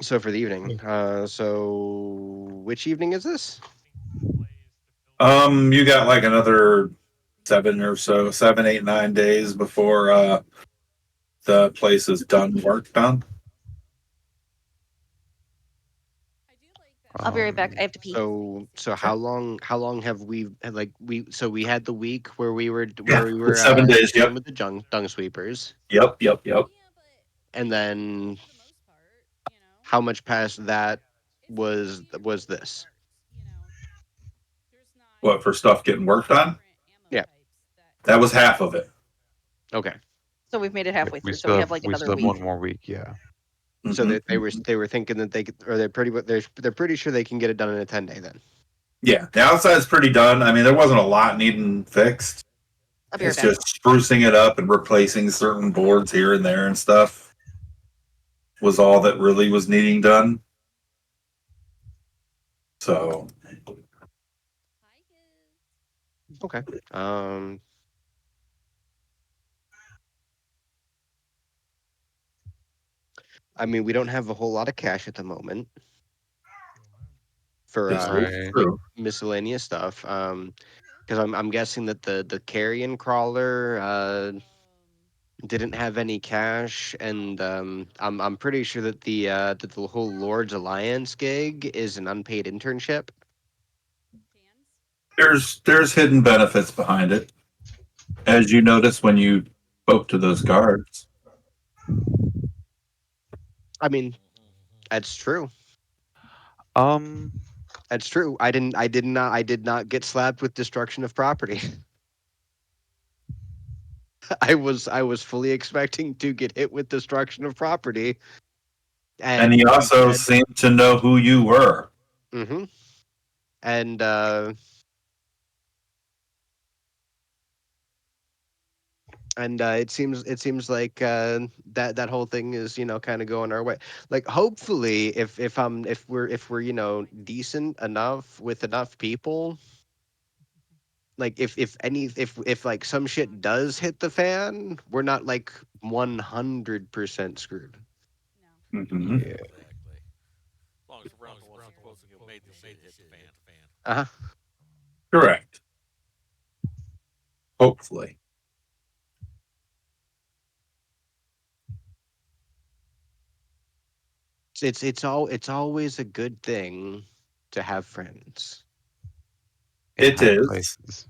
So for the evening, so which evening is this? You got like another 7, 8, 9 days before the place is done, work done. I'll be right back. I Um, have to pee. So Okay. how long have we like we had the week where we were Yeah, it's 7 days. dealing Yep. with the dung sweepers, Yep. and then how much past that was this? What, for stuff getting worked on? Yeah. That was half of it. Okay. So we've made it yeah, halfway through. So we have like we another still have week. one more week. Yeah. So Mhm. they were thinking that they could, or they're pretty sure they can get it done in a 10-day then. Yeah, the outside's pretty done. I mean, there wasn't a lot needing fixed. I'll be right It's back. just sprucing it up and replacing certain boards here and there and stuff was all that really was needing done. So Okay. Um. I mean, we don't have a whole lot of cash at the moment for this is Right. like true. miscellaneous stuff. Because I'm guessing that the carrion crawler didn't have any cash, and I'm pretty sure that the whole Lord's Alliance gig is an unpaid internship. There's hidden benefits behind it, as you notice when you spoke to those guards. I mean, that's true. Um, That's true. I did not get slapped with destruction of property. I was fully expecting to get hit with destruction of property, And he and also instead, seemed to know who you were. hmm and it seems like that whole thing is kind of going our way. Like hopefully, if we're decent enough with enough people, like if like some shit does hit the fan, we're not like 100% screwed. Hmm. Yeah. Exactly. As long as we're not the ones supposedly who made the shit hit the fan. Uh-huh. Correct. Hopefully. It's always a good thing to have friends, In It high is. places.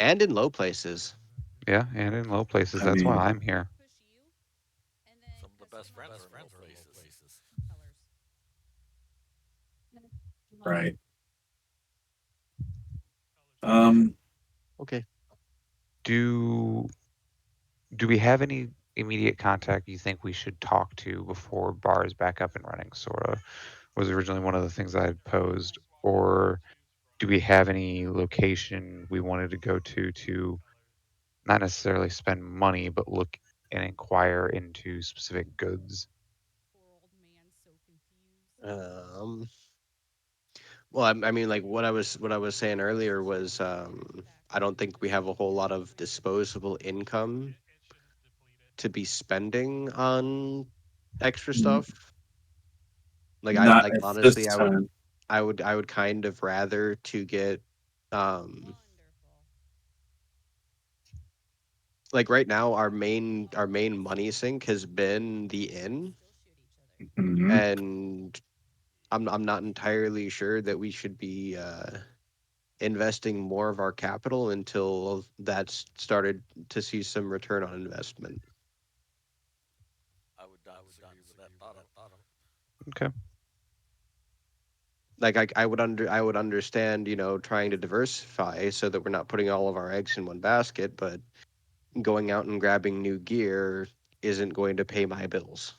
and in low places. Yeah, and in low places. I That's why mean, I'm here. Some of the best friends are in low places. right. Um, Okay. Do do we have any immediate contact you think we should talk to before bar is back up and running? Sort of was originally one of the things I had posed, or do we have any location we wanted to go to not necessarily spend money, but look and inquire into specific goods? Um. Well, I mean, like what I was saying earlier was, I don't think we have a whole lot of disposable income to be spending on extra stuff. Like I not like at this honestly, I would time. I would I would kind of rather to get um like right now our main money sink has been the inn, Hmm. and I'm not entirely sure that we should be investing more of our capital until that's started to see some return on investment. I would not disagree with that thought. Okay. Like I would understand, trying to diversify so that we're not putting all of our eggs in one basket, but going out and grabbing new gear isn't going to pay my bills.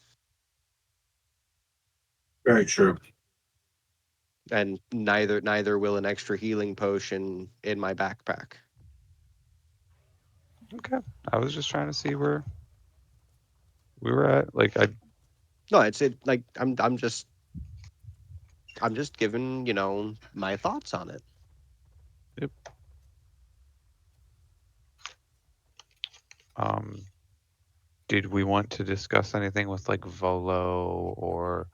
Very true. And neither will an extra healing potion in my backpack. Okay. I was just trying to see where we were at. Like I No, like I'm just giving, my thoughts on it. yep. Um did we want to discuss anything with like Volo or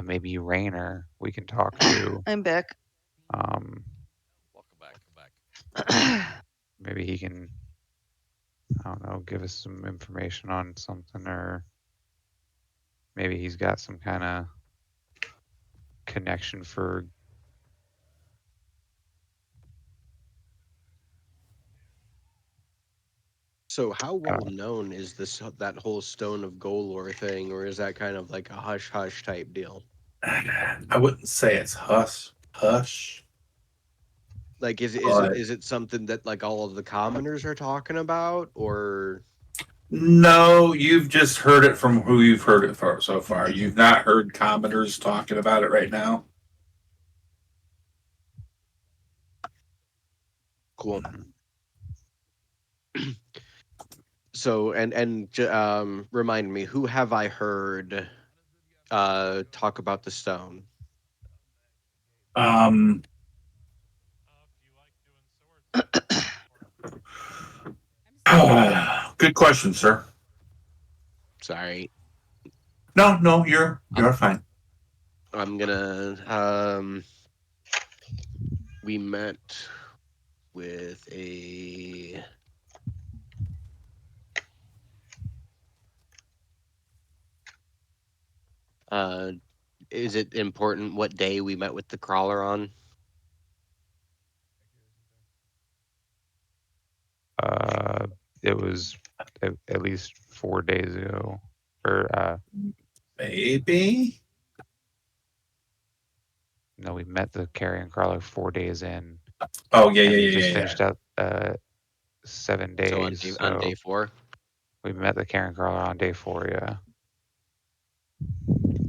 maybe Rainer we can talk to? I'm back. Um Welcome back. maybe he can, I don't know, give us some information on something, or maybe he's got some kind of connection for. So how I well don't know. known is that whole Stone of Golor thing, or is that kind of like a hush hush type deal? I wouldn't say it's hush, Like is it but is it something that like all of the commoners are talking about, or no, you've just heard it from who you've heard it for so far. You've not heard commoners talking about it right now. cool? Mhm. So remind me, who have I heard talk about the stone? Um, good question, sir. Sorry, No, no, I'm you're fine. I'm gonna we met with a uh is it important what day we met with the crawler on? Uh, it was at least 4 days ago, or Maybe. no, we met the carrion crawler 4 days in, Oh yeah, and yeah, we yeah, just yeah, yeah. finished out 7 So days. on day So 4. we met the Karen girl on day 4. Yeah.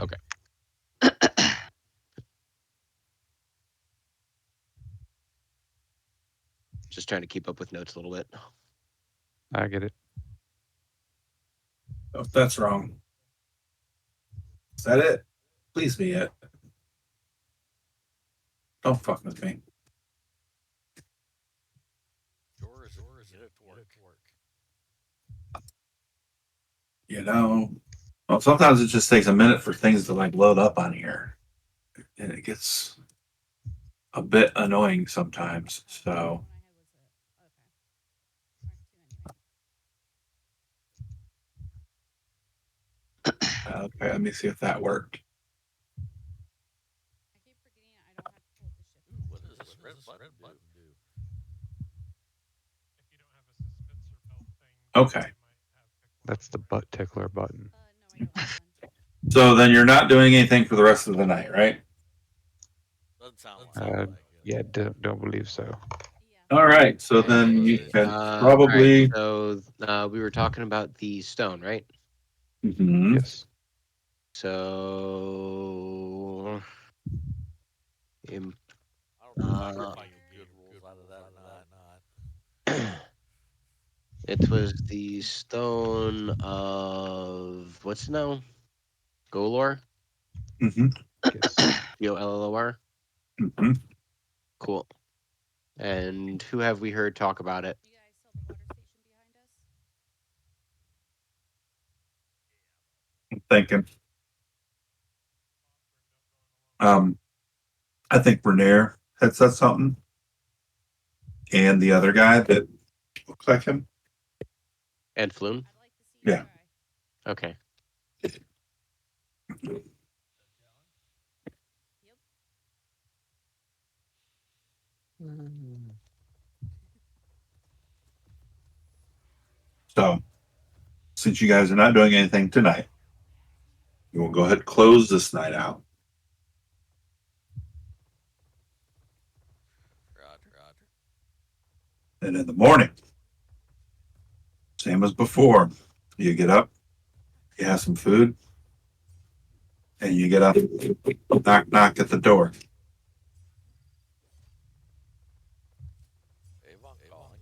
Okay. Just trying to keep up with notes a little bit. I get it. Oh, if that's wrong. Is that it? Please be it. Don't fuck with me. Yours, get it to work. You know. Well, sometimes it just takes a minute for things to like load up on here, and it gets a bit annoying sometimes. So okay, let me see if that worked. Ooh, what does this red button do? Okay, That's the butt tickler button. so then you're not doing anything for the rest of the night, right? Doesn't sound Uh, like it. yeah, don't believe so. All right, so then you Okay. can All right. probably. So we were talking about the stone, right? Mhm. Yes. So im- I don't know if I can uh, find good rules out of that or not. it was the stone of what's it now? Golor? Mhm. Yes. Gollor? Mhm. Cool. And who have we heard talk about it? I'm thinking. I think Bernier had said something, and the other guy that looks like him. Ed Floon? Yeah. Okay. So since you guys are not doing anything tonight, we will go ahead and close this night out. Roger. And in the morning, same as before, you get up, you have some food, and you get up, knock at the door. Avon calling.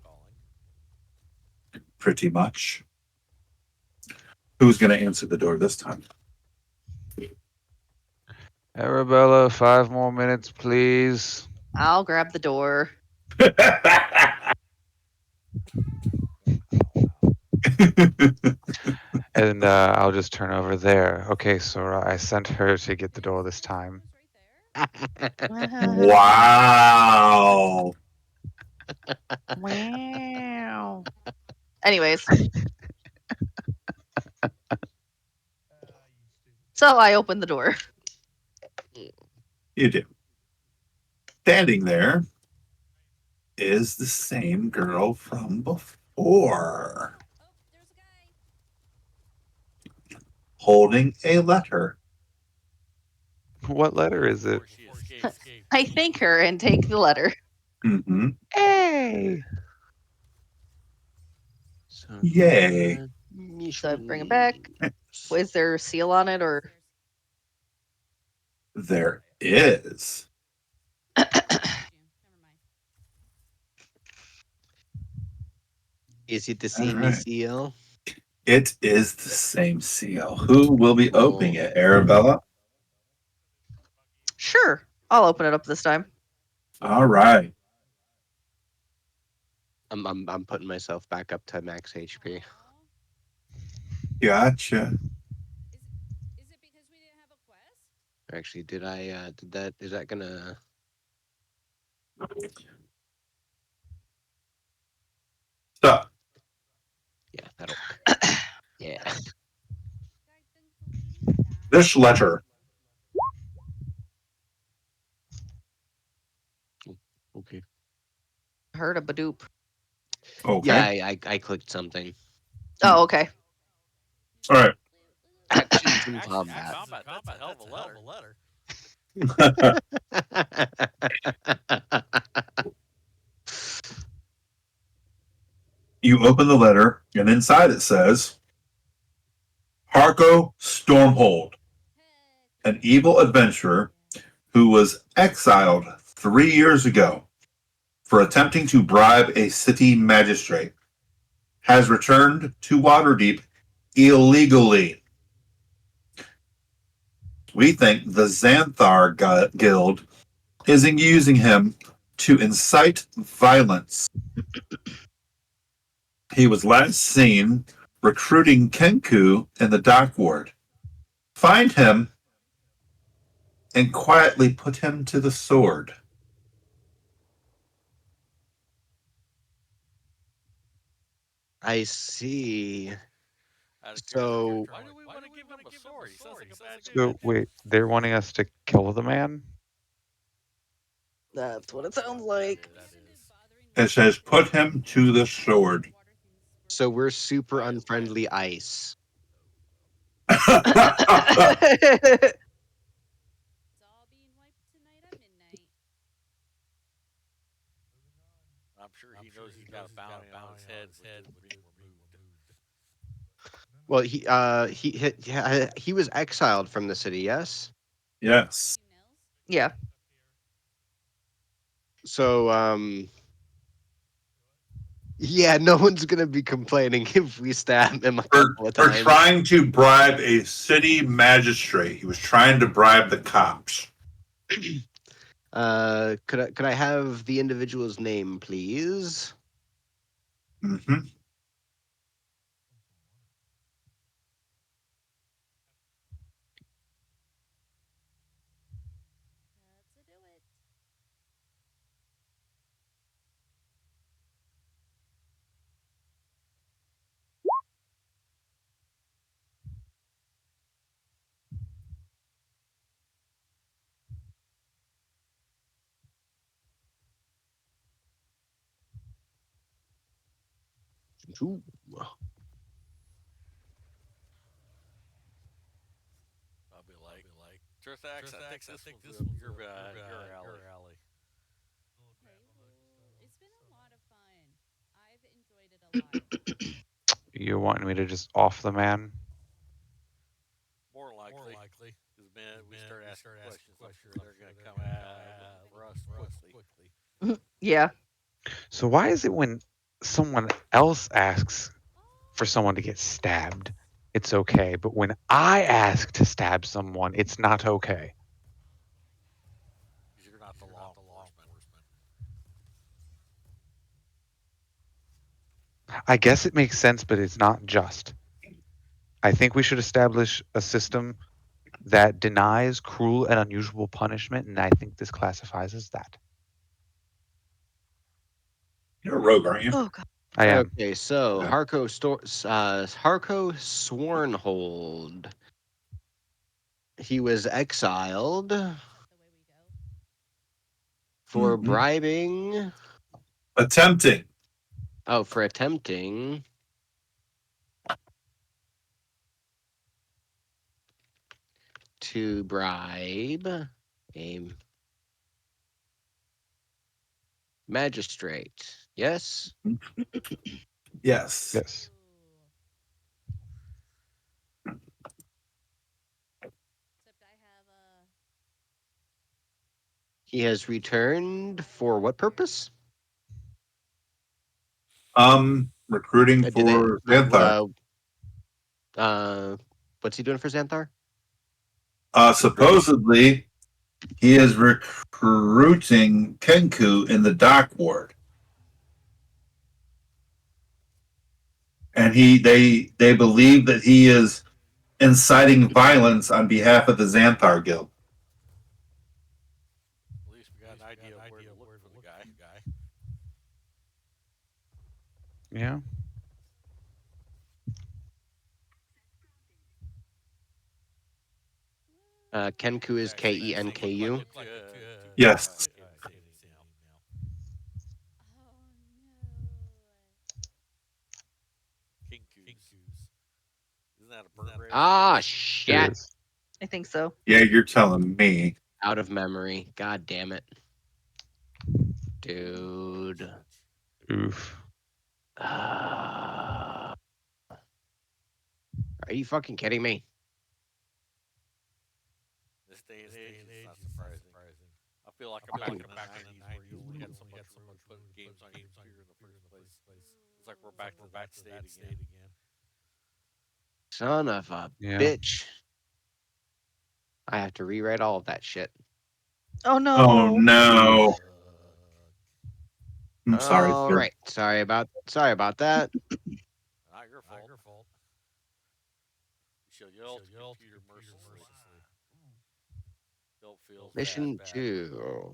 Pretty much. Who's going to answer the door this time? Arabella, 5 more minutes, please. I'll grab the door. And I'll just turn over there. Okay, Sora, I sent her to get the door this time. Wow. Wow. Anyways, so I opened the door. You do. Standing there is the same girl from before, holding a letter. What letter is it? Before she escaped. I thank her and take the letter. Mm-hmm. Hey! Yay. So I bring it back. Is there a seal on it or? There is. Is it the All same right. seal? It is the same seal. Who will be opening Cool. it? Arabella? Sure, I'll open it up this time. All right. I'm putting myself back up to max HP. Gotcha. Actually, did I did that is that gonna Stop. yeah, that'll yeah. This letter Okay. Heard a badoop. Yeah, okay. I clicked something. Oh, okay. All right. Actions in Actions in combat. combat. That's a hell of a letter. You open the letter, and inside it says, Harko Stormhold, an evil adventurer who was exiled 3 years ago for attempting to bribe a city magistrate, has returned to Waterdeep illegally. We think the Xanthar Guild is using him to incite violence. He was last seen recruiting Kenku in the dock ward. Find him and quietly put him to the sword. I see. Out of curiosity, So why do we want to give him a sword? He sounds like a bad dude. So wait, they're wanting us to kill the man? That's what it sounds like. That is. It says put him to the sword. so we're super By his men. unfriendly ice. I'm sure he knows he's got a bounty on his head, which is being removed. Well, he was exiled from the city, yes. Yes. Yeah. So yeah, no one's gonna be complaining if we stab him a couple of For times. trying to bribe a city magistrate. He was trying to bribe the cops. Could I have the individual's name, please? Mm-hmm. Ooh. I'll be like, Trithax, I think this was your alley. You want me to just off the man? More likely, because man, we start asking questions, I'm sure they're gonna come looking for us quickly. Yeah. So why is it when someone else asks for someone to get stabbed, it's okay, but when I ask to stab someone, it's not okay? Because you're not the law enforcement. I guess it makes sense, but it's not just. I think we should establish a system that denies cruel and unusual punishment, and I think this classifies as that. You're a rogue, aren't you? Oh god. I am. Okay, so Yeah. Harko Swornhold. He was exiled for Mm-hmm. bribing. Attempting. Oh, for attempting to bribe a magistrate. Yes. Yes. Yes. He has returned for what purpose? Recruiting Do they? for Xanthar. What's he doing for Xanthar? Recruiting. Supposedly, he is recruiting Kenku in the dock ward, and they believe that he is inciting violence on behalf of the Xanthar Guild. At least we got an idea of where to look for the guy. Yeah. Kenku is Kenku. Look like a two. Yes. I see his name now. Kinkus. Isn't that a bird race? Ah, It shit. is. I think so. Yeah, you're telling me. Out of memory. God damn it. Dude. Oof. Are you fucking kidding me? This day and age, it's not surprising. I feel like I'm back in the '90s where you only had so much room to put games on your computer in the first place. It's like we're back to that state again. Son of a Yeah. bitch. I have to rewrite all of that shit. Oh Oh no. no! I'm sorry, All sir. right. Sorry about that. Not your fault. You shall yell to computer mercilessly. Don't feel bad. Mission 2.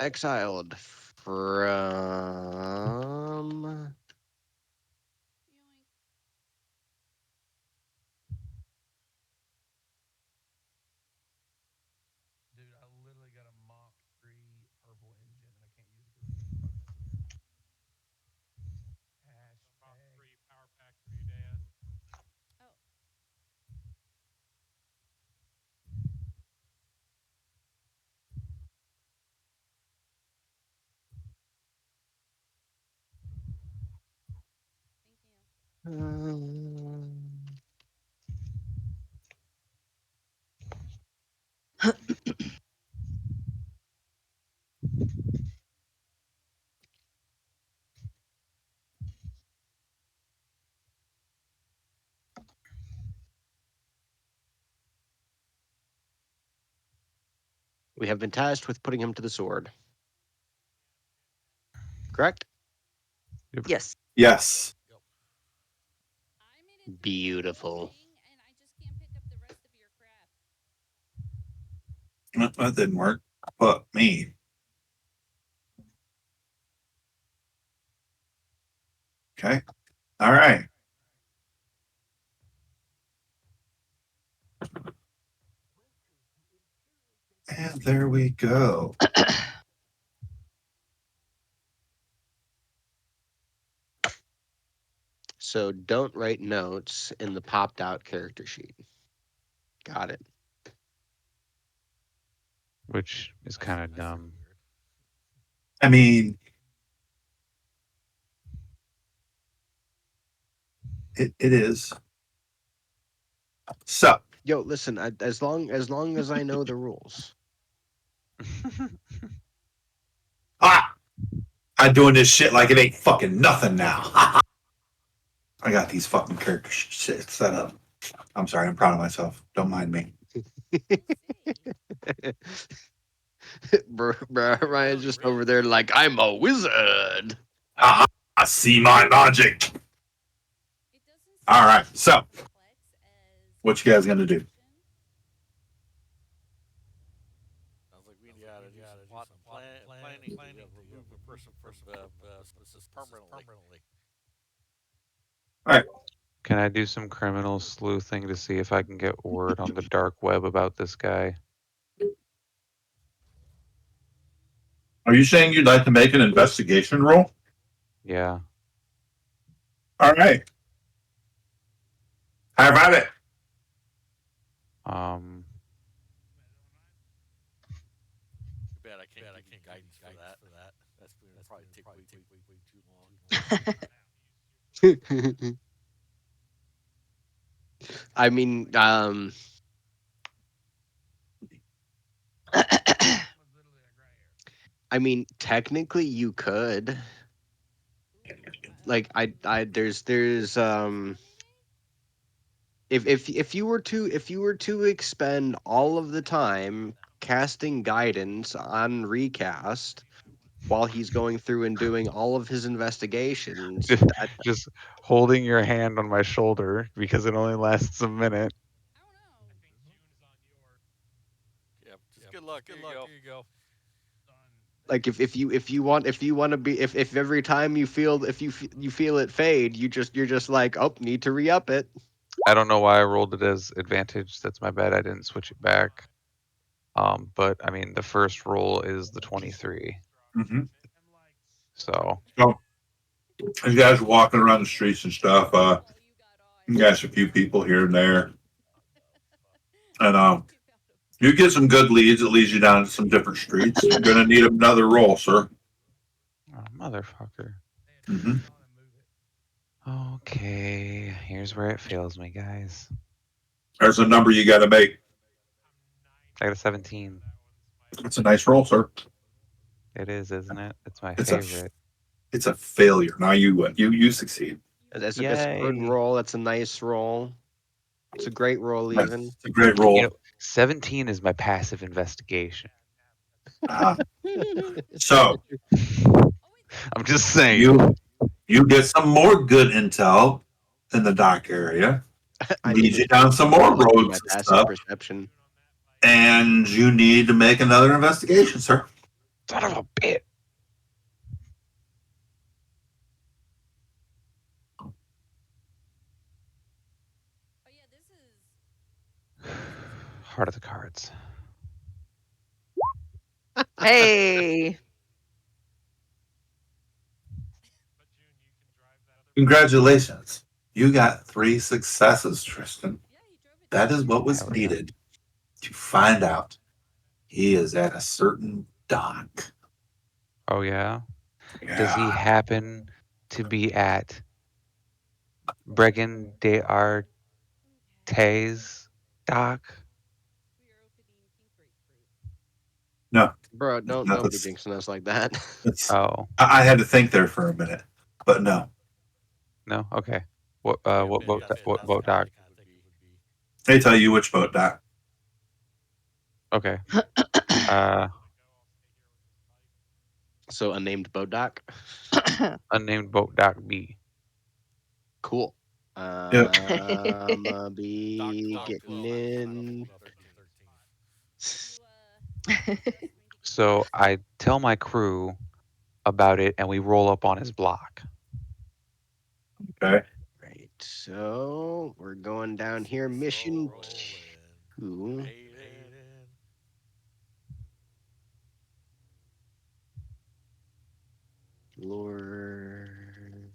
Exiled from um, we have been tasked with putting him to the sword. Correct? Yes. Yes. Yep. Beautiful. That didn't work. But me. Okay. All right. And there we go. So don't write notes in the popped out character sheet. Got it. Which is kind of dumb. Weird. I mean, it is. So, Yo, listen, as long as I know the rules. I'm doing this shit like it ain't fucking nothing now. I got these fucking character shit set up. I'm sorry. I'm proud of myself. Don't mind me. Ryan's just over there like I'm a wizard. I see my logic. All right. So, what you guys gonna do? Sounds like we gotta do some plot and planning to remove a person from the system permanently. All right. Can I do some criminal sleuthing to see if I can get word on the dark web about this guy? Are you saying you'd like to make an investigation roll? Yeah. All right. How about it? Um, Too bad I can't give you guidance for that. That's going to probably take way too long. I mean, I mean, technically you could. Like there's if you were to expend all of the time casting guidance on recast while he's going through and doing all of his investigations, just holding your hand on my shoulder because it only lasts a minute. Yeah, just good luck. Here you go. like if you want to be if every time you feel you feel it fade, you're just like, oh, need to re-up it. I don't know why I rolled it as advantage. That's my bad. I didn't switch it back. But I mean, the first roll is the 23. Mm-hmm. So So, as you guys are walking around the streets and stuff, you guys a few people here and there, and you get some good leads. It leads you down to some different streets. You're gonna need another roll, sir. Motherfucker. Hmm. Okay, here's where it fails me, guys. There's a number you got to make. I got a 17. It's a nice roll, sir. It is, isn't it? It's my It's a favorite. it's a failure. Now you succeed. That's a good Yay! roll. That's a nice roll. It's a great roll, even. That's a great You roll. know, 17 is my passive investigation. Uh, so I'm just saying. you you get some more good intel in the dock area. I mean, Lead you it's down some more reflecting my roads and passive stuff, perception. and you need to make another investigation, sir. Son of a bitch. Heart of the cards. Hey. Congratulations. You got 3 successes, Tristan. That is what was Hell yeah. needed to find out he is at a certain dock. Oh, yeah? Does he Yeah. happen to be at Bregan de Arte's dock? No, Bro, it's don't not don't be this. jinxing us like that. It's, Oh, I had to think there for a minute, but no. no? Okay. What Yeah, what yeah, boat that's what kind of boat the kind dock? of thing it would be. They tell you which boat dock. Okay. Uh So unnamed boat dock. unnamed boat dock B. Cool. Yep. Doc Be Doc getting 12 is kind of in. up in 13. So I tell my crew about it and we roll up on his block. Okay. Right. So we're going down here. Mission Rolling, 2. fading in. Lord.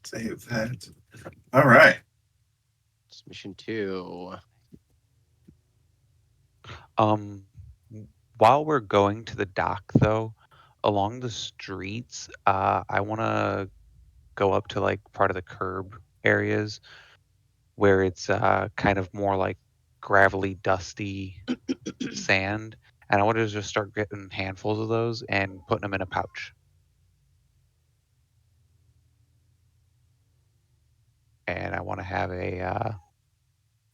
Save that. All right. It's mission 2. Um while we're going to the dock though, along the streets, I wanna go up to like part of the curb areas where it's kind of more like gravelly, dusty sand. And I want to just start getting handfuls of those and putting them in a pouch. And I want to have a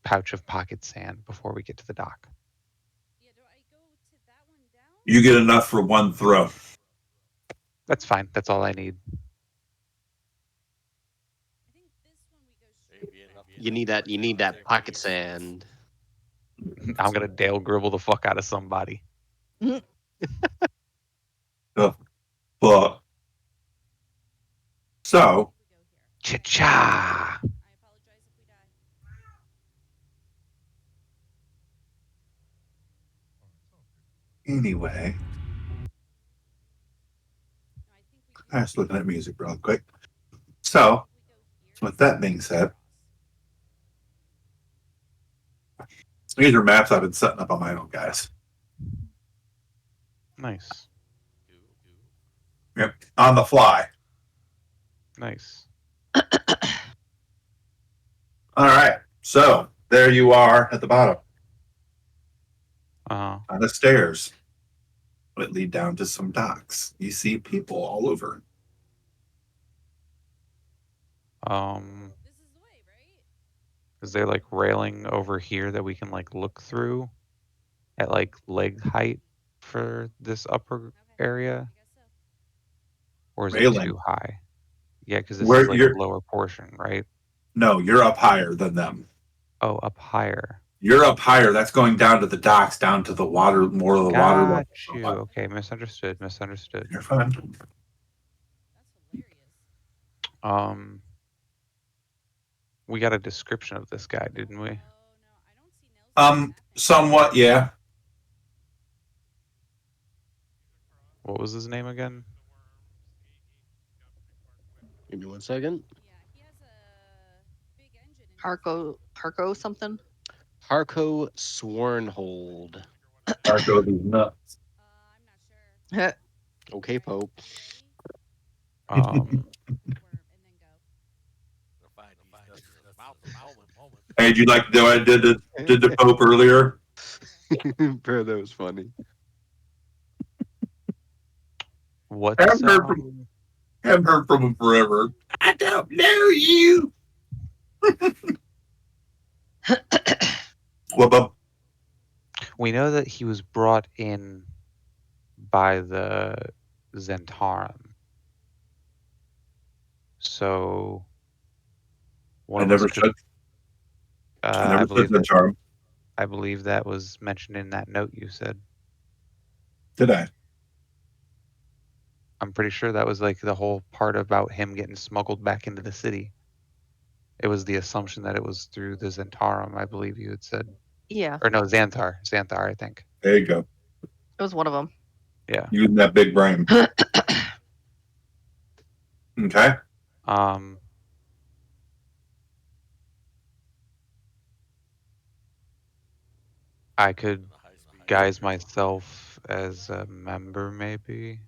pouch of pocket sand before we get to the dock. You get enough for one throw. That's fine. That's all I need. Maybe enough You for need that. You Martin need to that take pocket Wiggins' sand. I'm gonna Dale Gribble the fuck out of somebody. Oh, but so Cha-cha! anyway, I was looking at music real quick. So, with that being said, these are maps I've been setting up on my own, guys. Nice. Yep, on the fly. Nice. All right. So there you are at the bottom Uh on the stairs that lead down to some docks. You see people all over. um is there like railing over here that we can like look through at like leg height for this upper area? Or is it Railing. too high? Yeah, because this is Where like a you're lower portion, right? no, you're up higher than them. Oh, up higher. You're up higher. That's going down to the docks, down to the water, more of the water Got level. you. Okay, misunderstood. Misunderstood. You're fine. Um, we got a description of this guy, didn't we? Somewhat, yeah. What was his name again? Give me 1 second. Harko something. Harco Swornhold. Darko these nuts. Okay, Pope. Um, Gonna find these nuts in his mouth in a moment. Hey, did you like the way I did the Pope earlier? Bro, that was funny. Haven't what's heard from haven't heard from him forever. I don't know you. What up? we know that he was brought in by the Zentarum. So one I of us never could. said I never said the charm. I believe that was mentioned in that note you said. Did I? I'm pretty sure that was like the whole part about him getting smuggled back into the city. It was the assumption that it was through the Zentarum, I believe you had said. Yeah, Or no, Xanthar. Xanthar, I think. There you go. it was one of them. Yeah. Using that big brain. Okay. Um, I could And a high speed guise myself as a member, maybe.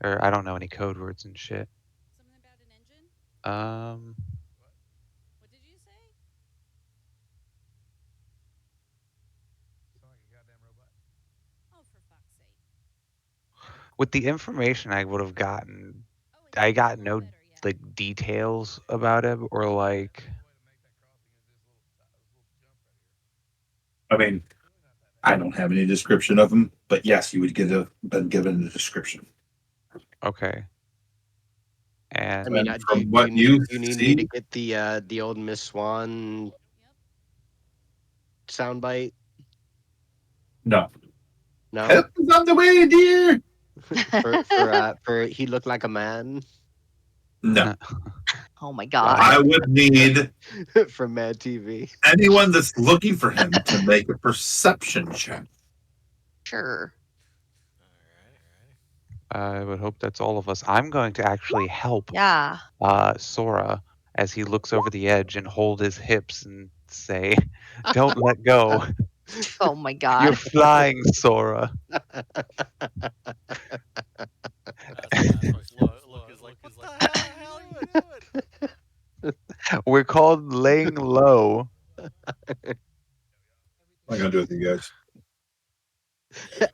Or I don't know any code words and shit. Um, with the information I would have gotten, I got no like details about him or like. I mean, I don't have any description of him, but yes, you would been given a description. Okay. I mean, And do From do you what need you do you need me to see, get the old Miss Swan soundbite? no. No, Help is on the way, dear. for he looked like a man No. Oh my why? god. I would need from Mad TV. anyone that's looking for him to make a perception check. Sure. I would hope that's all of us. I'm going to actually help Yeah. Sora as he looks over the edge and hold his hips and say, "Don't let go. Oh my You're god. flying, Sora." That's why look is like, what the hell are you doing? We're called laying low. I'm gonna do it with you guys.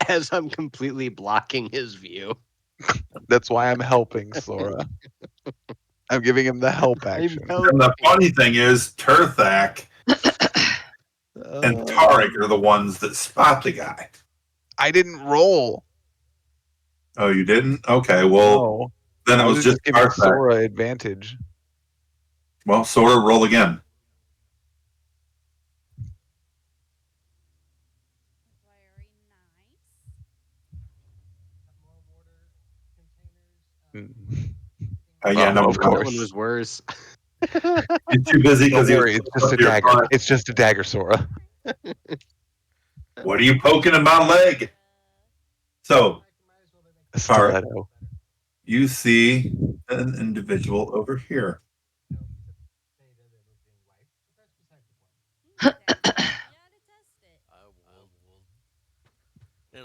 As I'm completely blocking his view. That's why I'm helping Sora. I'm giving him the help I'm action. And the helping. funny thing is, Turthak and Tarek are the ones that spot the guy. I didn't roll. Oh, you didn't? Okay, well, No. then it I was was just just giving Tarthak. Sora advantage. Well, Sora, roll again. Mm. Yeah, no, Of That one course. was worse. he's too busy Don't because he was worry, it's up just a to your dagger. front. It's just a dagger, Sora. What are you poking in my leg? So, A Tarek, stiletto. you see an individual over here. I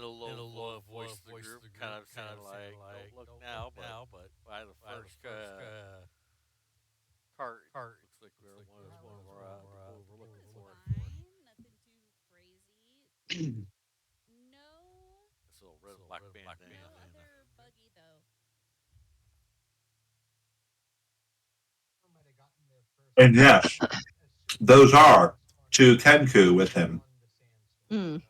will, in a low voice to the group, kind of saying like, "Don't look now, but by the first cart, looks like we're one of our people we're looking for." This little red and black bandana. And yes, those are two Kenku with him. Mm.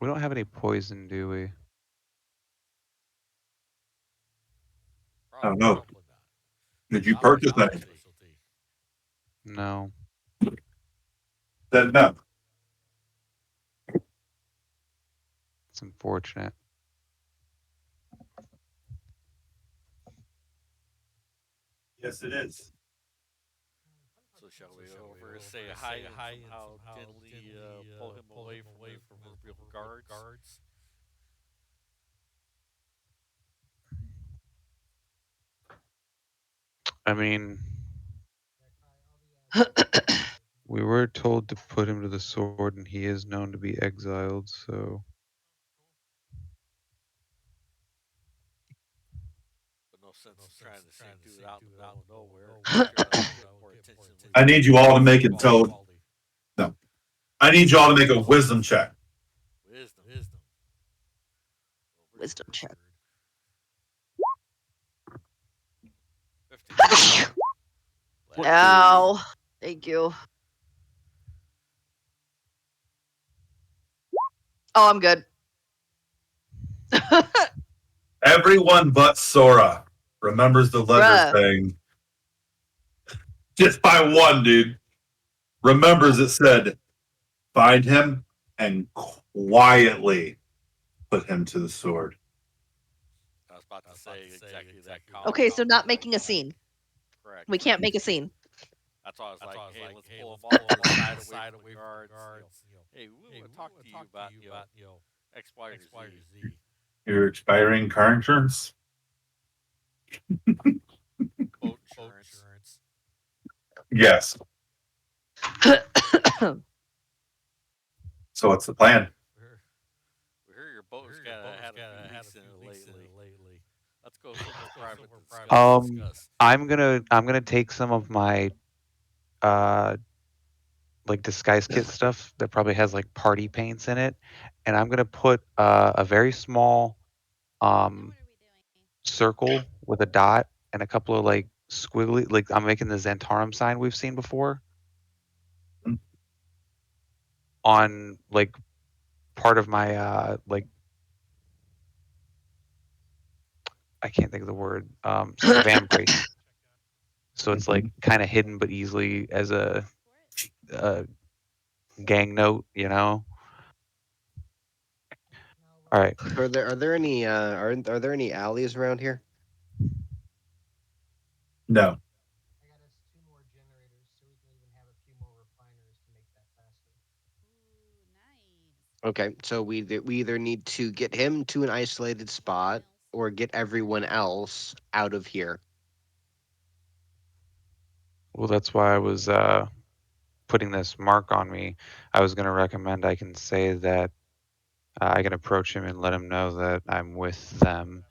We don't have any poison, do we? I don't know. Probably not. Did you Not my purchase any? specialty. No. Then no. It's unfortunate. Yes, it is. So shall we go over and say hi and somehow gently pull him away from his real guards? I mean, we were told to put him to the sword, and he is known to be exiled, so. sense in trying to do it out in the middle of nowhere. Make sure I don't get more attention than I we need do. you all to make Quality. no. I need you all to make a wisdom check. Wisdom. Well, where's Wisdom the check. word? 15. Bless you. Ow. Thank you. Oh, I'm good. Everyone but Sora remembers the letter Bruh. saying, just by one, dude, remembers it said, find him and quietly put him to the sword. I was about to say exactly that. Okay, so not making a scene. Correct. We can't make a scene. That's why I was like, hey, let's pull him off to the side away from the guards. Hey, we want to talk to you about, X, Y, or Z. Your expiring car insurance? Boat insurance. Yes. So what's the plan? We hear your boat's had a few leaks in it lately. Let's go somewhere private to discuss. I'm gonna take some of my like disguise kit stuff that probably has like party paints in it, and I'm gonna put a very small circle with a dot and a couple of like squiggly, like I'm making the Xantarum sign we've seen before on like part of my like I can't think of the word van brace. So it's like kind of hidden but easily as a gang note, you know. All right. Are there any are there any alleys around here? No. Okay, so we either need to get him to an isolated spot or get everyone else out of here. Well, that's why I was putting this mark on me. I was going to recommend I can say that I can approach him and let him know that I'm with them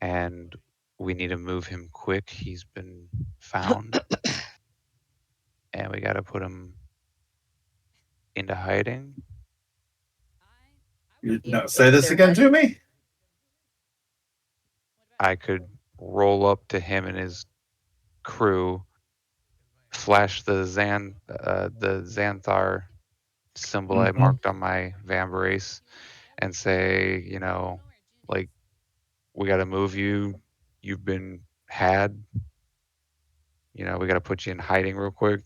and we need to move him quick. He's been found and we got to put him into hiding. No, say this again to me. I could roll up to him and his crew, flash the Xanthar symbol I marked on my van brace, and say, you know, like, we got to move you. You've been had. You know, we got to put you in hiding real quick.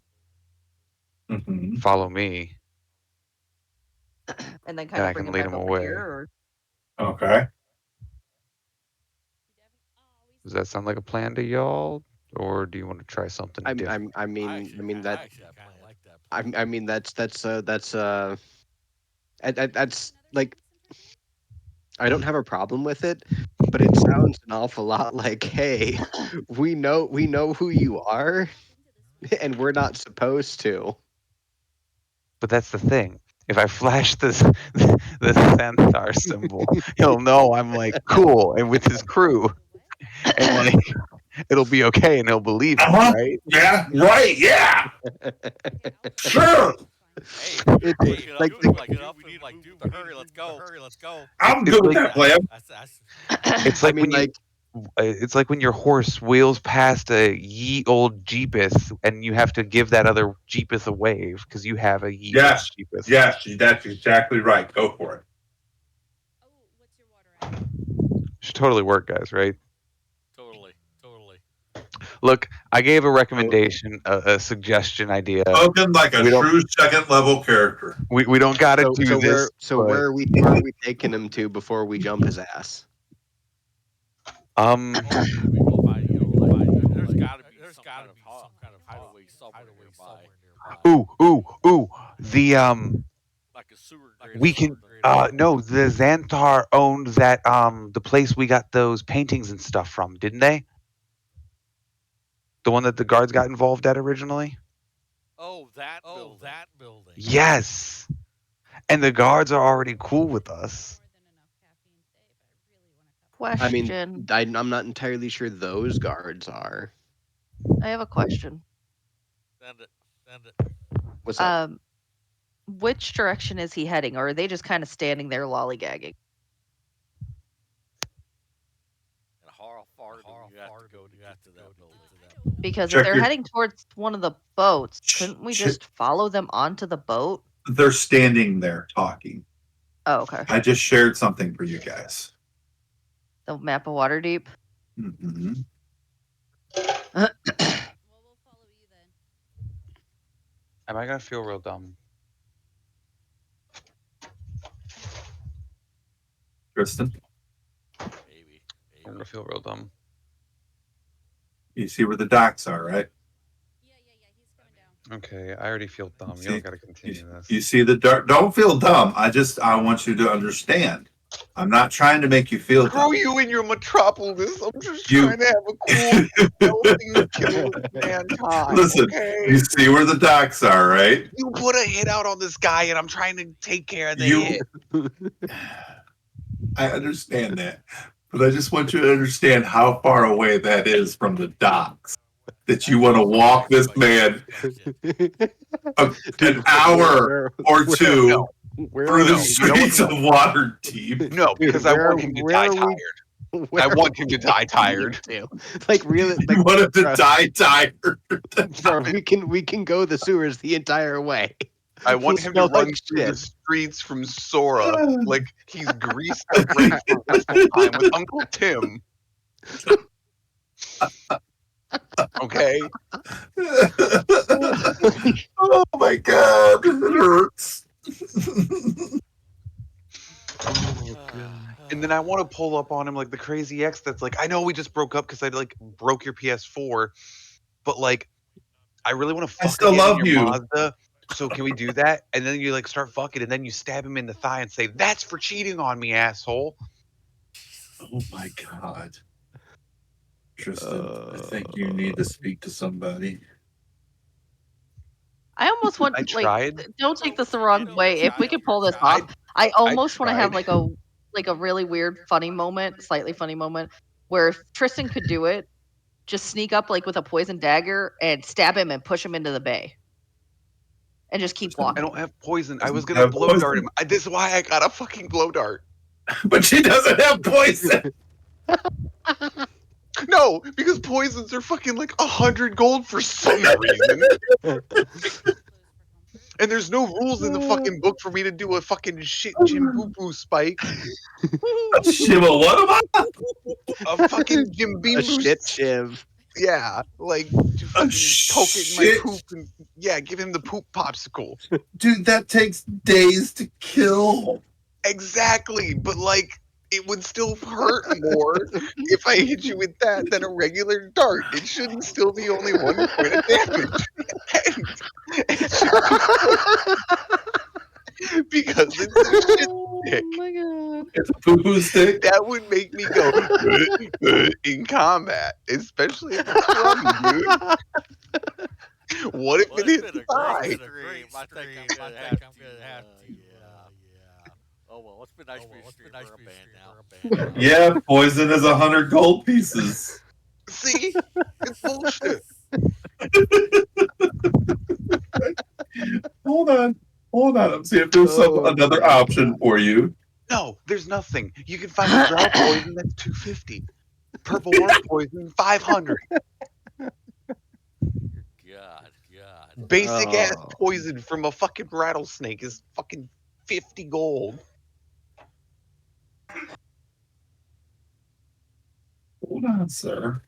Mm-hmm. Follow me, And then and kind I of bring can him lead back him over away. here. Or... Okay. Does that sound like a plan to y'all, or do you want to try something different? I mean that Like that I mean that's like I don't have a problem with it, but it sounds an awful lot like, hey, we know who you are, and we're not supposed to. But that's the thing. If I flash this the Xanthar symbol, he'll know I'm like cool and with his crew, and like it'll be okay, and he'll believe me, right? Yeah. Right. Yeah. Sure. Hey, It push it up, like the, like enough, and like move to hurry. Let's go. I'm It's good with like that plan. it's I like mean when you like it's like when your horse wheels past a ye old jeepeth and you have to give that other jeepeth a wave because you have a ye old Yes. jeepeth. Yes. That's exactly right. Go for it. Should totally work, guys, right? Totally. Look, I gave a so recommendation, a suggestion idea. Spoken like a We don't true second level character. we don't got to do this, but where are we taking him to before we jump his ass? Hopefully, we can find there's got to be some kind of hideaway somewhere nearby, ooh, the like a sewer grate or we can something. no, the Xanthar owned that the place we got those paintings and stuff from, didn't they? The one that the guards got involved at originally? Oh, that building. Yes. And the guards are already cool with us. I mean, Question. I'm not entirely sure those guards are. I have a question. Send it. Send it. What's up? Which direction is he heading, or are they just kind of standing there lollygagging? And how far do you have to go to get to that building? Because if Check they're your. heading towards one of the boats, couldn't we just follow them onto the boat? They're standing there talking. Oh, okay. I just shared something for you guys. The map of Waterdeep. Mm-hmm. Am I gonna feel real dumb? Tristan, Maybe. I'm gonna feel real dumb. you see where the docks are, right? Okay, I already feel dumb. You See- don't gotta continue this. You see the dark. Don't feel dumb. I want you to understand. I'm not trying to make you feel Screw dumb. you in your metropolis. I'm just You- trying to have a cool, healthy, kill man time. Listen, Okay. you see where the docks are, right? You put a hit out on this guy, and I'm trying to take care of the You- hit. I understand that, but I just want you to understand how far away that is from the docks. That you want to walk this man an hour or two Where through are the we? streets of Waterdeep. No, because I want him to die tired. Where I are want him to we die tired. to? Like really, You like, want him to bro, die tired. bro, we can go the sewers the entire way. I want We'll him to smell run like through the shit. streets from Sora like he's greased up ready for whistle time with Uncle Tim. Okay? Oh my god, it hurts. And then I want to pull up on him like the crazy ex that's like, I know we just broke up because I like broke your PS4, but like I really want to I fuck still again in love your you. Mazda. So can we do that? And then you like start fucking, and then you stab him in the thigh and say, "That's for cheating on me, asshole." Oh my god. Tristan, I think you need to speak to somebody. I almost want I like tried. don't take this the wrong way. If we could pull this I- off, I almost want to have tried. like a really weird funny moment, slightly funny moment, where if Tristan could do it, just sneak up like with a poison dagger and stab him and push him into the bay. And just keep I walking. don't have poison. I was Doesn't gonna have blow dart poison. him. This is why I got a fucking blow dart. But she doesn't have poison. No, because poisons are fucking like 100 gold for some reason. And there's no rules in the fucking book for me to do a fucking shit Jimboo spike. Shiva, what am I? A fucking A Jimbimbu. shit shiv. Yeah, like to A fucking poke it in my shit. poop and yeah, give him the poop popsicle. Dude, that takes days to kill. Exactly, but like it would still hurt more if I hit you with that than a regular dart. It shouldn't still be only 1 point of damage. And it should be because it's a shit stick. Oh my god. It's a poo-poo stick. That would make me go in combat, especially if it's crummy, dude. What if Well, it it's hits been the a thigh? great stream. I think I'm gonna have to. Oh well, it's been nice for you stream for a band now. Yeah, poison is 100 gold pieces. See? It's bullshit. Hold on. Let's see if there's another option for you. No, there's nothing. You can find a drought poison that's 250. Purple heart poison 500. God. Basic ass Oh. poison from a fucking rattlesnake is fucking 50 gold. Hold on, sir.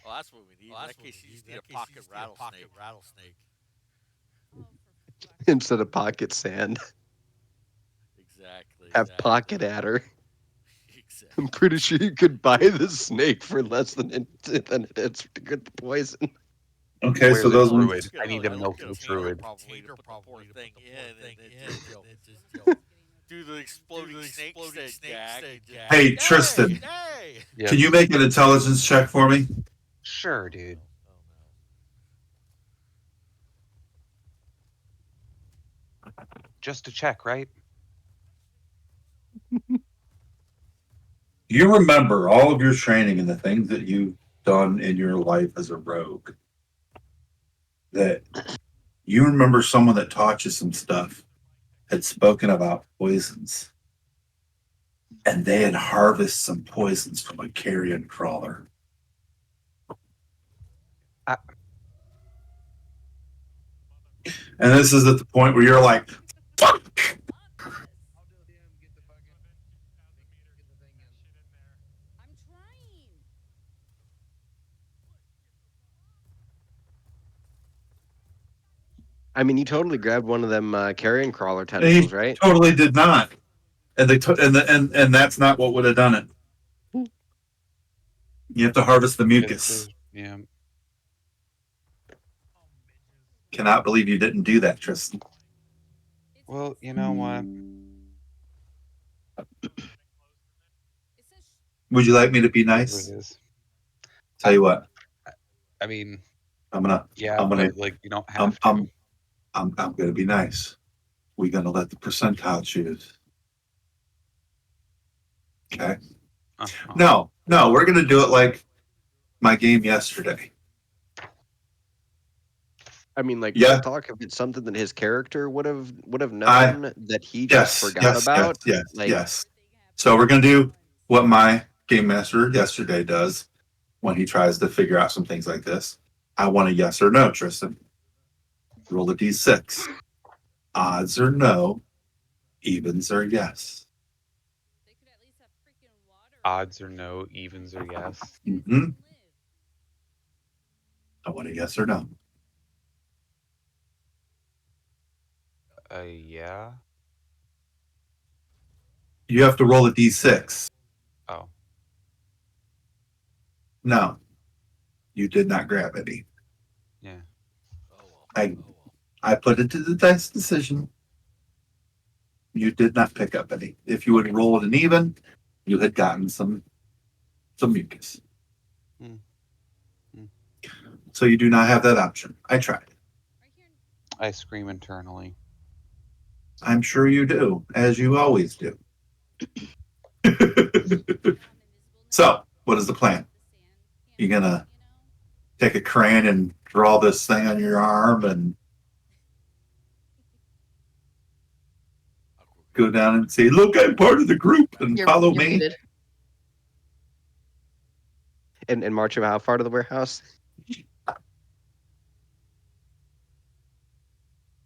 Well, that's what we need. In that case, you just need a pocket rattlesnake. Instead of pocket sand, Exactly. have pocket adder. Exactly. I'm pretty sure you could buy the snake for less than it is to get the poison. Okay, Where's so the those druid? I need a milking druid. Probably to put the poor thing in and then just do the exploding snake gag. Hey, Tristan, Hey! Yes. can you make an intelligence check for me? Sure, dude. Just to check, right? You remember all of your training and the things that you've done in your life as a rogue. That you remember someone that taught you some stuff had spoken about poisons, and they had harvested some poisons from a carrion crawler. I- And this is at the point where you're like, fuck! I mean, you totally grabbed one of them carrion crawler He tentacles, right? totally did not. And they and that's not what would have done it. You have to harvest the mucus. Yeah. Cannot believe you didn't do that, Tristan. Well, you know what? Would you like me to be It is what nice? it is. Tell you what, I mean, I'm gonna, yeah, I'm gonna, but like you don't I'm, have to. I'm gonna be nice. We're gonna let the percentile choose. Okay. Uh-huh. No, we're gonna do it like my game yesterday. I mean, like real Yeah. talk. If it's something that his character would have I known that he just forgot about, like yes. So we're gonna do what my game master yesterday does when he tries to figure out some things like this. I want a yes or no, Tristan. Roll a d6. Odds are no, evens are yes. Odds are no, evens are yes. Mm-hmm. I want a yes or no. Yeah. You have to roll a d6. Oh. No, you did not grab any. Yeah. Oh well. I put it to the dice decision. You did not pick up any. If you would have rolled an even, you had gotten some mucus. Hmm. Hmm. So you do not have that option. I tried. I scream internally. I'm sure you do, as you always do. So, what is the plan? You gonna take a crayon and draw this thing on your arm and go down and say, "Look, I'm part of the group and follow You're me." muted. and march him how far to the warehouse?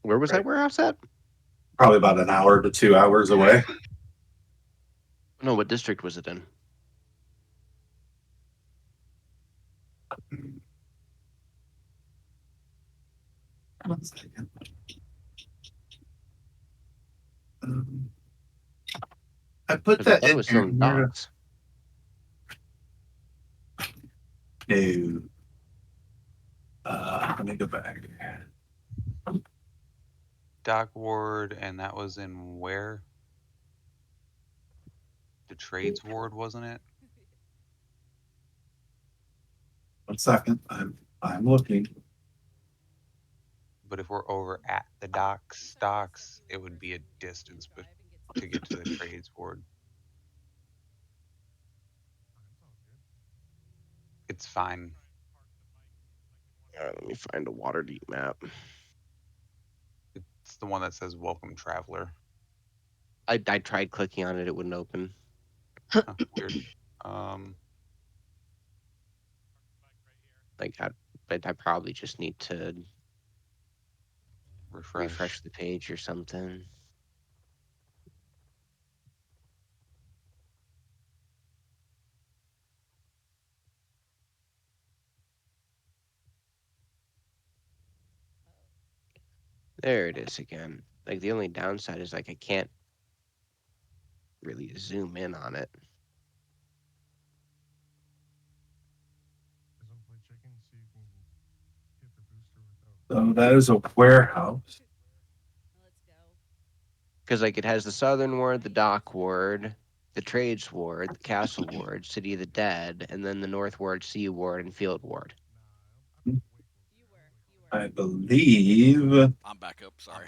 Where was that Right. warehouse at? Probably about an hour to 2 hours away. No, what district was it in? One second. I put 'Cause I that thought it in was here. still in docks. No. Let me go back. Dock Ward, and that was in where? The Trades Ward, wasn't it? 1 second. I'm looking. But if we're over at the docks, it would be a distance, but to get to the Trades Ward. It's fine. Let me find a Waterdeep map. It's the one that says "Welcome, Traveler." I tried clicking on it; it wouldn't open. Huh, weird. Like, I probably just need to refresh the page or something. There it is again. Like, the only downside is like I can't really zoom in on it. So that is a warehouse. Because like it has the Southern Ward, the Dock Ward, the Trades Ward, the Castle Ward, City of the Dead, and then the North Ward, Sea Ward, and Field Ward. I believe I'm back up. Sorry.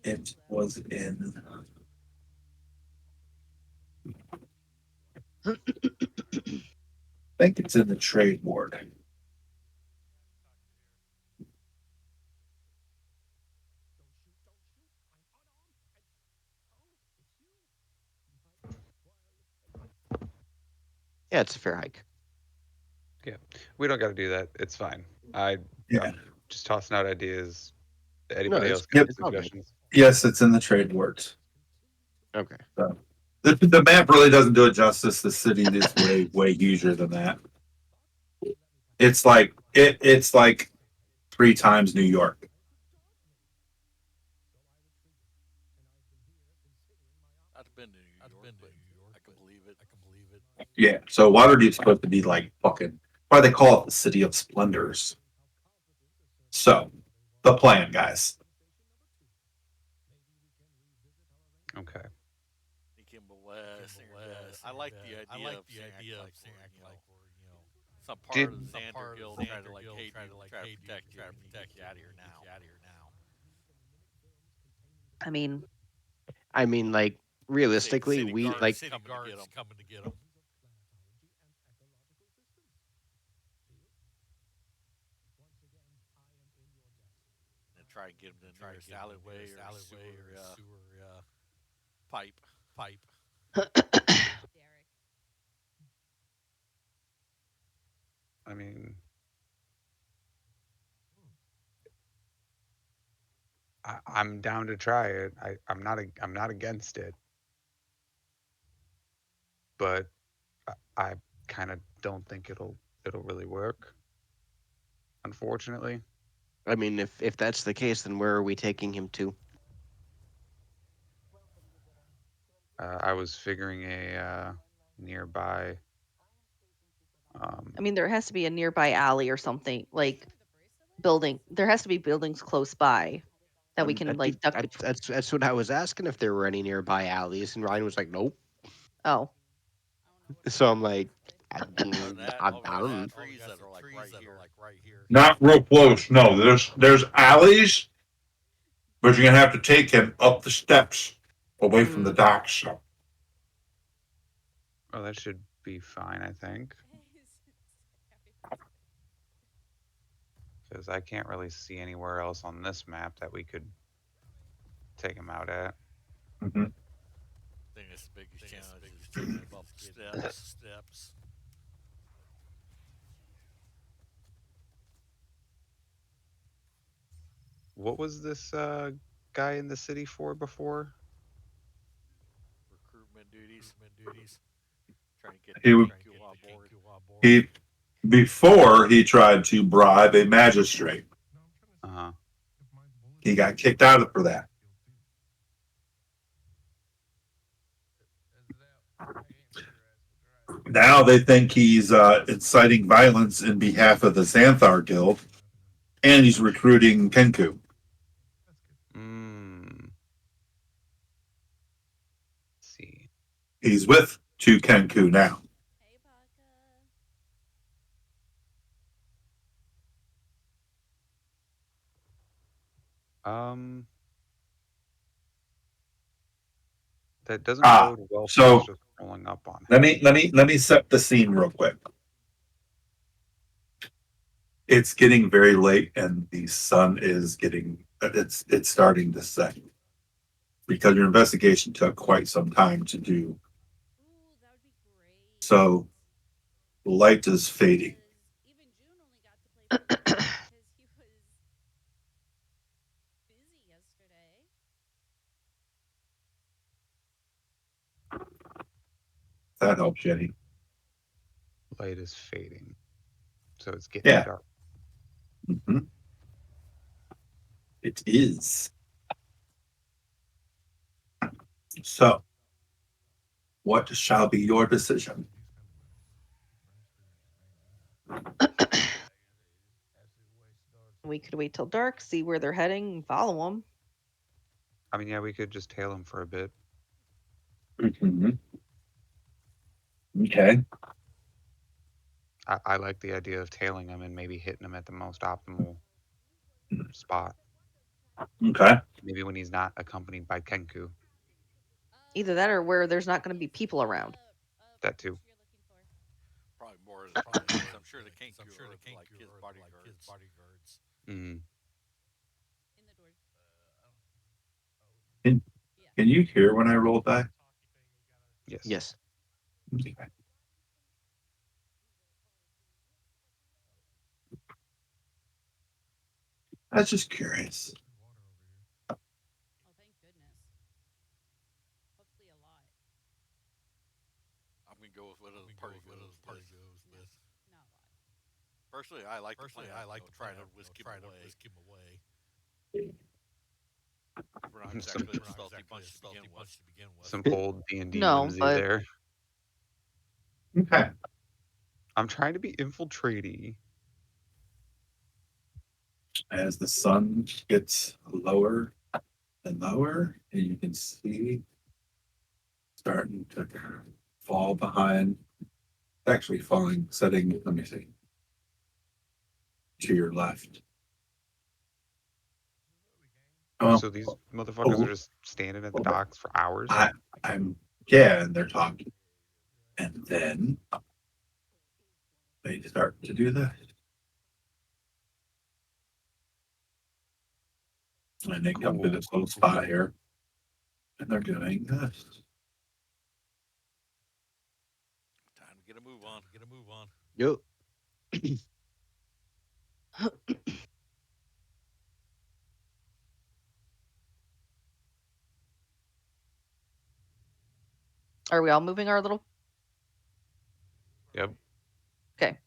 it was in. I think it's in the trade ward. Yeah, it's a fair hike. Yeah, we don't got to do that. It's fine. Yeah. I'm just tossing out ideas. No, Anybody else got Yep. it's all good. suggestions? Yes, it's in the trade wards. Okay. So the map really doesn't do it justice. The city is way huger than that. It's like 3 times New York. I've been to New York, but I can believe it. Yeah. So Waterdeep's supposed to be like fucking why they call it the city of splendors. So the plan, guys. Okay. Nikimba West, I like the idea of saying acting like some Did part of the Xander Guild try to like, hey dude, try to protect you, we need to get you out of here now. I mean, Like realistically, City we guards like coming to get them. And try and get them to the nearest alleyway or sewer pipe. I mean, I'm down to try it. I'm not against it, but I kind of don't think it'll really work. Unfortunately, I mean, if that's the case, then where are we taking him to? I was figuring a nearby. I mean, there has to be a nearby alley or something like building. There has to be buildings close by that we can like duck between. That's what I was asking if there were any nearby alleys, and Ryan was like, "Nope." Oh, So I'm like, I, Other than that, I all we got don't. some trees that are like right here. Not real close. No, there's alleys, but you're gonna have to take him up the steps away from the mm, docks. Oh, that should be fine, I think, because I can't really see anywhere else on this map that we could take him out at. Mhm. I think that's the biggest challenge is taking him up the steps. What was this guy in the city for before? Recruitment duties. Trying to get the He Kenku on board. he before he tried to bribe a magistrate. Uh huh. He got kicked out for that. Now they think he's inciting violence in behalf of the Xanthar Guild, and he's recruiting Kenku. Hmm. See. He's with 2 Kenku now. Um. That doesn't Ah, bode well for us so just rolling up on let him. me set the scene real quick. It's getting very late, and the sun is getting it's starting to set because your investigation took quite some time to do. So the light is fading. That helps, Jenny. Light is fading, so it's getting Yeah, dark. mhm, it is. So, what shall be your decision? we could wait till dark, see where they're heading, and follow them. I mean, yeah, we could just tail him for a bit. Mhm. Okay. I like the idea of tailing him and maybe hitting him at the most optimal spot. Okay. Maybe when he's not accompanied by Kenku. Either that or where there's not going to be people around. That too. because I'm sure the Kenku are like his bodyguards. Mm. Can, can you hear when I roll die? Yes. Yes. I was just curious. I'm gonna go with whatever the party goes with. Personally, I like to plan on trying to whisk him away. We're not some exactly a stealthy bunch to begin with. some old D&D No, whimsy but there. Okay. I'm trying to be infiltratey. As the sun gets lower and lower, and you can see starting to fall behind, actually falling, setting, let me see, to your left. Oh, So these motherfuckers are oh, just standing at the docks for hours. I, I'm, yeah, and they're talking. And then they start to do this. And they come to Cool, this cool, little cool, spot cool. here, and they're doing this. Time to get a move on. Yo. are we all moving our little? Yep. Okay.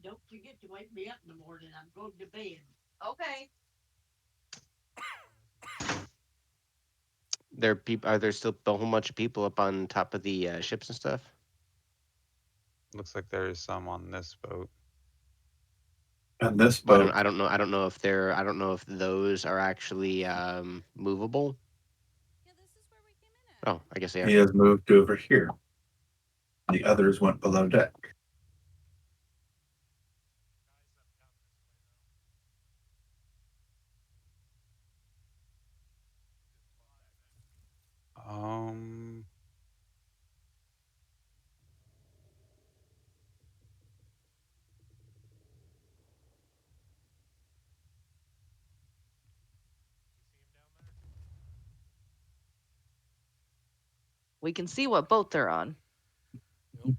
Don't forget to wake me up in the morning. I'm going to bed. Okay. There people are there still a whole bunch of people up on top of the ships and stuff? Looks like there is some on this boat. And this But boat, I don't know if they're I don't know if those are actually movable. Oh, I guess they he are. has moved over here. The others went below deck. Um, We can see what boat they're on. Yep.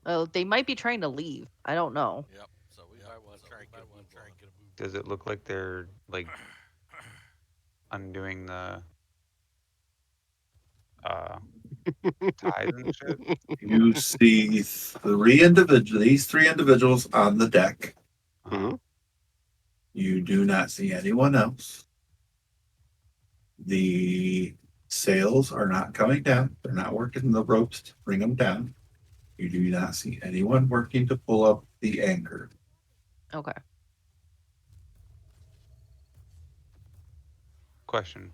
Oh, they might be trying to leave. I don't know. Yep. So we might want to try and get a move on. does it look like they're like undoing the uh ties and shit? You see these three individuals on the deck. Uh-huh. Hmm. You do not see anyone else. The sails are not coming down. They're not working the ropes to bring them down. You do not see anyone working to pull up the anchor. Okay. Question.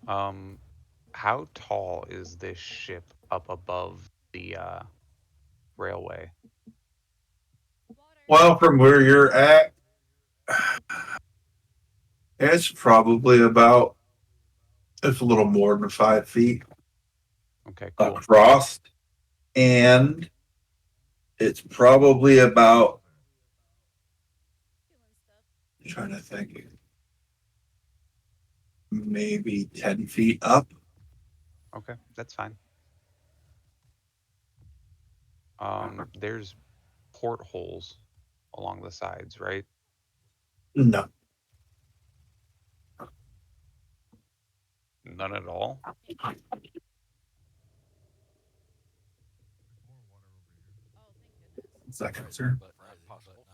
Um, how tall is this ship up above the railway? Well, from where you're at, it's probably about, it's a little more than 5 feet Okay, cool. across, and it's probably about, I'm trying to think, maybe 10 feet up. Okay, that's fine. There's portholes along the sides, right? No, None at all. is that concern? But not impossible.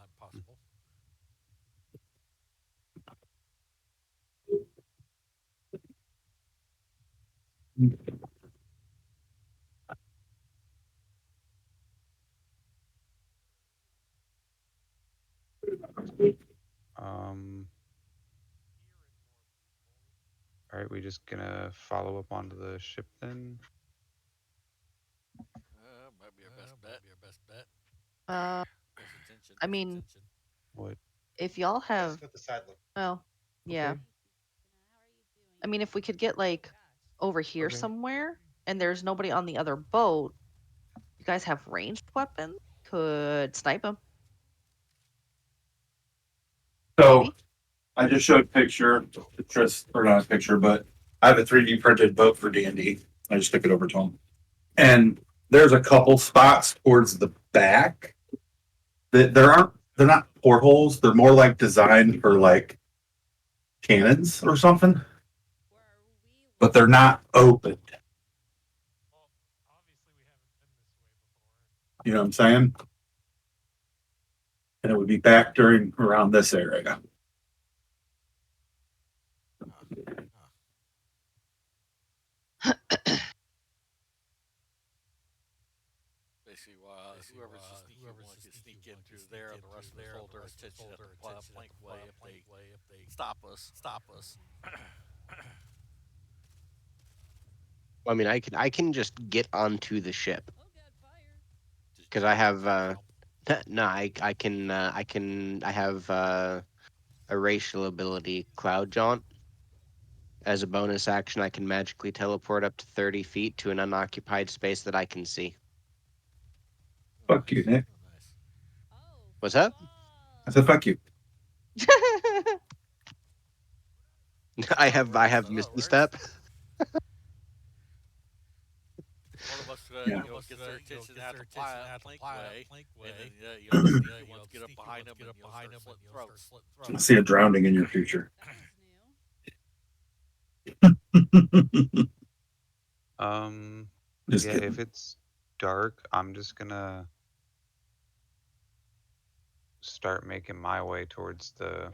Um, all right, we just gonna follow up onto the ship then. Might be our best bet. Uh, Close attention. I mean, What? if y'all have, What the side look. well, yeah. Okay. I mean, if we could get like over here Okay. somewhere and there's nobody on the other boat, you guys have ranged weapons? Could snipe them, So maybe? I just showed a picture to Tris, or not a picture, but I have a 3D printed boat for D&D. I just took it over to him. And there's a couple spots towards the back that they're not portholes. They're more like designed for like cannons or something, but they're not open. You know what I'm saying? And it would be back during around this area. Basically, whoever's the sneaky one can sneak in through there, and the rest of us hold their attention at the plank way if they stop us. I mean, I can just get onto the ship Just because I jump. have no, I have a racial ability, Cloud Jaunt. As a bonus action, I can magically teleport up to 30 feet to an unoccupied space that I can see. Fuck you, Nick. Nice. What's up? I said fuck you. I have Misty Step. One of us, Yeah. gets their attention at the plank way, and then the sneaky ones get up behind them and start slitting throats. I see a drowning in your future. Just Yeah, kidding. if it's dark, I'm just gonna start making my way towards the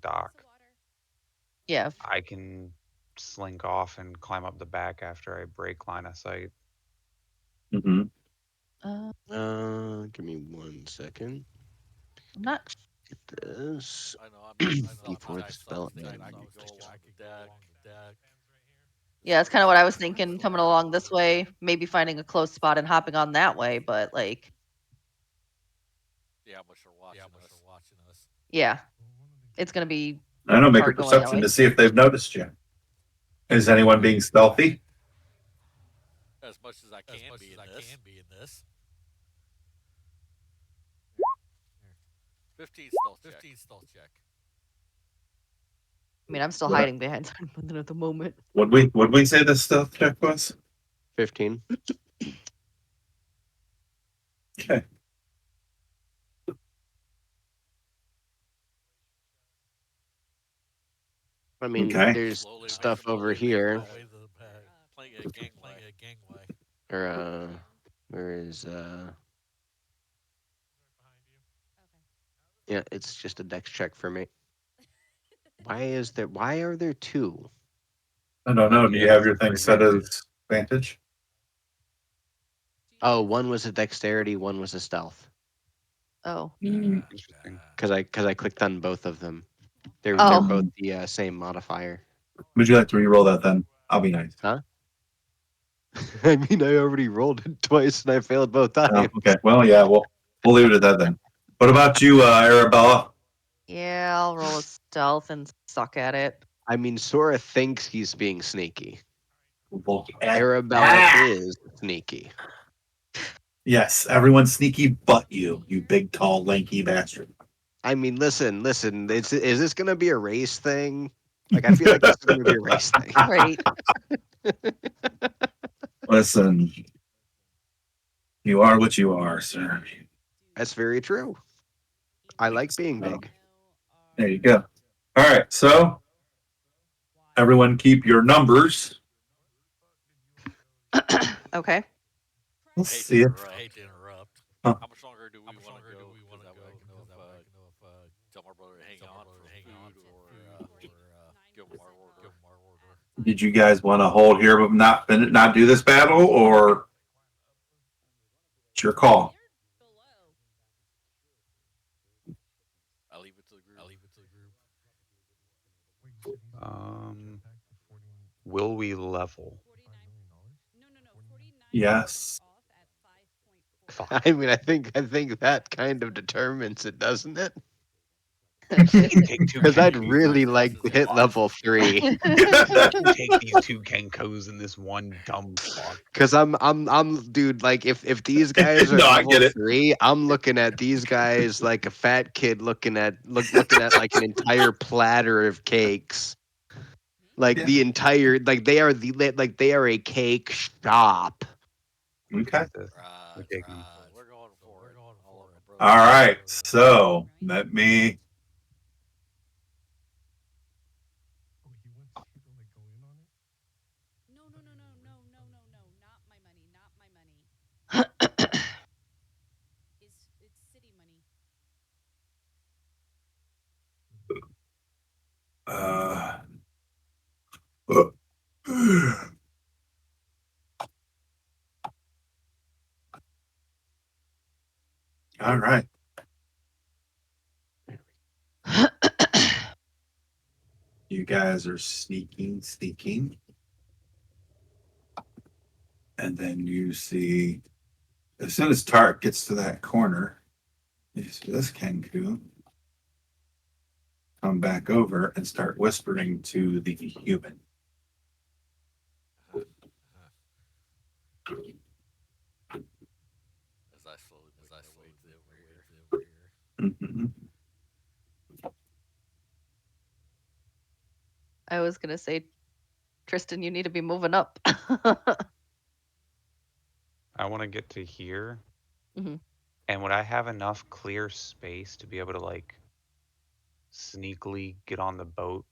dock. Yeah. I can slink off and climb up the back after I break line of sight. Mm-hmm. Give me 1 second. I'm not. Get this. I know I'm just the selfish Before the type, so I spell was thinking I could ends. go along the deck. Yeah, that's kind of what I was thinking. Coming along this way, maybe finding a close spot and hopping on that way. But like, See how much they're watching us. yeah, it's gonna be I know. Make a hard going that perception way. to see if they've noticed you. Is anyone being stealthy? As much as I can be in this. 15 stealth check. I mean, I'm still What? hiding behind something at the moment. Would we say the stealth check was? 15. Okay. I mean, Okay. there's Slowly stuff over make my here. way to the playing a gangway. Or where is Yeah, it's just a dex check for me. Why are there two? I don't know. Do Yeah, you have that's your a thing free set advantage. as advantage? Oh, one was a dexterity, one was a stealth. Oh. Interesting. Because I clicked on both of them. They're Oh. both the same modifier. Would you like to re-roll that then? I'll be nice. Huh? I mean, I already rolled it twice and I failed both times. Oh, okay. Well, yeah. We'll leave it at that then. What about you, Arabella? Yeah, I'll roll a stealth and suck at it. I mean, Sora thinks he's being sneaky. Look at Arabella that. is sneaky. Yes, everyone's sneaky but you, you big, tall, lanky bastard. I mean, listen. Is this going to be a race thing? Like, I feel like this is going to be a race thing. Right. Listen, you are what you are, sir. That's very true. I like being big. There you go. All right, so everyone keep your numbers. Okay. Let's see it. I hate to interrupt. Huh. How much longer do we want to go? Because that way I can know if tell my brother to hang on for food or give him our order. Did you guys want to hold here but not do this battle, or it's your call? I leave it to the group. Will we level? Yes. I mean, I think that kind of determines it, doesn't it? You can take two Because I'd Kenkus really in like this to hit one. level 3. You can take these two Kenkus in this one dumb fuck. Because dude. Like, if these guys are No, I level get it. 3, I'm looking at these guys like a fat kid looking at like an entire platter of cakes. Like Yeah. the entire, like they are they are a cake shop. Okay. Jesus. Right, Okay. right. We're going for it. All of them, bro. All right. So let me. No, no, no, no, no, no, no, no. Not my money. Not my money. It's city money. Uh, all right. You guys are sneaking. And then you see, as soon as Tark gets to that corner, you see this Kenku come back over and start whispering to the human. As I slowly make my way over here. Mhm. I was gonna say, Tristan, you need to be moving up. I want to get to here. Mhm. And would I have enough clear space to be able to like sneakily get on the boat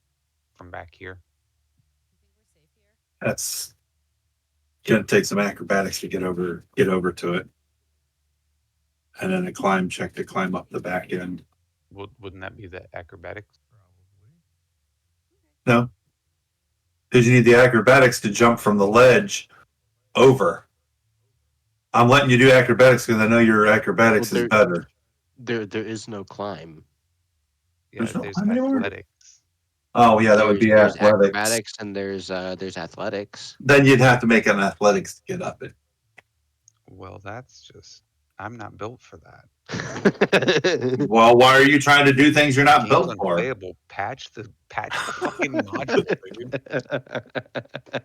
from back here? That's gonna take some acrobatics to get over to it. And then a climb check to climb up the back end. Wouldn't that be the acrobatics? No. Because you need the acrobatics to jump from the ledge over. I'm letting you do acrobatics because I know your acrobatics Well, is better. There is no climb. Yeah, There's no there's climb anymore? athletics. Oh yeah, that would be There's athletics. acrobatics and there's athletics. Then you'd have to make an athletics to get up it. Well, that's just I'm not built for that. Well, why are you trying to do things you're not Game's built for? unplayable. Patch the fucking module, dude.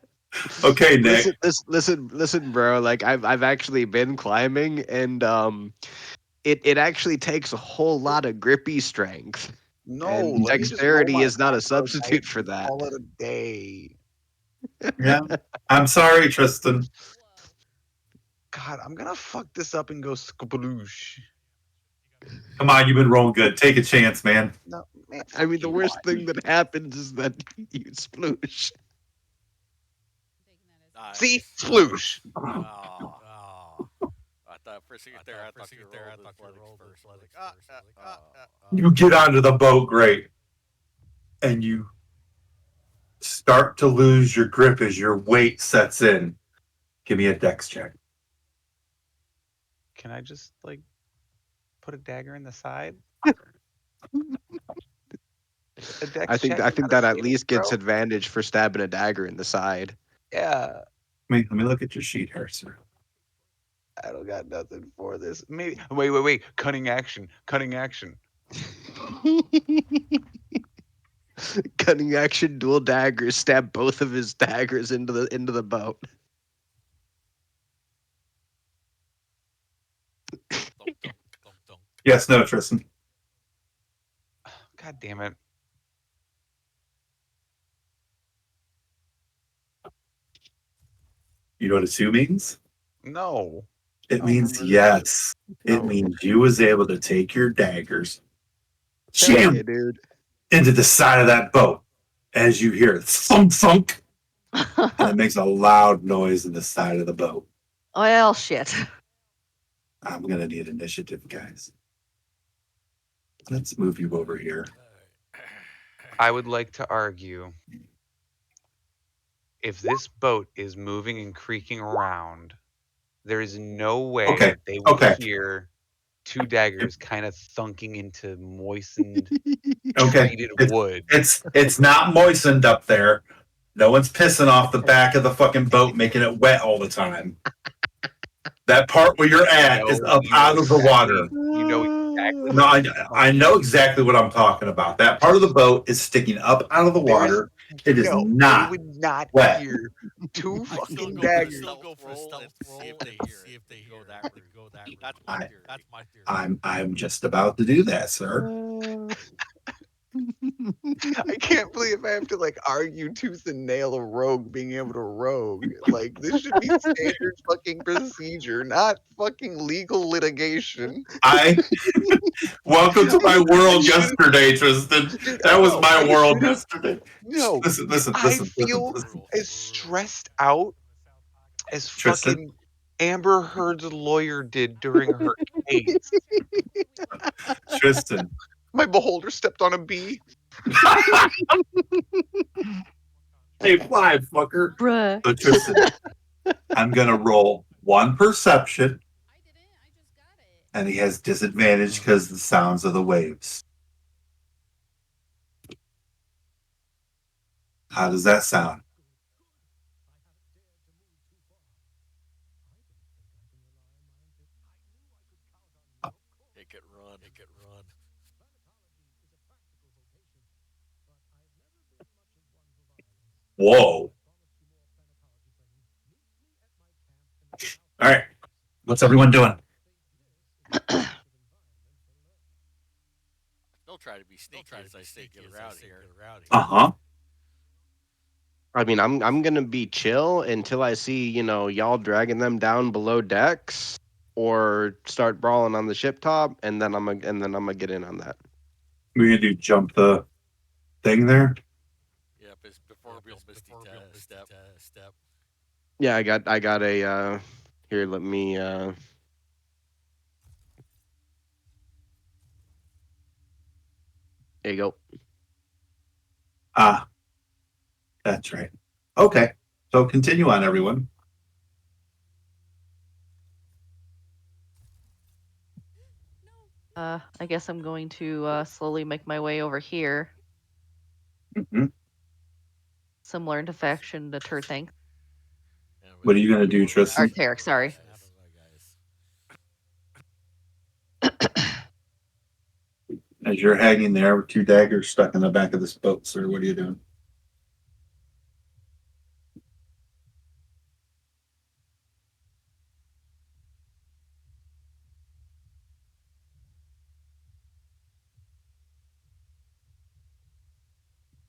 Okay, Nick. Listen, bro. Like I've actually been climbing, and it actually takes a whole lot of grippy strength. No, And let me just roll dexterity my is not a macro dice substitute for and that. call it a day. Yeah. I'm sorry, Tristan. God, I'm gonna fuck this up and go skabaloosh. Come on, you've been rolling good. Take a chance, man. No, man. I mean, fuck the you, worst why? thing that happens is that you sploosh. Nice. See, sploosh. Oh. I thought for a second there, I thought you rolled athletics first. You get onto the boat, great. And you start to lose your grip as your weight sets in. Give me a dex check. Can I just like put a dagger in the side? A dex I think check, not a that at saving least gets throw? advantage for stabbing a dagger in the side. Yeah. Let me look at your sheet here, sir. I don't got nothing for this. Maybe wait. Cunning action. Cutting action, dual daggers, stab both of his daggers into the boat. Thunk, thunk, thunk, thunk. Yes, no, Tristan. God damn it. You know what a 2 means? No. It I means remember yes. It No. means you was able to take your daggers, Hell jam yeah, dude. into the side of that boat as you hear thunk thunk, and it makes a loud noise in the side of the boat. Well, shit. I'm gonna need initiative, guys. Let's move you over here. I would like to argue if this boat is moving and creaking around, there is no way Okay, that they will okay. hear two daggers kind of thunking into moistened, Okay, treated wood. it's not moistened up there. No one's pissing off the back of the fucking boat, making it wet all the time. That part where you're at is up out of the water. You know No, I know exactly what I'm talking about. That part of the boat is sticking up out of the There's water. It is no, they not would not wet. hear two I'd still fucking go for a daggers. stealth roll and see if they go that route. That's my I, theory. That's my theory. I'm just about to do that, sir. I can't believe I have to like argue tooth and nail a rogue being able to rogue. Like this should be standard fucking procedure, not fucking legal litigation. I welcome to my I world should have, yesterday, Tristan. dude. That was No, my I world should have. yesterday. No, Listen, listen, I listen, listen, feel listen. as stressed out as Tristan, fucking Amber Heard's lawyer did during her case. Tristan. My beholder stepped on a bee. Hey, fly, fucker. Bruh. So Tristan, I'm gonna roll one perception, I didn't. I just got it. and he has disadvantage because of the sounds of the waves. How does that sound? It could run. It could run. Whoa. All right. What's everyone doing? They'll try to be sneaky as I say get her out of here. Uh-huh. I mean, I'm gonna be chill until I see, y'all dragging them down below decks or start brawling on the ship top, and then I'm gonna get in on that. We're gonna do jump the thing there. Yep, it's before real misty step. Yeah, I got a here, let me there you go. Ah, that's right. Okay. So continue on, everyone. No. I guess I'm going to slowly make my way over here, Hmm. similar to faction to Turthank. What are you gonna do, Or Tristan? Tarek, sorry. As you're hanging there with two daggers stuck in the back of this boat, sir, what are you doing?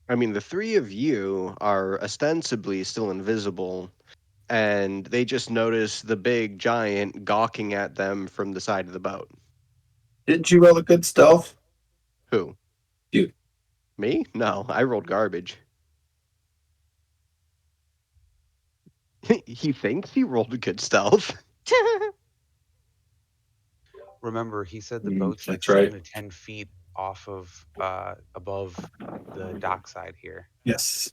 I mean, the three of you are ostensibly still invisible, and they just notice the big giant gawking at them from the side of the boat. Didn't you roll a good stealth? Who? You. Me? No, I rolled garbage. He thinks he rolled a good stealth. Remember, he said the boat's like That's right. 7 to 10 feet off of above the dockside here. Yes.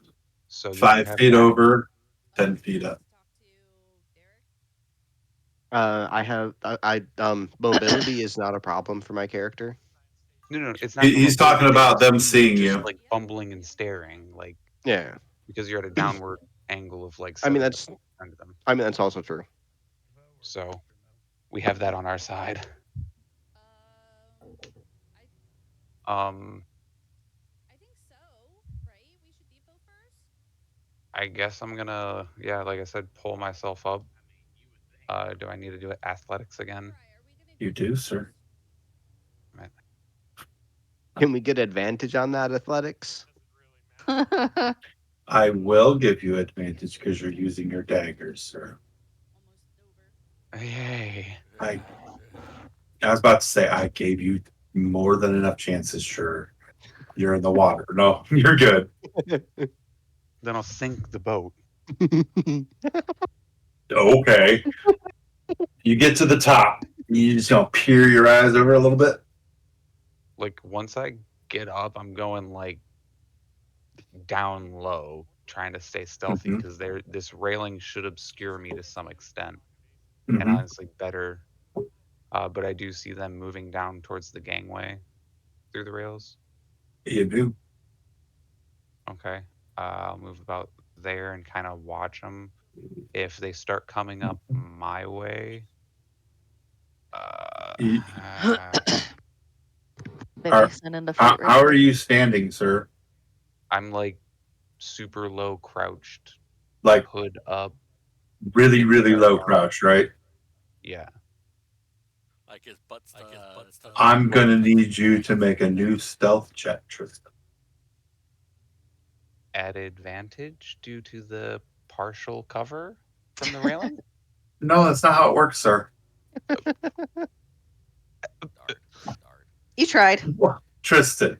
So you do 5 have feet that. over, 10 feet up. I have mobility is not a problem for my character. No, it's not. He's talking about them It's seeing just you. like bumbling and staring, like Yeah, because you're at a downward angle of like I mean 7 that's to them. I mean that's also true. So we have that on our side. Um, I think so, right? We should depot first. I guess I'm gonna, yeah, like I said, pull myself up. Do I need to do it athletics again? You do, sir. Right. Can we get advantage on that athletics? I will give you advantage because you're using your daggers, sir. Yay. I was about to say I gave you more than enough chances, sure. You're in the water. No, you're good. Then I'll sink the boat. Okay. You get to the top. You just gonna peer your eyes over a little bit. Like once I get up, I'm going like down low, trying to stay stealthy Mhm. because this railing should obscure me to some extent, and Mhm. honestly better. But I do see them moving down towards the gangway through the rails. You do. Okay, I'll move about there and kind of watch them. If they start coming up my way, You- They Are, send in the fleet right how are quick. you standing, sir? I'm like super low crouched, Like hood up. really, in really dark low armor. crouch, right? Yeah. Like his butt's I'm Like- gonna need you to make a new stealth check, Tristan. At advantage due to the partial cover from the railing? No, that's not how it works, sir. Darn. You tried. Tristan,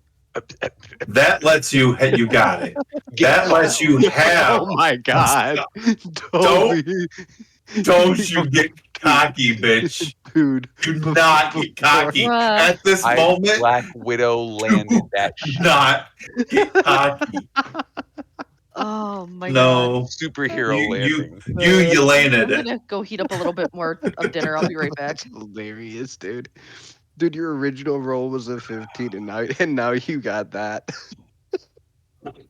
that lets you got it. Get That lets you have. Oh my god. Don't Toby. don't you get cocky, bitch. Dude. Do not get cocky. At this I moment, Black Widow landed that shit. not get cocky. Oh my god. No. Superhero landing. You landed I'm it. gonna go heat up a little bit more of dinner. I'll be right back. That's hilarious, dude. Dude, your original roll was a 15 and now you got that.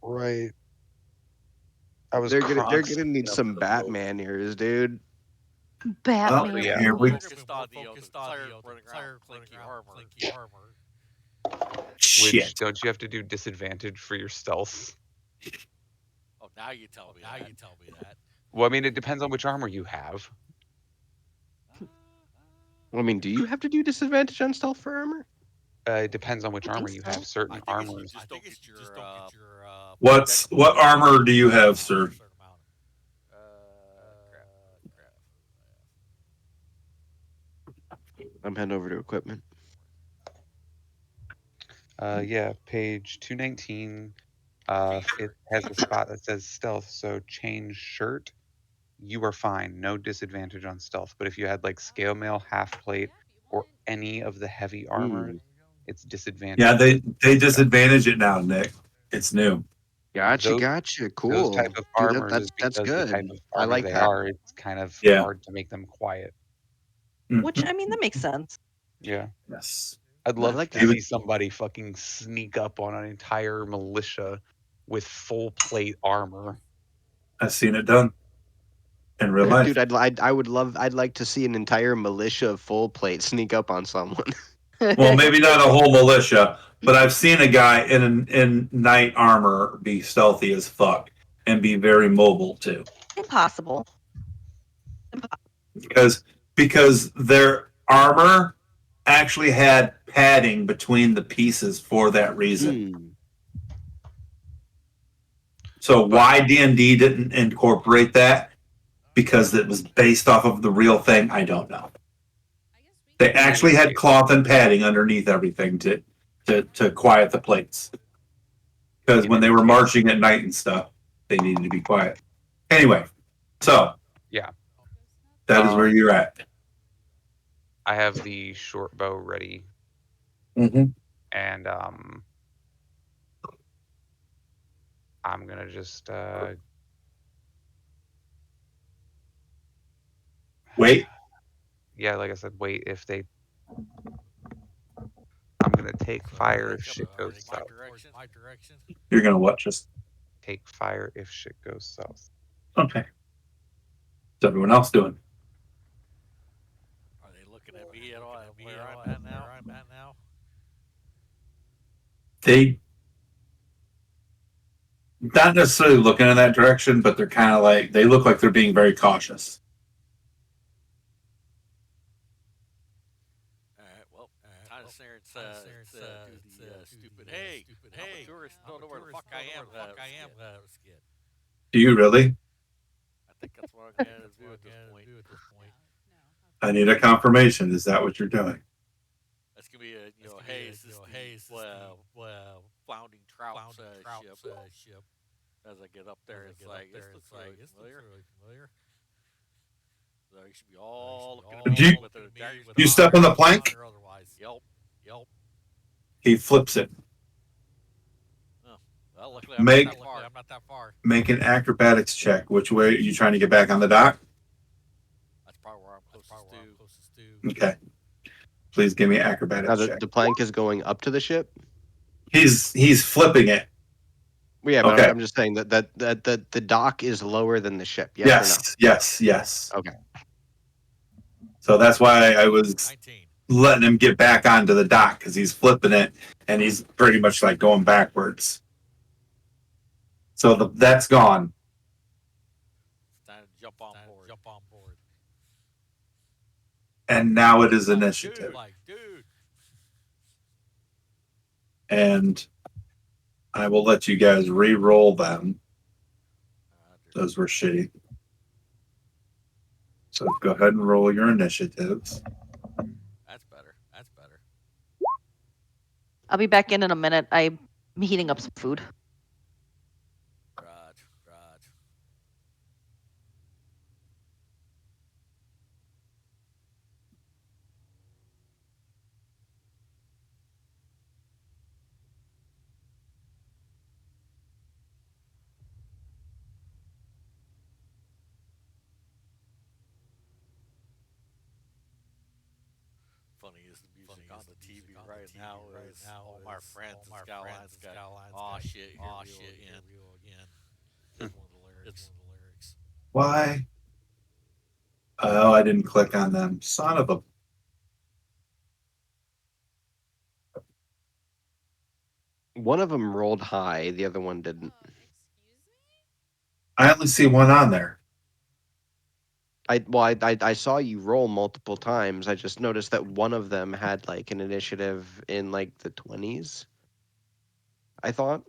Right. I was They're gonna crossing need up some the Batman ears, dude. Batman. Oh, yeah. here we Focused on the fire running around clinky armor. Which shit. don't you have to do disadvantage for your stealth? Oh, now you tell me that. Well, I mean, it depends on which armor you have. I mean, do you have to do disadvantage on stealth for armor? It depends on which I think armor you so. have. Certain armors. Just don't get your What armor do you have, sir? Crap. I'm heading over to equipment. Yeah, page 219. It has a spot that says stealth, so change shirt. You are fine. No disadvantage on stealth. But if you had like scale mail, half plate, or any of the heavy armor, it's disadvantage. Yeah, they disadvantage it now, Nick. It's new. Gotcha. Cool. Those type of Dude, armors is that's because good. the type of I armor like they that. are. It's kind of Yeah. hard to make them quiet. Which, I mean, that makes sense. Yeah. Yes. I'd love like to that. see somebody fucking sneak up on an entire militia with full plate armor. I've seen it done in real life. Dude, I'd like to see an entire militia of full plate sneak up on someone. Well, maybe not a whole militia, but I've seen a guy in knight armor be stealthy as fuck and be very mobile too. Impossible. Because their armor actually had padding between the pieces for that reason. So why D&D didn't incorporate that? Because it was based off of the real thing, I don't know. They actually had cloth and padding underneath everything to quiet the plates. Because when they were marching at night and stuff, they needed to be quiet. Anyway, so yeah, that is where you're at. I have the short bow ready, Mm-hmm. and I'm gonna just wait. Yeah, like I said, wait. If they, I'm gonna take fire if shit goes south. My direction. You're gonna what? Just take fire if shit goes south. Okay. What's everyone else doing? Are they looking at me at all? Where I'm at now? They not necessarily looking in that direction, but they're kind of like they look like they're being very cautious. All right. Well, time to stare do the stupid. Hey, I'm a tourist. Don't know where the fuck I am. Skid. Do you really? I think that's what I'm gonna do at this point. I need a confirmation. Is that what you're doing? That's gonna be a hey, is this floundering trout ship? As I get up there, it's like this looks really familiar. So you should be all looking at me with a You step on the plank? or otherwise. Yelp. He flips it. Oh, well, luckily I'm not that far. Make an acrobatics check. Which way are you trying to get back on the dock? That's probably where I'm closest to. Okay. Please give me an acrobatics Now check. the plank is going up to the ship. He's flipping it. Well, yeah, but Okay. I'm just saying that the dock is lower than the ship. Yes or no? Yes. Okay. So that's why I was 19. letting him get back onto the dock because he's flipping it and he's pretty much like going backwards. So that's gone. It's time to jump on board. And now it is Like, initiative. dude. And I will let you guys re-roll them. Those were shitty. So go ahead and roll your initiatives. That's better. I'll be back in a minute. I'm heating up some food. Raj. Funny is the music on the TV right now is all my friends and Skylines got aw shit, here we go again. It's one of the lyrics. Why? Oh, I didn't click on them. Son of a. One of them rolled high, the other one didn't. Excuse me? I only see one on there. I saw you roll multiple times. I just noticed that one of them had like an initiative in like the 20s. I thought,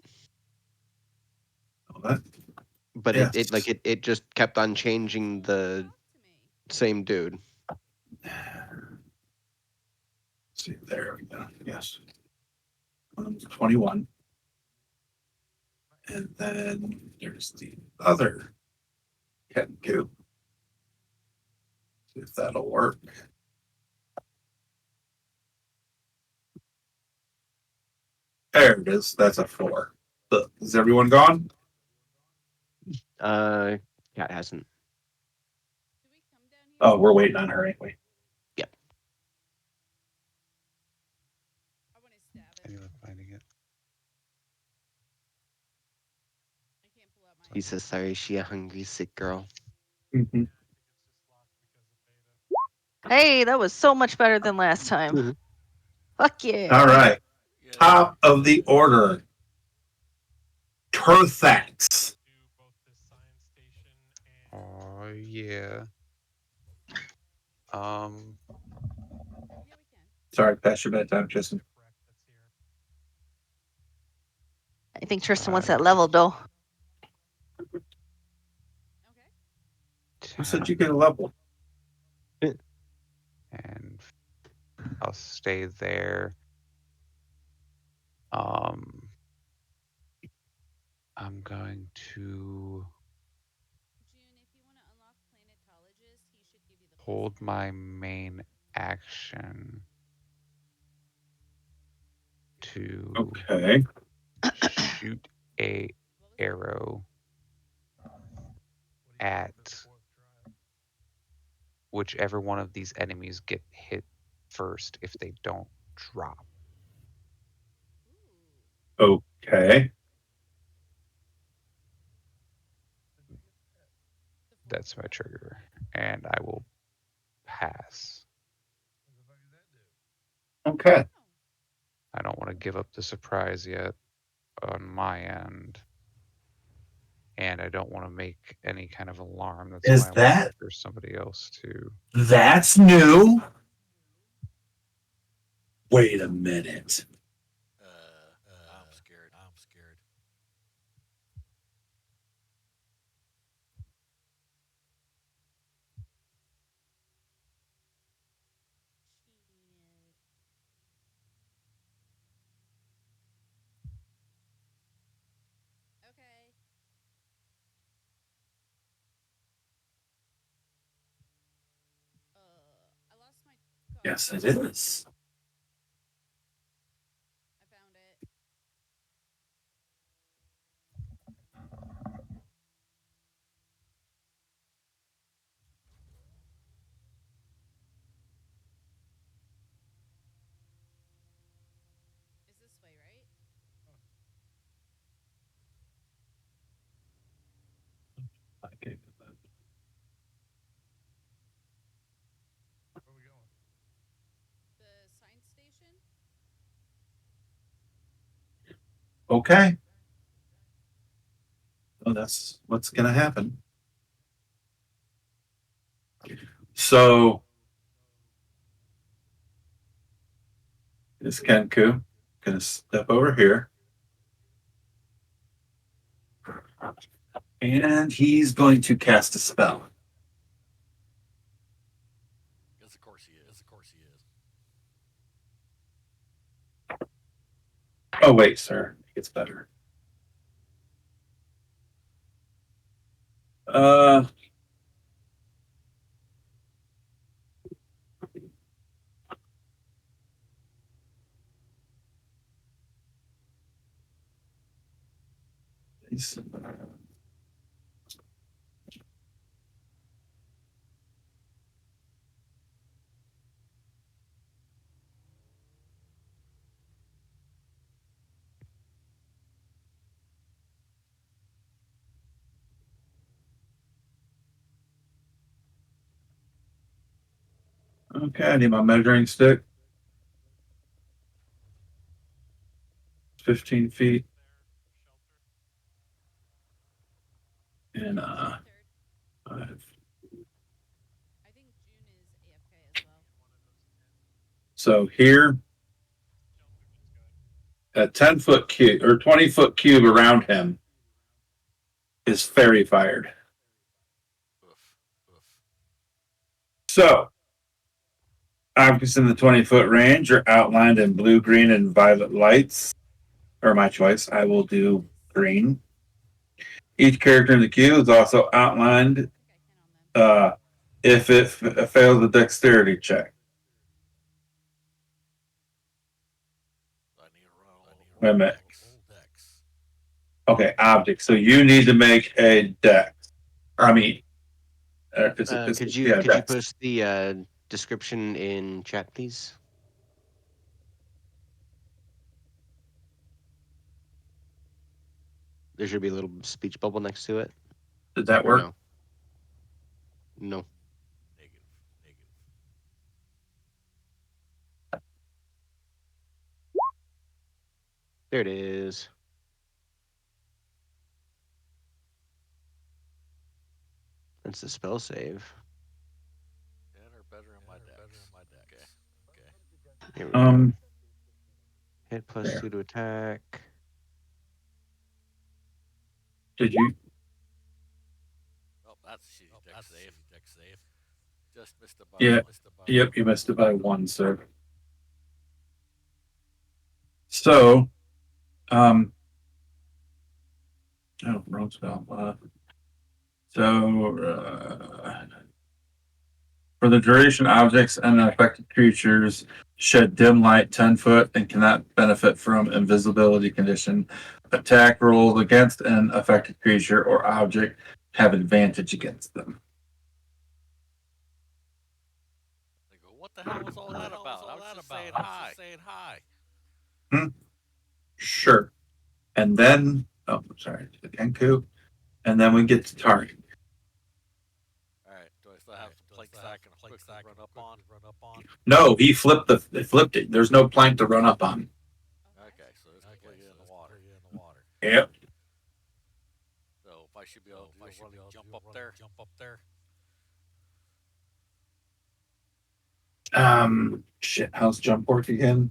What? but Yes. it just kept on changing the Talk to me. same dude. See, there we go. Yes. 21. And then there's the other cat goo. See if that'll work. There it is. That's a 4. But is everyone gone? Cat hasn't. Do we come down here? Oh, we're waiting on her anyway. Yep. I want to stab it. Anyway, finding it. I can't pull out my. He says, "Sorry, she a hungry sick girl." Mm-hmm. Hey, that was so much better than last time. Mhm. Fuck yeah. All right. Yeah. Top of the order. Turthax. Oh yeah. Yeah, we can. Sorry, past your bedtime, Tristan. I think Tristan wants I that level, though. Okay. Who said 10, you get a level? and I'll stay there. I'm going to June, if you want to unlock planetologist, he should give you the hold my main action to Okay. shoot a arrow at whichever one of these enemies get hit first if they don't drop. Okay. That's my trigger, and I will pass. Okay. I don't want to give up the surprise yet on my end, and I don't want to make any kind of alarm. That's Is why I'm that- waiting for somebody else to. That's new. Wait a minute. I'm scared. Shit. Okay. I lost my card. Yes, it is. I found it. Is this way, right? Okay. The Okay. Well, that's what's going to happen. So this Kenku going to step over here. And he's going to cast a spell. Yes, of course he is. Of course he is. Oh, wait, sir. It gets better. Uh, he's- okay, I need my measuring stick. 15 feet. And Sheltered. 5. I think June is AFK as well. So here, a 10-foot cube or 20-foot cube around him is fairy fired. Oof. Oof. So objects in the 20-foot range are outlined in blue, green, and violet lights. Or my choice. I will do green. Each character in the queue is also outlined I think I can on them. if it fails a dexterity check. I need to run Wait a minute. whole decks. Okay, object. So you need to make a dex. I mean, yeah, Could you dex. post the description in chat, please? There should be a little speech bubble next to it. Did that Or work? no? No. Negative. Negative. There it is. That's the spell save. 10 or better in my decks. Okay. Okay. Here we go. Hit plus There. 2 to attack. Did you? Oh, that's a shitty deck save. Just missed it by Yeah. one. Yep, you missed it by 1, sir. So, oh, wrong spell. For the duration, objects and affected creatures shed dim light 10 foot and cannot benefit from invisibility condition. Attack rolls against an affected creature or object have advantage against them. They go, what the hell was all that about? I was just saying hi. Hmm, sure. And then, oh, sorry, the Kenku. And then we get to target. All right. Do I still have some planks that I can quickly run up on? No, he flipped it. There's no plank to run up on. Okay, so it's completely in the water. Yep. So if I should be able to do a running jump up there. Shit, how's jump work again?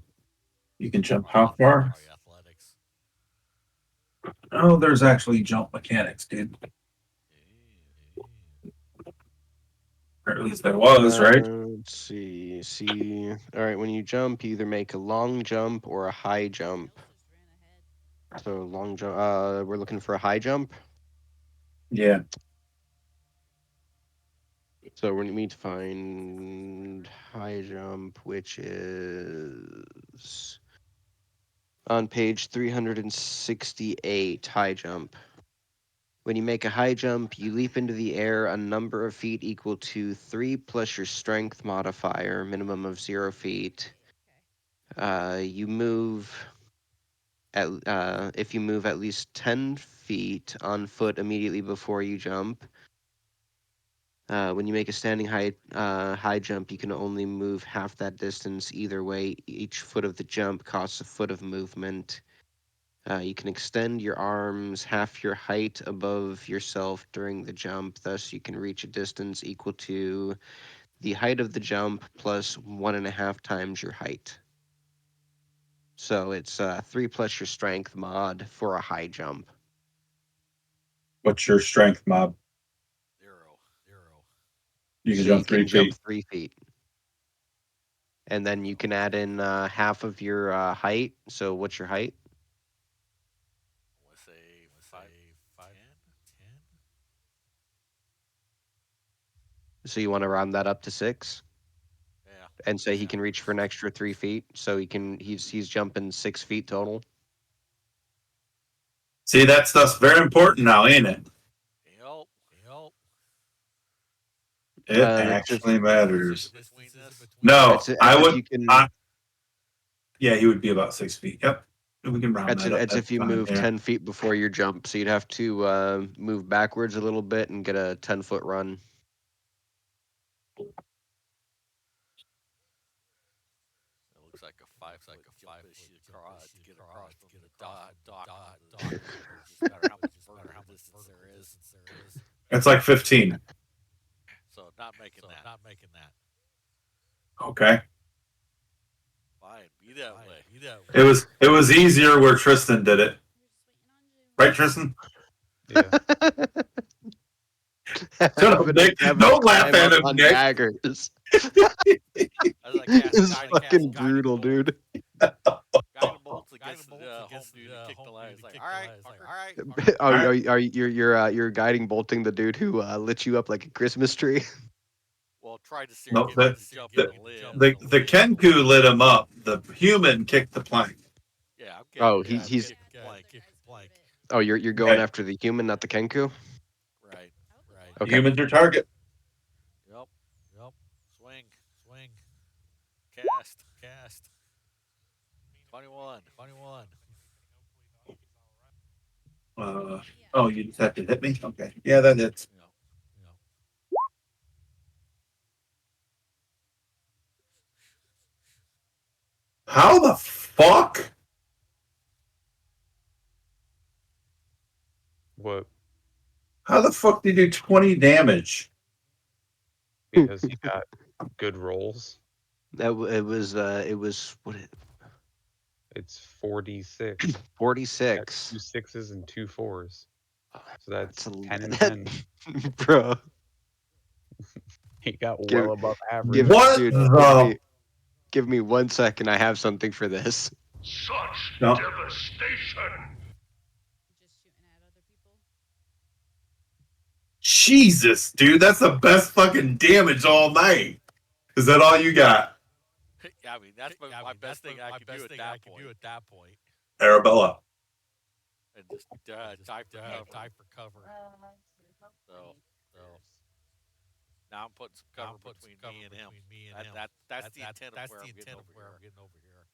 You can jump Probably how far? Probably athletics. Oh, there's actually jump mechanics, dude. Or at least there was, right? Let's see. See. All right. When you jump, you either make a long jump or a high jump. Else just ran ahead. So long jump. We're looking for a high jump. Yeah. So we need to find high jump, which is on page 368. High jump. When you make a high jump, you leap into the air a number of feet equal to 3 plus your strength modifier, minimum of 0 feet. You move if you move at least 10 feet on foot immediately before you jump. When you make a standing high jump, you can only move half that distance either way. Each foot of the jump costs a foot of movement. You can extend your arms half your height above yourself during the jump. Thus, you can reach a distance equal to the height of the jump plus 1.5 times your height. So it's 3 plus your strength mod for a high jump. What's your strength, Mob? Zero. You can So you jump can 3 feet. jump 3 feet. And then you can add in half of your height. So what's your height? I want to say 5'10". So you want to round that up to 6 Yeah. and say he can reach for an extra 3 feet. So he's jumping 6 feet total. See, that stuff's very important now, ain't it? Yep. It That's if actually matters. Between this. No, that's I if would. you can. Yeah, he would be about 6 feet. Yep. We can round that up. That's That's if you fine. move Yeah. 10 feet before your jump. So you'd have to move backwards a little bit and get a 10-foot run. It looks like a 5 foot jump to get across from the dock to the. Just matter how much further distance there is. It's like 15. So not making that. Okay. Fine. Be that way. It was easier where Tristan did it. We're Right, just waiting on Zoom. Tristan? Yeah. Shut up, Nick. Having to Don't laugh climb at up him, on Nick. daggers. As I cast This is fucking brutal, dude. guiding bolts against the home dude to kick the ladder. It's like, all right, fucker. You're guiding bolting the dude who lit you up like a Christmas tree. Well, tried to No, get me to jump in the lid. the Kenku lit him up. The human kicked the plank. Yeah, I'm getting Oh, the guy he's. kick the plank. Oh, you're going Okay. after the human, not the Kenku. Right. The Okay. human's your target. Yep. Swing. Cast. 21. Oh, you just have to hit me? Okay. Yeah, that hits. Yep. How the fuck? What? How the fuck did you do 20 damage? Because he got good rolls. It was what It's 46. 46. 2 6s and 2 4s. So that's That's 10 and 10. bro. He got Give, well above average. give, What dude, the? give me 1 second. I have something for this. Such No. devastation! Just shooting at other people. Jesus, dude, that's the best fucking damage all night. Is that all you got? Yeah, I mean, that's my best thing I can do at that point. Arabella. And just dive for cover. So now I'm putting some cover between me and him. That's the intent of where I'm getting over here.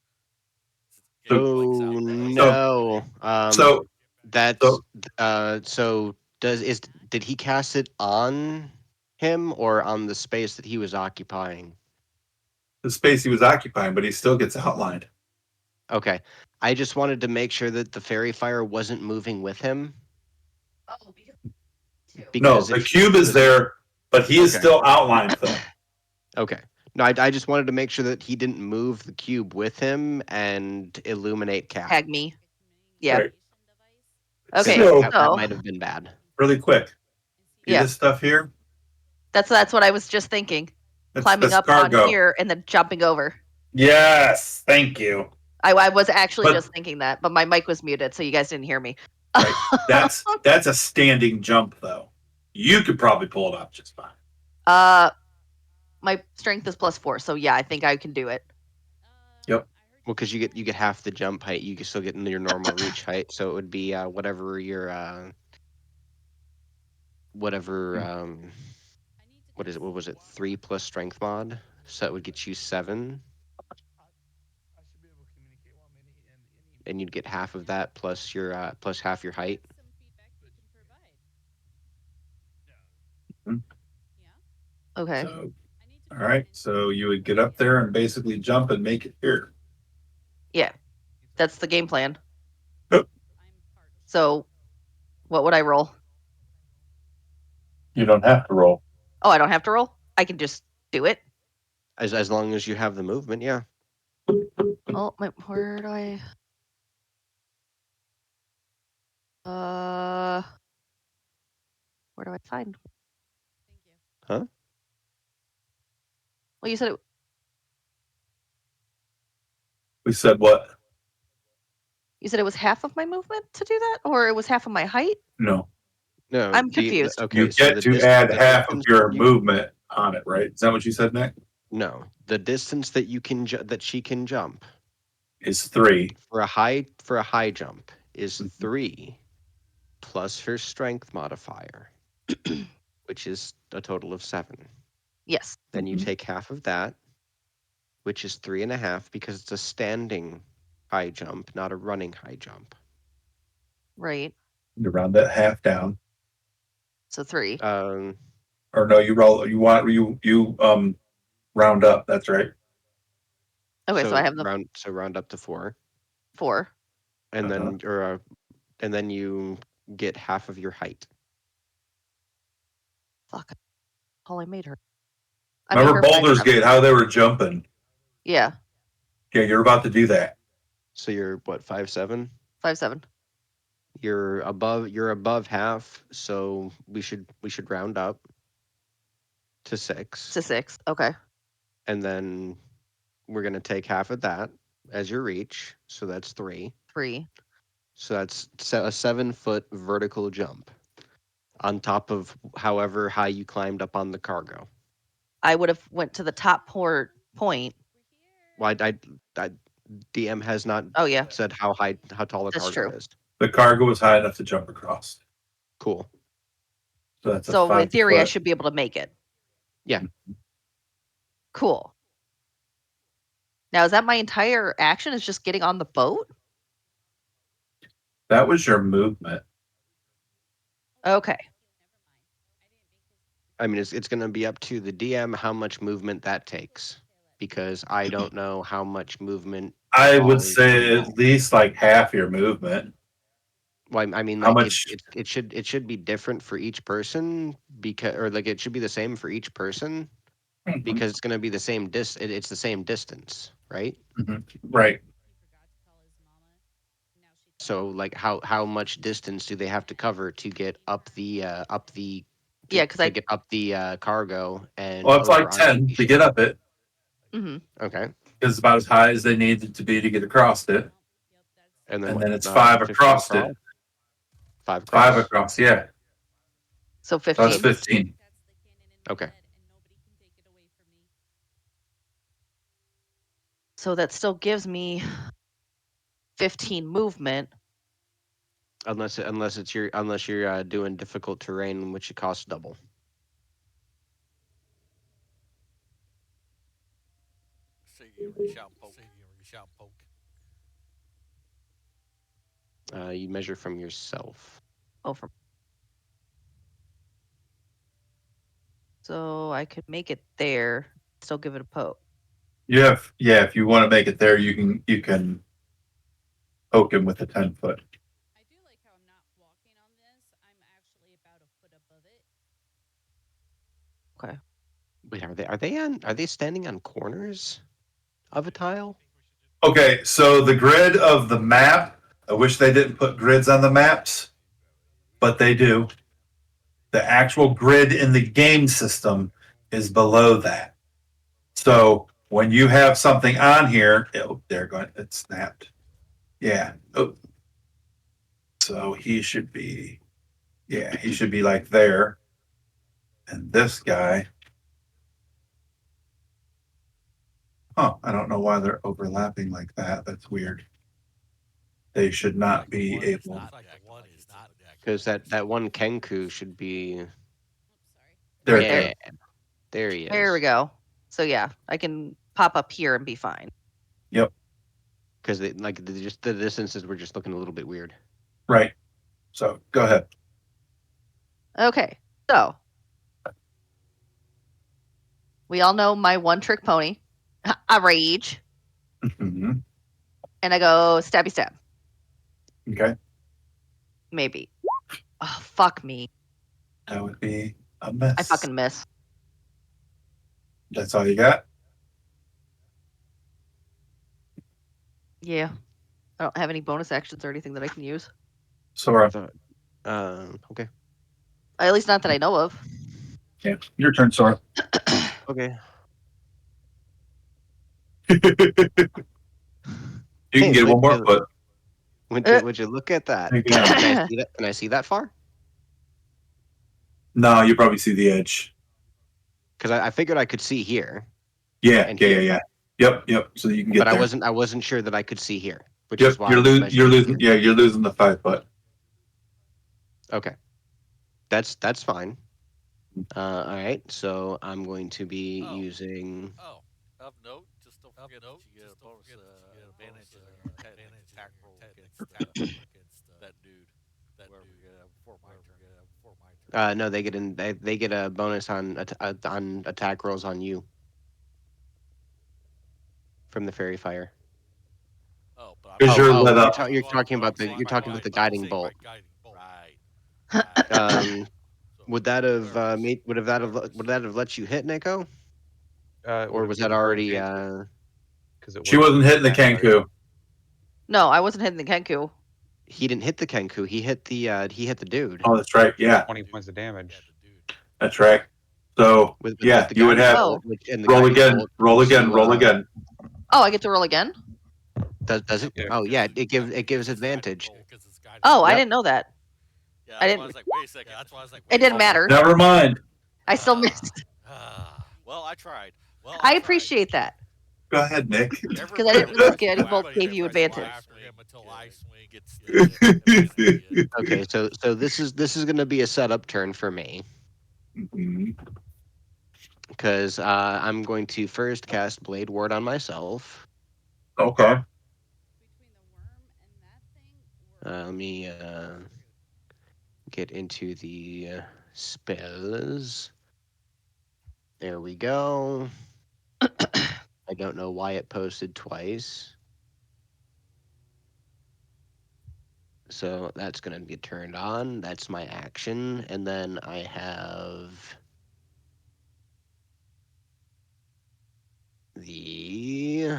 Getting blanks Oh out there. no. So That's so did he cast it on him or on the space that he was occupying? the space he was occupying, but he still gets outlined. Okay. I just wanted to make sure that the fairy fire wasn't moving with him. Oh, No, Because the if cube is there, but he is Okay. still outlined though. Okay. No, I just wanted to make sure that he didn't move the cube with him and illuminate Cat. tag me. Yeah. Right. Okay. So- That might have been bad. Really quick. See Yeah. this stuff here? That's what I was just thinking. Climbing That's up cargo. on here and then jumping over. Yes, thank you. I was actually But- just thinking that, but my mic was muted, so you guys didn't hear me. Right. That's a standing jump though. You could probably pull it off just fine. My strength is +4, so yeah, I think I can do it. Yep. Well, because you get half the jump height, you can still get into your normal reach height. So it would be whatever your whatever what is it? What was it? 3 plus strength mod. So that would get you 7, and you'd get half of that plus your plus half your height. Some feedback you can provide. Yeah. Okay. So, I need to all right. So you would get up there and basically jump and make it here. Yeah. That's the game plan. So, what would I roll? You don't have to roll. Oh, I don't have to roll. I can just do it. As long as you have the movement, yeah. Oh, where do I? Where do I find? Thank you. Huh? Well, you said it. We said what? You said it was half of my movement to do that, or it was half of my height. No. No, I'm confused. okay. You So get to add the half of distance your that you movement on it, right? Is that what you said, Nick? no, the distance that you can that she can jump Is 3. for a high jump is 3 plus her strength modifier, which is a total of 7. Yes. Then you take half of that, which is 3.5 because it's a standing high jump, not a running high jump. Right. You round that half down. So 3. Or no, you roll. You round up. That's right. Okay, so I have the round up to 4, 4. and Uh-huh. then you get half of your height. Fuck. All I made her. I made Remember her Baldur's 5'7". Gate? How they were jumping? Yeah, Yeah, you're about to do that. So you're what 5'7"? 5'7". You're above half, so we should round up to 6, To 6. Okay. and then we're gonna take half of that as your reach, so that's 3. 3. So that's a 7-foot vertical jump on top of however high you climbed up on the cargo. I would have went to the top point. Why I DM has not Oh yeah, said how tall the that's cargo true. is. The cargo was high enough to jump across. Cool. So that's a So in 5 theory, I foot. should be able to make it. Yeah. Cool. Now is that my entire action? Is just getting on the boat? That was your movement. Okay. I mean, it's going to be up to the DM how much movement that takes, because I don't know how much movement I would all say involved. at least like half your movement. Well, I mean, How like much? it should be different for each person, because or like it should be the same for each person Mhm, because it's going to be the same it's the same distance, right? mhm. Right. So like how much distance do they have to cover to get up the Yeah, because to I. get up the cargo and Well, it's over like onto 10 the to ship? get up it. Mm-hmm. Okay. It's about as high as they needed to be to get across it. And then And what? then it's 5 15 across across? it. 5 5 across? across, yeah. So So that's 15. 15. Okay. So that still gives me 15 movement. Unless you're doing difficult terrain, which it costs double. Say you reach out and poke. You measure from yourself. Oh, from. So I could make it there. Still give it a poke. Yeah, if you want to make it there, you can poke him with a 10 foot. I do like how I'm not walking on this. I'm actually about a foot above it. Okay. Wait, are they standing on corners of a tile? Okay, so the grid of the map, I wish they didn't put grids on the maps, but they do. The actual grid in the game system is below that. So when you have something on here, it snapped. Yeah. Oh. So he should be, he should be like there. And this guy, I don't know why they're overlapping like that. That's weird. They should not be able. Because that one Kenku should be. There, Right there. Yeah, there he There we is. go. So yeah, I can pop up here and be fine. Yep. Because just the distances were just looking a little bit weird. Right. So go ahead. Okay. So we all know my one trick pony. I rage Mhm. and I go stabby stab. Okay. Maybe. Oh, fuck me. That would be a I mess. fucking miss. That's all you got? Yeah. I don't have any bonus actions or anything that I can use. Sora. Okay. At least not that I know of. Yeah. Your turn, Sora. Okay. You can get one more foot. Would you look at that? Again. Can I see that? Can I see that far? No, you probably see the edge. Because I figured I could see here Yeah, and yeah, yeah, here, yeah. Yep. So you can get but there. I wasn't sure that I could see here, which is Yep, why I was you're measuring losing. here. Yeah, you're losing the 5 foot. Okay, that's fine. All right, so I'm going to be Oh. using. Oh, of note, just don't forget that you get a bonus advantage on your attack roll against that dude. Whoever you get before my turn. No, they get a bonus on on attack rolls on you from the fairy fire. Oh, but I'm Because Oh, you're oh, lit up. you're talking about saying the guiding bolt. Right. Right. Um, So would that have whoever's- made would that have let you hit Nico, It or would was have that been already? advantage because it She would have wasn't hitting the attack Kanku. No, I wasn't hitting the Kenku. He didn't hit the Kenku. He hit the dude Oh, that's right. Yeah, 20 points of damage. that's right. So with yeah, the you would guiding have Oh. bolt, and the roll guiding again, bolt roll gives again, you, roll again. Oh, I get to roll again? Does it? Yeah. Oh yeah, it gives advantage. Oh, I Yep. didn't know that. Yeah, I that's why didn't. I was like, wait a second. That's why I was like, It didn't matter. Never mind. I still missed. Well, I tried. I appreciate that. Go ahead, Nick. Because I didn't realize guiding bolt gave you advantage. After him until I swing gets the Okay, so this is going to be a setup turn for me Mhm. because I'm going to first cast Blade Ward on myself. Okay. Between the worm and that thing, Let me get into the spells. There we go. I don't know why it posted twice. So that's going to be turned on. That's my action. And then I have the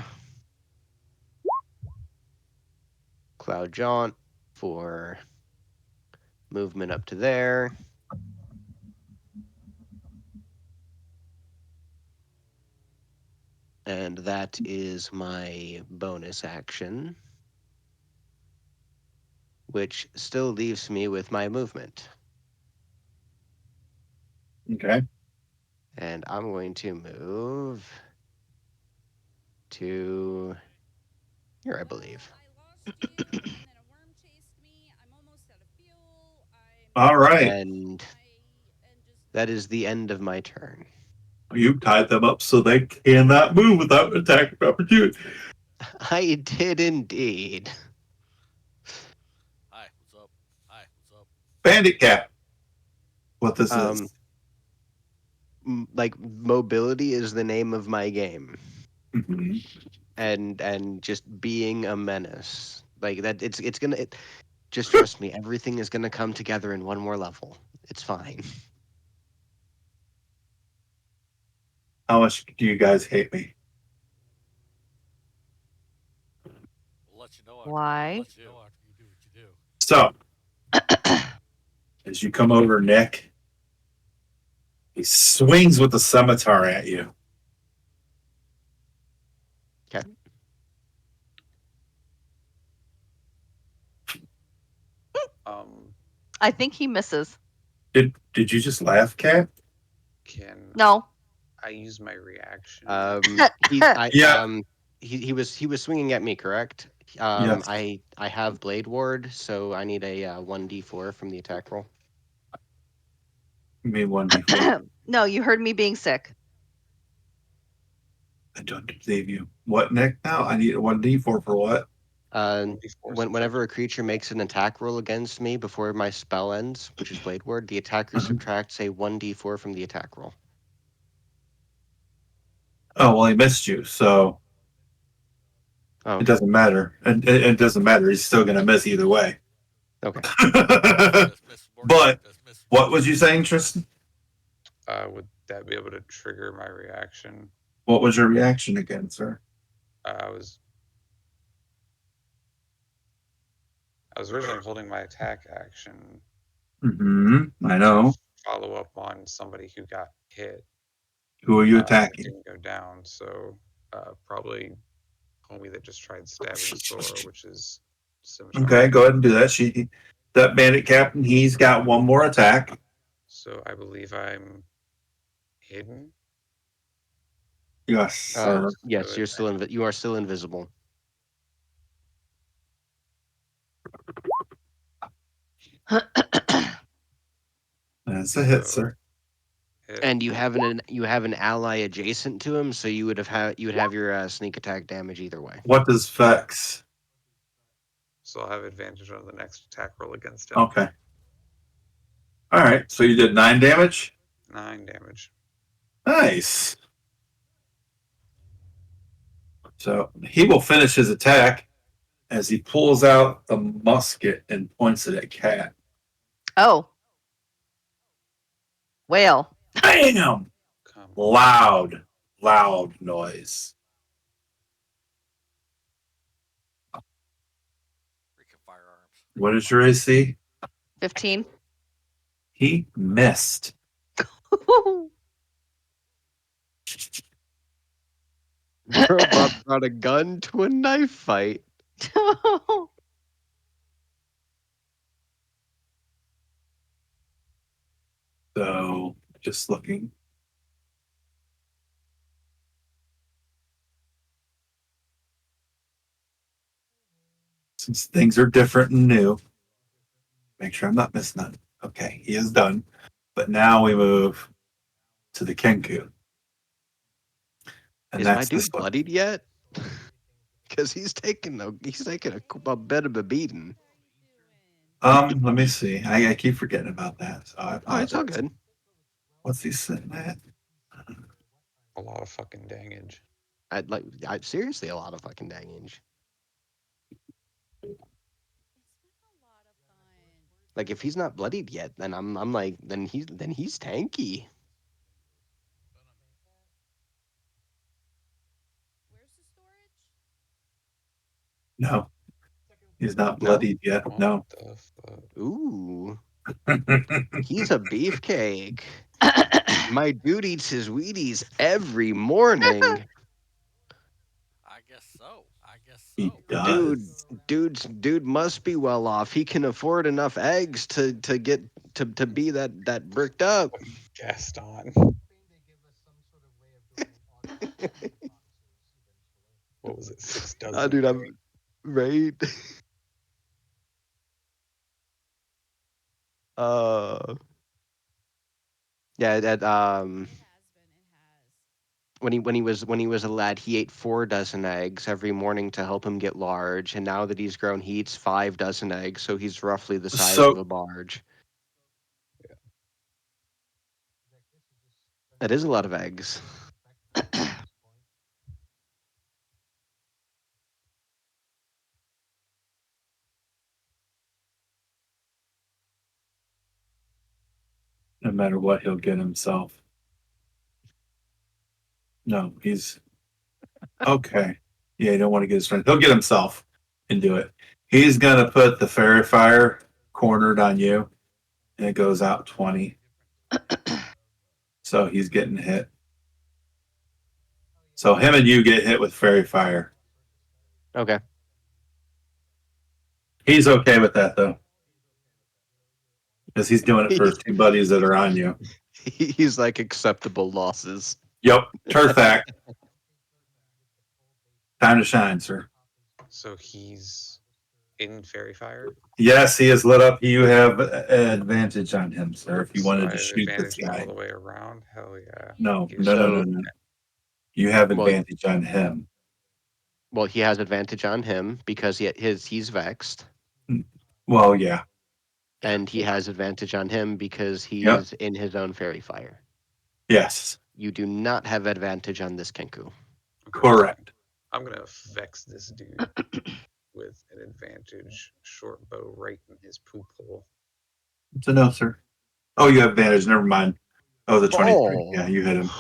Cloud Jaunt for movement up to there. And that is my bonus action, which still leaves me with my movement. Okay. And I'm going to move to here, I believe. I lost you, and then a worm chased me. I'm almost out of fuel. All right. And that is the end of my turn. You tied them up so they cannot move without attack of opportunity. I did indeed. Hi, what's up? Bandit cap. What this is. Like mobility is the name of my game. Mhm. And just being a menace. Like that it's gonna just trust me, everything is gonna come together in one more level. It's fine. How much do you guys hate me? We'll let you know Why? after you do what you do. So, as you come over, Nick, he swings with the scimitar at you. Okay. I think he misses. Did you just laugh, Cat? Can No. I use my reaction? Yeah. He was swinging at me, correct? Yes. I have Blade Ward, so I need a 1d4 from the attack roll. You made 1d4. No, you heard me being sick. I don't believe you. What, Nick? Now I need a 1d4 for what? Whenever a creature makes an attack roll against me before my spell ends, which is Blade Ward, the attacker subtracts a 1d4 from the attack roll. Oh, well, he missed you, so Oh, it doesn't matter. It doesn't matter. He's still going to miss either way. Okay. Does Miss Morgan? But Does Miss what was you saying, Tristan? Would that be able to trigger my reaction? What was your reaction again, sir? I was I was originally holding my attack action I to know. follow up on somebody who got hit. Who are you But attacking? didn't go down, so probably homie that just tried stabbing Sora, which is Scimitar. Okay, go ahead and do that. That bandit captain, he's got one more attack. So I believe I'm hidden. Yes, sir. Yes, Good. you are still invisible. That's a hit, So sir. hit. And you have an ally adjacent to him, so you would have your sneak attack damage either way. What does Vex? So I'll have advantage on the next attack roll against him. Okay. All right. So you did 9 damage. 9 damage. Nice. So he will finish his attack as he pulls out the musket and points it at Cat. Oh. Whale. Bam! Come. Loud noise. Freaking firearms. What is your AC? 15. He missed. Bro brought a gun to a knife fight. So just looking. Since things are different and new, make sure I'm not missing that. Okay, he is done. But now we move to the Kenku. And Is my that's this dude one. bloodied yet? Because he's taking a bit of a beating. Let me see. I keep forgetting about that. So I Oh, it's all apologize. good. What's he sitting at? A lot of fucking damage. I seriously a lot of fucking damage. It's been a lot of fun. Like if he's not bloodied yet, then I'm like then he's tanky. Where's the storage? No, he's not No? bloodied yet. What No. the fuck? Ooh. He's a beefcake. My dude eats his Wheaties every morning. I guess so. I guess He so. Dude, does. dude must be well off. He can afford enough eggs to get to be that bricked up. Gaston. What was it? 6 dozen? Dude, I'm right. Uh, yeah, that It has been. It has. when he was a lad, he ate 4 dozen eggs every morning to help him get large, and now that he's grown, he eats 5 dozen eggs, so he's roughly the size of So a barge. Yeah. That is a lot of eggs. no matter what, he'll get himself. No, he's okay. Yeah, you don't want to get his friend. He'll get himself and do it. He's gonna put the fairy fire cornered on you, and it goes out 20. So he's getting hit. So him and you get hit with fairy fire. Okay. He's okay with that though, because he's doing it for his two buddies that are on you. He's like acceptable losses. Yep, Turthac. Time to shine, sir. So he's in Fairy Fire. Yes, he is lit up. You have advantage on him, sir. If you So wanted I to have shoot this advantage all guy, the way around. Hell yeah. no, Get no, no, no, So, no. You have well, advantage on him. well, he has advantage on him because he's vexed, Well, yeah, and he has advantage on him because yep, he's in his own fairy fire. yes, You do not have advantage on this Kenku. Okay, so correct. I'm gonna vex this dude. with an advantage short bow right in his poop hole. It's a no, sir. Oh, you have advantage. Never mind. Oh, the 23. Oh, Yeah, you hit him.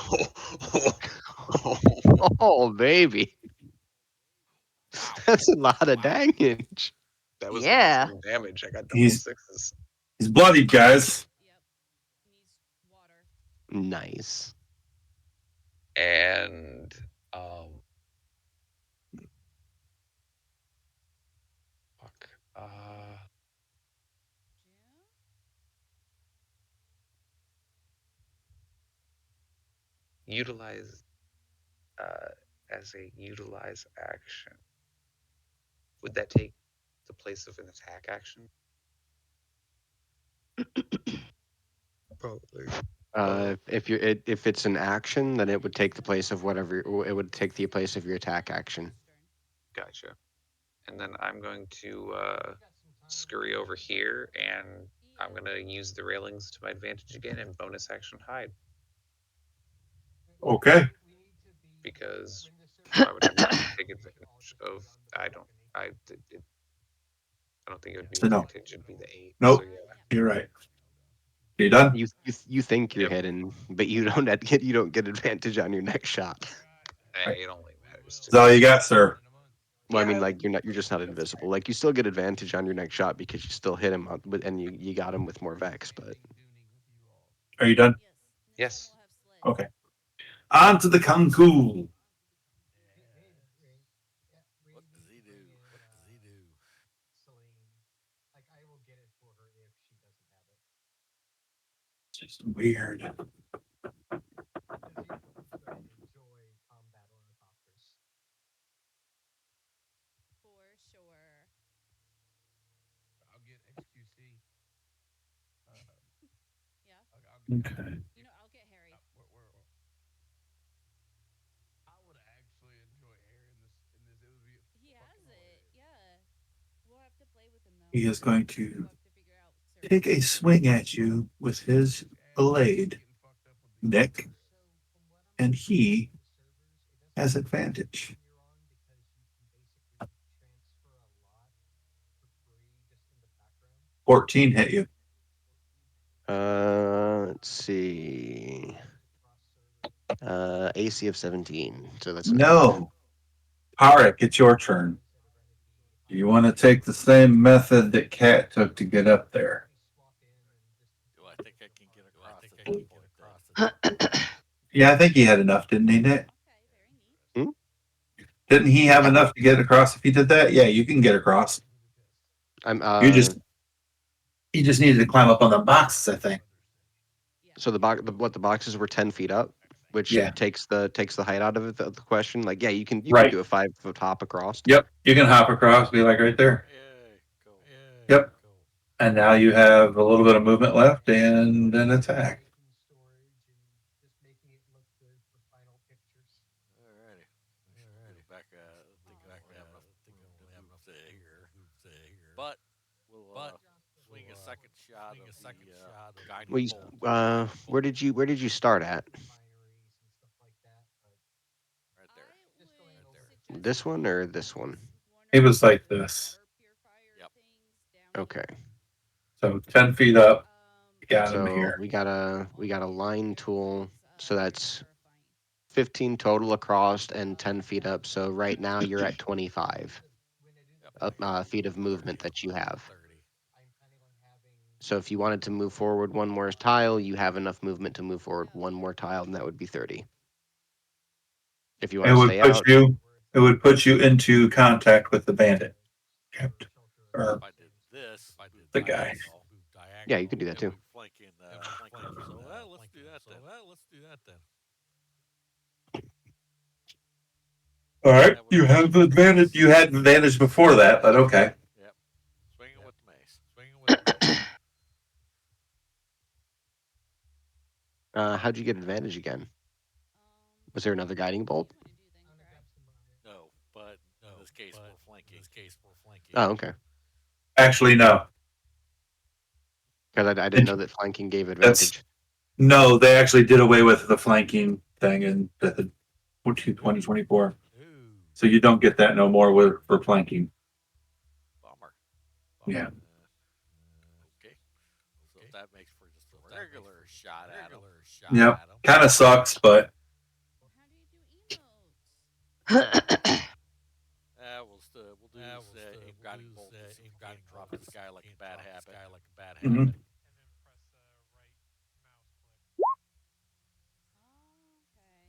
oh, baby, Wow. that's a lot of Wow. damage. That was Yeah. maximum damage. I got double He's sixes. he's bloodied, guys. Yep. Needs water. Nice. And um fuck. Yeah. Utilize as a utilize action. Would that take the place of an attack action? Probably. If it's an action, then it would take the place of whatever. It would take the place of your attack action. Gotcha. And then I'm going to scurry over here, and I'm going to use the railings to my advantage again and bonus action hide. Okay. Because why would I not take advantage of? I don't. I don't think it would be So no. advantage. It'd be the 8. Nope. So yeah. You're right. You done? You think you're Yep. hidden, but you don't get advantage on your next shot. Hey, it only matters to That's all me. you got, sir. Well, I Yeah. mean, like you're just not invisible. Like you still get advantage on your next shot because you still hit him and you got him with more vex. But Are you done? Yes. Okay. On to the Kanku. What does he do? What does he do? Just weird. For sure. I'll get XQC. Yeah. Okay. You know, I'll get Harry. I would actually enjoy Harry in this. It would be. He has it. Yeah. We'll have to play with him though. He is going We'll to have to figure out take a certain swing at you with his blade, Nick, and he has advantage. 14 hit you. let's see. AC of 17, so that's a no. No. Tarek, it's your turn. Do you want to take the same method that Cat took to get up there? Do I think I can get across at that point then? Yeah, I think he had enough, didn't he, Nick? Okay, very neat. Didn't he have Yeah. enough to get across if he did that? Yeah, you can get across. I'm You just needed to climb up on the boxes, I think. Yeah. so the boxes were 10 feet up, which Yeah. takes the height out of the question. Like, yeah, you can Right. do a 5-foot hop across. Yep, you can hop across, be like right there. Yay, go. Yep. And now you have a little bit of movement left and an attack. Alrighty. Back. Think I don't have enough. Think I don't have enough to here. But we'll swing a second shot of the guiding Well, bolt. where did you start at? Right there. I would suggest This one or this one? one It of was like the this. water purifier Yep. things down Okay. So 10 feet up, you got him So here. we got a line tool. So that's purifying. 15 total across and 10 feet up. So right now you're at 25 feet of movement that you have. 30. So if you wanted to move forward one more tile, you have enough movement to move forward one more tile, and that would be 30. If you want It to would stay put out, you into contact with the bandit. Kept. Or If I did this, the guy. move diagonal. yeah, you could do that too. Flanking. So let's do that then. All right. That would You be- have advantage. You had advantage before that, but okay. Yep. Swinging with the mace. How'd you get advantage again? Was there another guiding bolt? No, but in this case we're flanking. Oh, okay. Actually, no. Because I didn't know that flanking gave That's advantage. no. They actually did away with the flanking thing in the 2024. Ooh. So you don't get that no more for flanking. Yeah. Okay. So that makes for just a regular shot at him. Yep. Kind of sucks, but How do you do emotes? We'll do this aim guiding bolt to see if we can't drop this guy like a bad habit. mhm. And then press the right mouse click.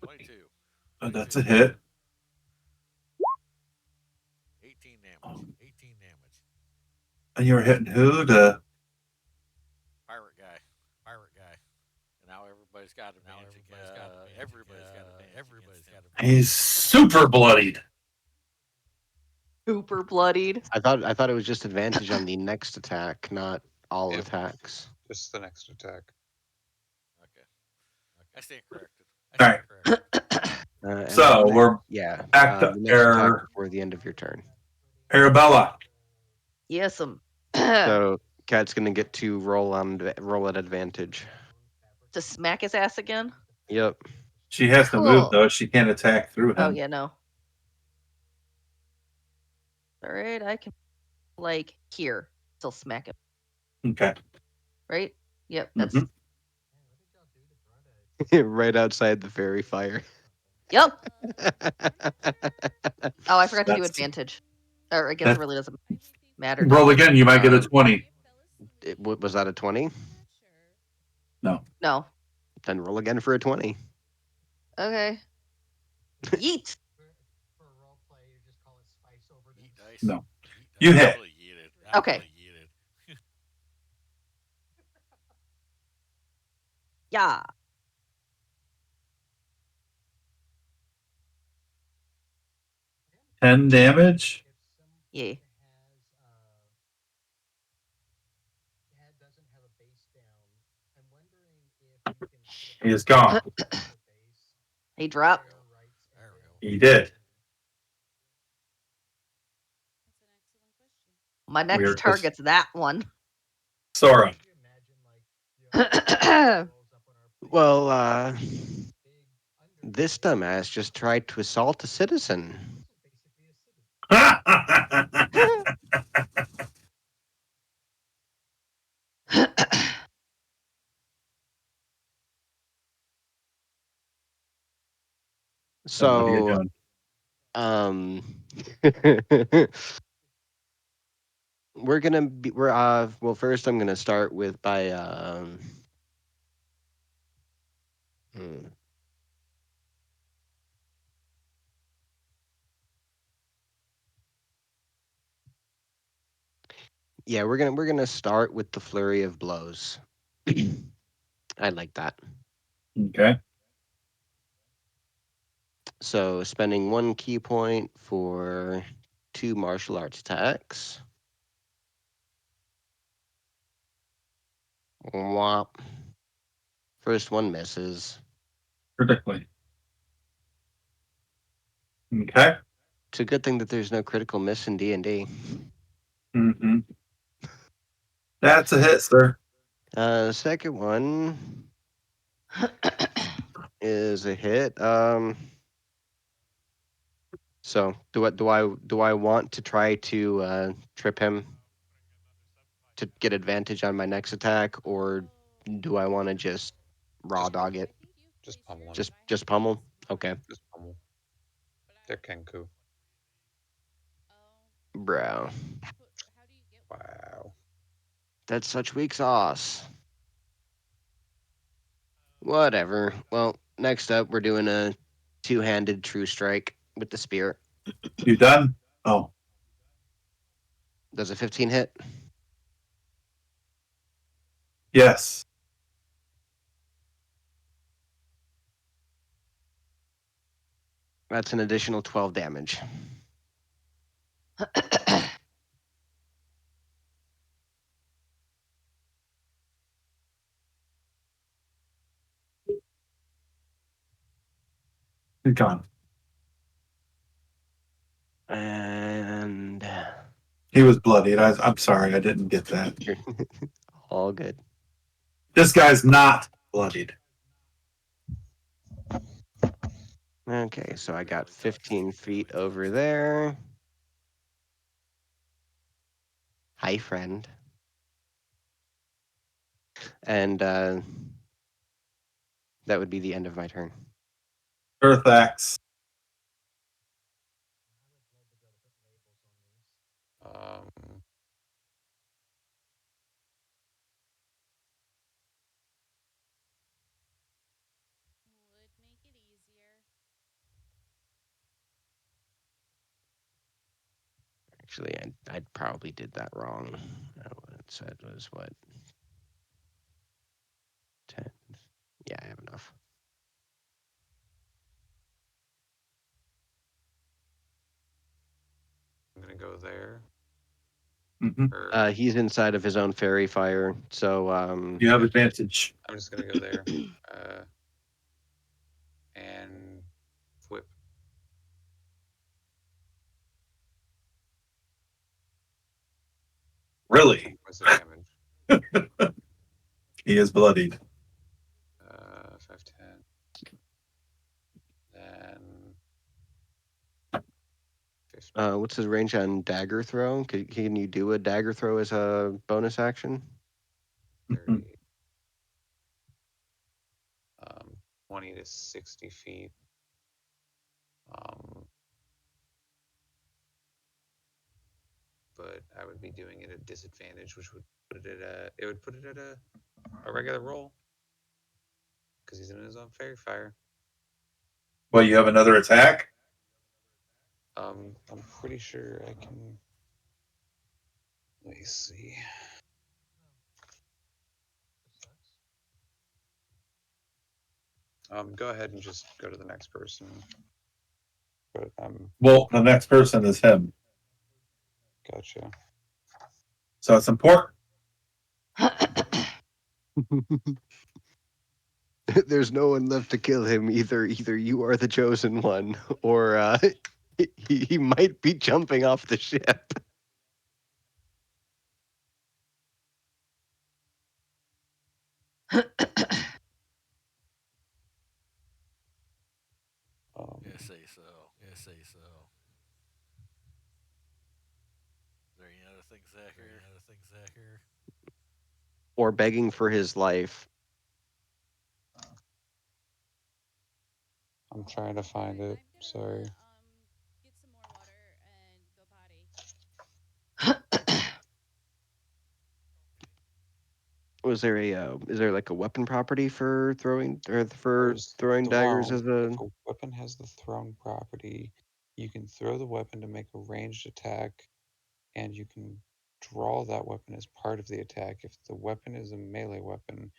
Oh, okay. 22, That's a hit. 18 damage. And you were hitting who? The Pirate guy. And now everybody's got advantage. Everybody's got advantage against him. he's super bloodied. Super bloodied. I thought it was just advantage on the next attack, not all Yep. attacks. Just the next attack. Okay. I stand corrected. All right. And So the we're yeah, back to the next attack before the end of your turn. Arabella. Yes, So Cat's gonna get to roll at advantage. to smack his ass again. Yep. She has to move Cool. though. She can't attack through Oh him. yeah, no. All right, I can like here still smack him. Okay. Right? Yep, that's hmm Right outside the fairy fire. yep. Murder! Oh, I forgot to do That's advantage. Or I guess it that. really doesn't I will see if matter Roll now. again. You might get a Um, 20. I fell asleep. Was that a 20? I'm not sure. No. No. Then roll again for a 20. Okay. Yeet. For role play, you just call it spice overdose. Eat dice. No. You hit. Really yeeted. Okay. Yeah. 10 damage. Yeah. Doesn't have a base down. I'm wondering if you can He is gone. He dropped. There we go. He did. That's an excellent question. My We next are just target's that one. Sora. Well, this dumbass just tried to assault a citizen. So what are you So, doing? um, well, first I'm gonna start with by hmm. Yeah, we're gonna start with the flurry of blows. I like that. Okay. So spending 1 key point for 2 martial arts attacks. Womp. First one misses. Critically. Okay. It's a good thing that there's no critical miss in D&D. hmm That's a hit, sir. Second one is a hit. So do I want to try to trip him to get advantage on my next attack, or Oh. do I want to just raw Just dog I it? think you've Just placed your pummel him. hand by Just him pummel? once. Okay. Just pummel. But I They're don't. Kenku. Oh. Bro. How do you get one? Wow. That's such weak sauce. Whatever. Well, next up we're doing a two-handed true strike with the spear. You done? Oh, Does a 15 hit? yes. That's an additional 12 damage. You're gone. And He was bloodied. I'm sorry. I didn't get that. you're all good. This guy's not bloodied. Okay, so I got 15 feet over there. hi friend, and that would be the end of my turn. Earthax. Um, Would make it easier. Actually, I probably did that wrong. What it said was what 10. Yeah, I have enough. I'm gonna go there. Mm-hmm. Or He's inside of his own fairy fire, so You have advantage. I'm just gonna go there. And whip. Really? What's the damage? He is bloodied. 5, 10. Then 15, what's his range on dagger throw? Can you do a dagger throw as a bonus action? 30, 20 to 60 feet. But I would be doing it at disadvantage, which would put it at a regular roll because he's in his own fairy fire. Well, you have another attack? I'm pretty sure I can. Let me see. Go ahead and just go to the next person. But Well, the next person is him. Gotcha. So it's important. There's no one left to kill him. Either you are the chosen one, or he might be jumping off the ship. Yeah, say so. Yeah, say so. Is there any other things out here? Any other things out here? Or begging for his life. I'm trying to find Alright, it. I'm Sorry. gonna get some more water and go potty. Was there a is there like a weapon property for throwing or for There's throwing daggers thrown. as If a? a weapon has the thrown property, you can throw the weapon to make a ranged attack, and you can draw that weapon as part of the attack. If the weapon is a melee weapon,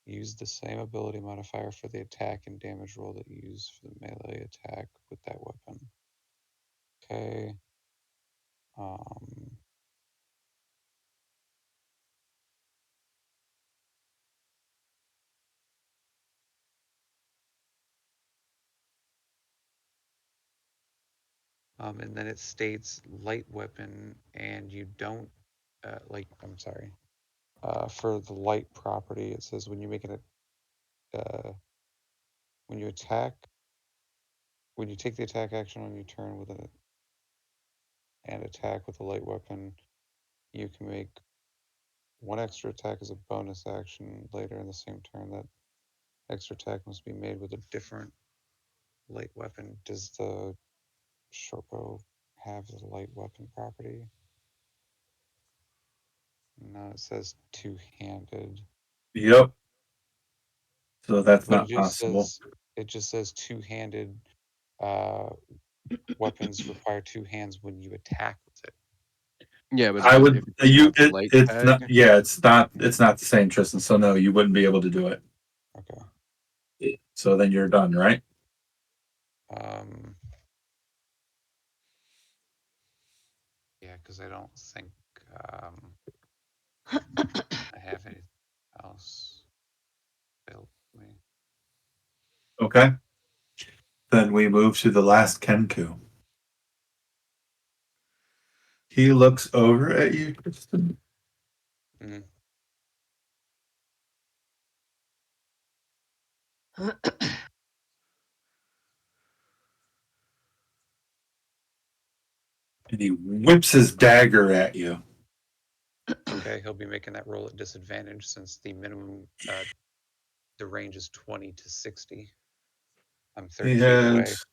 use the same ability modifier for the attack and damage roll that you use for the melee attack with that weapon. Okay. And then it states light weapon, and you don't I'm sorry. For the light property, it says when you make it when you attack, when you take the attack action on your turn with and attack with a light weapon, you can make one extra attack as a bonus action later in the same turn. That extra attack must be made with a different light weapon. Does the shortbow have the light weapon property? No, it says two-handed. Yep. So that's But not possible. it just says two-handed weapons require two hands when you attack with it. Yeah, but I would if you take you out the light it's not tag, yeah, it's not the same, Tristan. So no, you wouldn't be able to do it. Okay. So then you're done, right? Yeah, because I don't think I have anything else built me. Okay. Then we move to the last Kenku. He looks over at you, Tristan. Mm-hmm. And he whips his dagger at you. Okay, he'll be making that roll at disadvantage since the minimum the range is 20 to 60. I'm 30 He feet away, has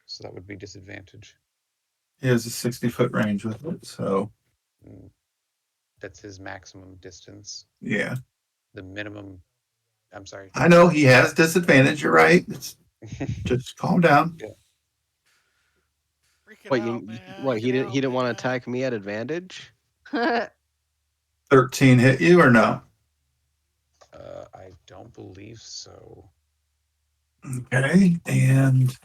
so that would be disadvantage. he has a 60-foot range with it. So Mm, That's his maximum distance. yeah, The minimum. I'm sorry. I know he has disadvantage. You're right. It's just calm down. Yeah. Freak it What out, what man. he didn't want to attack me at advantage? 13 hit you or no? I don't believe so. Okay, and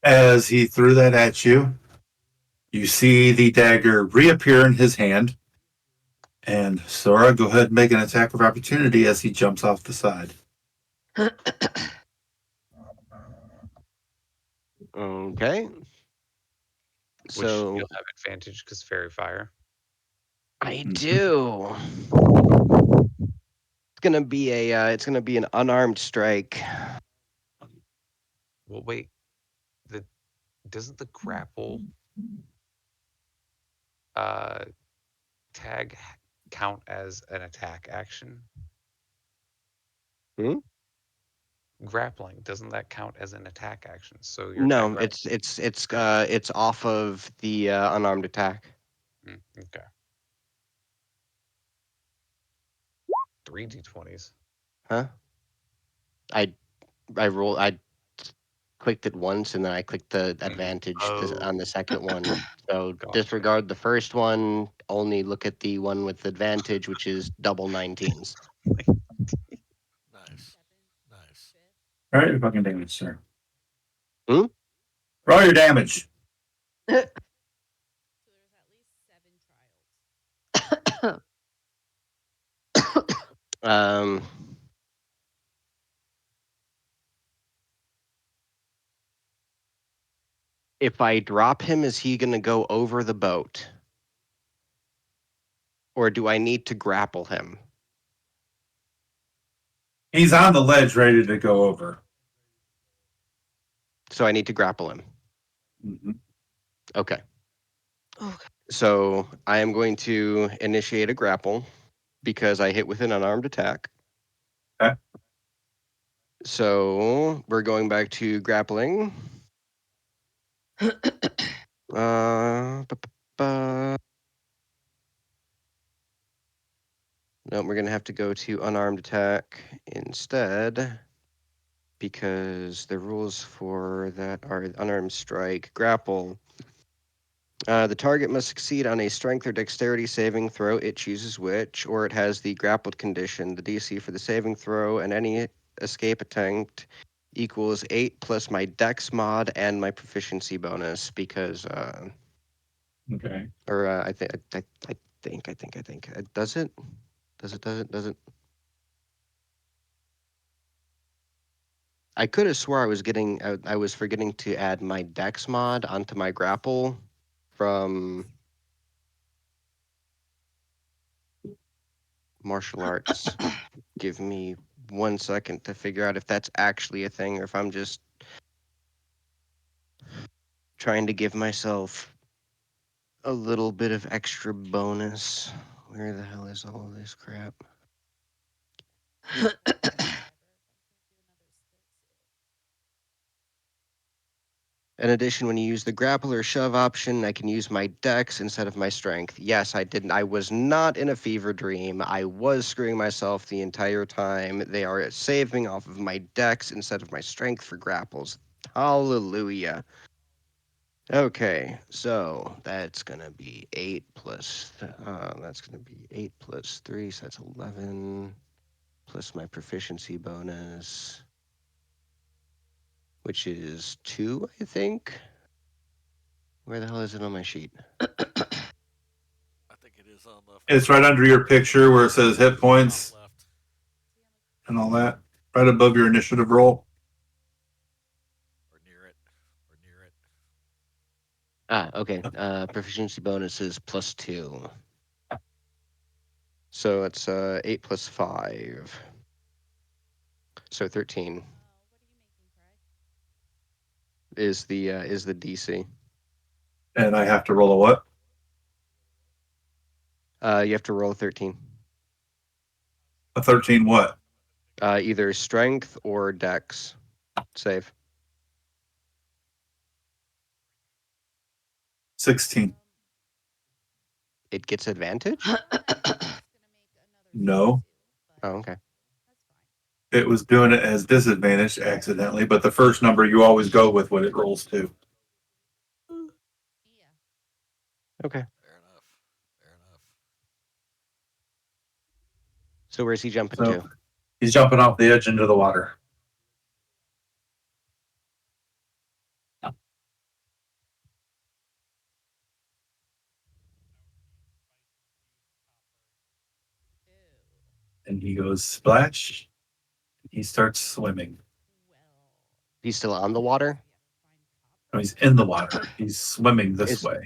as he threw that at you, you see the dagger reappear in his hand. And Sora, go ahead and make an attack of opportunity as he jumps off the side. Okay. Which So you'll have advantage because fairy fire. I Mhm. do. It's gonna be an unarmed strike. Well, wait. The doesn't the grapple uh, tag count as an attack action? Hmm? Grappling, doesn't that count as an attack action? So your attack No, grapple. it's off of the unarmed attack. Okay. 3d20s. Huh? I I clicked it once and then I clicked the advantage on the Oh, second one. So gotcha. disregard the first one. Only look at the one with advantage, which is double 19s. Nice. Nice. All right, your fucking damage, sir. Hmm? Roll your damage. So there's at least 7 trials. um. If I drop him, is he going to go over the boat? Or do I need to grapple him? He's on the ledge, ready to go over. So I need to grapple him. Mm-hmm. Okay. So I am going to initiate a grapple because I hit with an unarmed attack. Okay. So we're going back to grappling. Uh, bu- bu- bu- no, we're going to have to go to unarmed attack instead because the rules for that are unarmed strike, grapple. The target must succeed on a strength or dexterity saving throw. It chooses which, or it has the grappled condition. The DC for the saving throw and any escape attempt equals 8 plus my dex mod and my proficiency bonus because, Okay. or I think. Does it? Does it? I could have swore I was forgetting to add my dex mod onto my grapple from martial arts. Give me 1 second to figure out if that's actually a thing or if I'm just trying to give myself a little bit of extra bonus. Where the hell is all of this crap? In addition, when you use the grapple or shove option, I can use my dex instead of my strength. Yes, I didn't. I was not in a fever dream. I was screwing myself the entire time. They are saving off of my dex instead of my strength for grapples. Hallelujah. Okay, so that's gonna be 8 plus, that's gonna be 8 plus 3, so that's 11, plus my proficiency bonus, which is 2, I think. Where the hell is it on my sheet? I think it is on the It's far right under your picture where it says hit top points left. and all that. Right above your initiative roll. Or near it. Or near it. Okay, proficiency bonus is plus 2. So it's 8 plus 5. So 13. is the DC. And I have to roll a what? You have to roll 13. A 13 what? Either strength or dex save. 16. It gets advantage. No. Oh, okay. It was doing it as disadvantage accidentally, but the first number you always go with what it rolls to. Okay. Fair enough. Fair enough. So where's he jumping So to? he's jumping off the edge into the water. And he goes splash. He starts swimming. He's still on the water. No, he's in the water. He's swimming this Is way.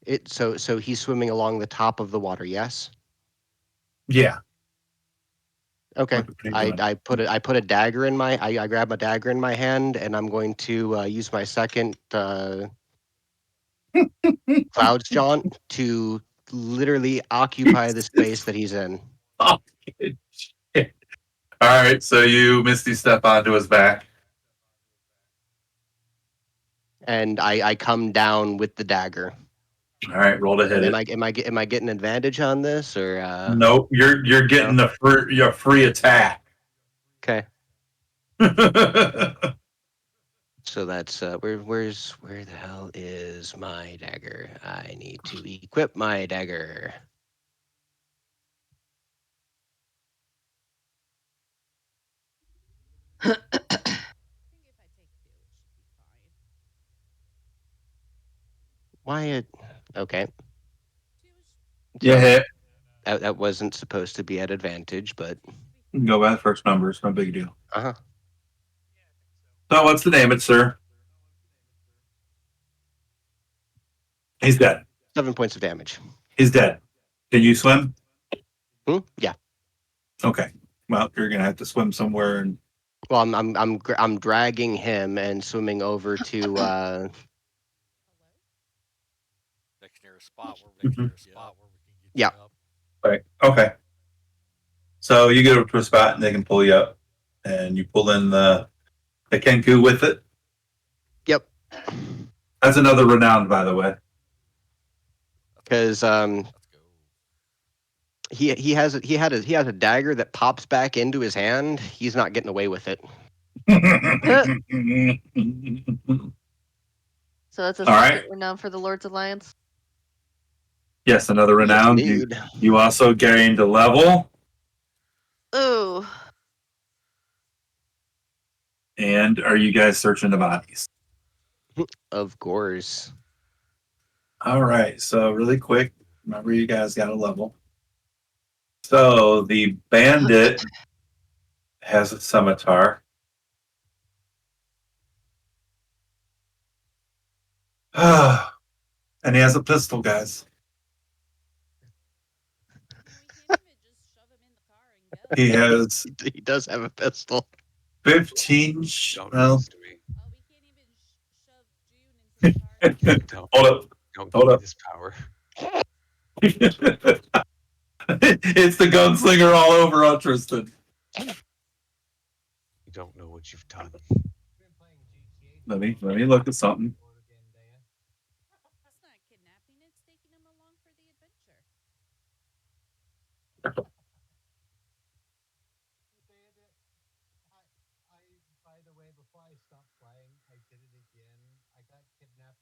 it so he's swimming along the top of the water? Yes. Yeah. Okay. What are you I doing? I put a dagger in my I grab a dagger in my hand and I'm going to use my second clouds jaunt to literally occupy the space that he's in. Oh, shit. All right. So you Misty step onto his back. And I come down with the dagger. All right. Roll to hit And it. am I getting advantage on this or Nope. You're no? getting the your free attack. Okay. Right. So that's where the hell is my dagger? I need to equip my dagger. Why it okay. You So hit. that wasn't supposed to be at advantage, but Go by the first number. It's no big deal. uh-huh. So what's the damage, sir? He's dead. 7 points of damage. He's dead. Can you swim? Yeah. Okay. Well, you're gonna have to swim somewhere and Well, I'm dragging him and swimming over to Next nearest spot where we Mhm. can get yeah. you up. Right. Okay. So you get up to a spot and they can pull you up, and you pull in the Kenku with it. Yep. That's another renowned, by the way. Cuz Let's go. he has a dagger that pops back into his hand. He's not getting away with it. So that's a All second right. renown for the Lord's Alliance. Yes, another Yes, renowned. indeed. You also gained a level, Ooh. and are you guys searching the bodies? Of course. All right. So really quick, remember you guys got a level. So the bandit has a scimitar. And he has a pistol, guys. He has He does have a pistol. 15. Don't do Well, this to me. Don't hold up. don't give Hold me up. this power. It's the gunslinger all over on Tristan. You don't know what you've done. Let me look at something. It's not kidnapping, it's taking him along for the adventure.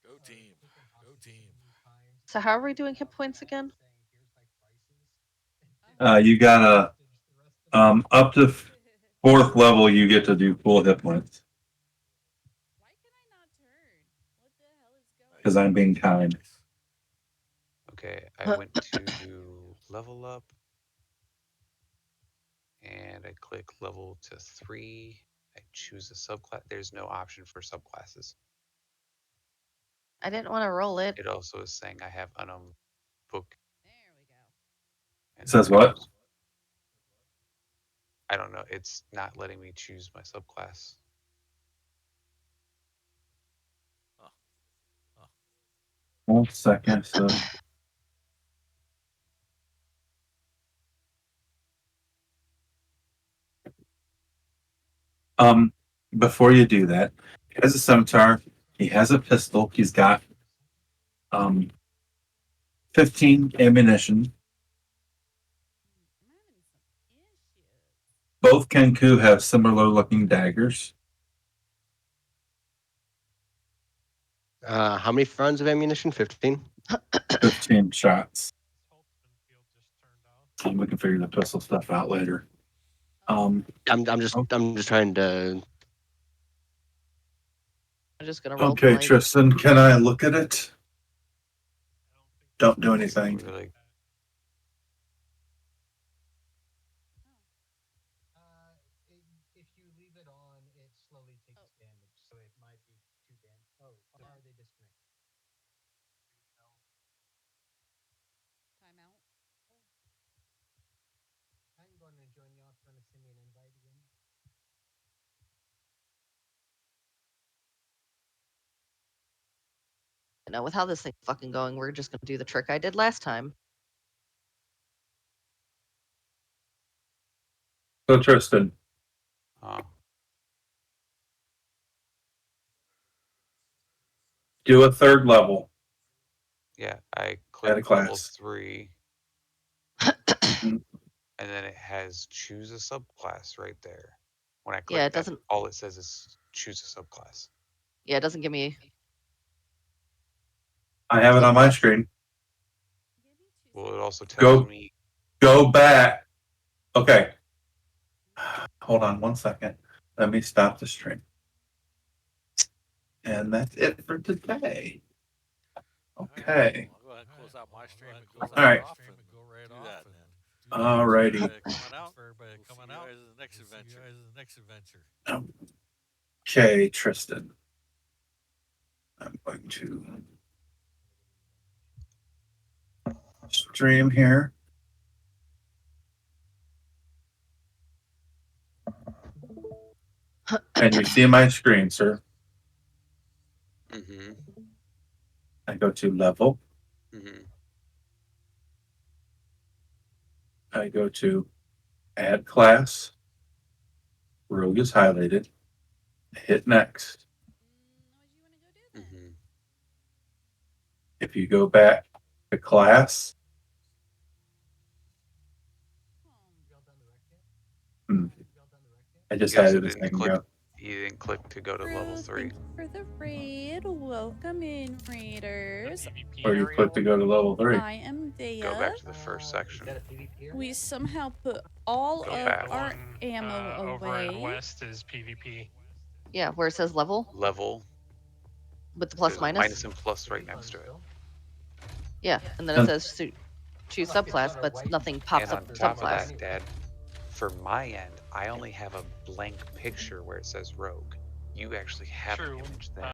Go team. Go team. So how are we doing hit points again? You got a up to fourth level. You get to do full hit points Why can I not turn? What the hell is going because I'm being kind. Nice. Okay, I went to level up and I click level to 3. I choose a subclass. There's no option for subclasses. I didn't want to roll it. It also is saying I have unknown book There we go. and Says what? I don't know. It's not letting me choose my subclass. 1 second. So. Before you do that, he has a scimitar. He has a pistol. He's got 15 ammunition. I'm having some issues. Both Kenku have similar looking daggers. How many rounds of ammunition? 15? 15 shots. We can figure the pistol stuff out later. I'm just trying to. I'm just gonna roll. Okay, Tristan, can I look at it? Don't do anything. Really? If you leave it on, it slowly takes damage, so it might be too damage. Oh, are they disconnected? Time out. I'm going to join y'all. If you want to send me an invite again. Now, with how this thing's fucking going, we're just gonna do the trick I did last time. So, Tristan, do a third level. Yeah, I Add a clicked level class. 3, and then it has choose a subclass right there. When I click Yeah, it that, doesn't. all it says is choose a subclass. Yeah, it doesn't give me. I have it on my Subclass. screen. Give me 2 Well, it seconds. also tells me Go back. Okay. Hold on 1 second. Let me stop the stream. And that's it for today. Okay. I'll go ahead and close out my stream and go All right. off and go right do off that and then. Alrighty. coming out. For everybody We'll coming see you out. guys in the next adventure. Okay, Tristan. I'm going to stream here. And you see my screen, sir. Mm-hmm. I go to level. Mm-hmm. I go to add class. Rogue is highlighted. Hit next. What do you want to go do then? Mm-hmm. If you go back to class, I just You also added a didn't second click. ago. You didn't click to go to level 3. Thank you for the raid. Welcome in, raiders. Or you click to go to level 3. I am Dea. Go back to the first section. We somehow put all Go of back. our ammo Over in away. west is PvP. Yeah, where it says level Level. with the plus There's a minus. minus and plus right next to it. Yeah, and then it says choose subclass, but nothing pops And up on top subclass. of that, Dad, for my end, I only have a blank picture where it says Rogue. You actually have an image there.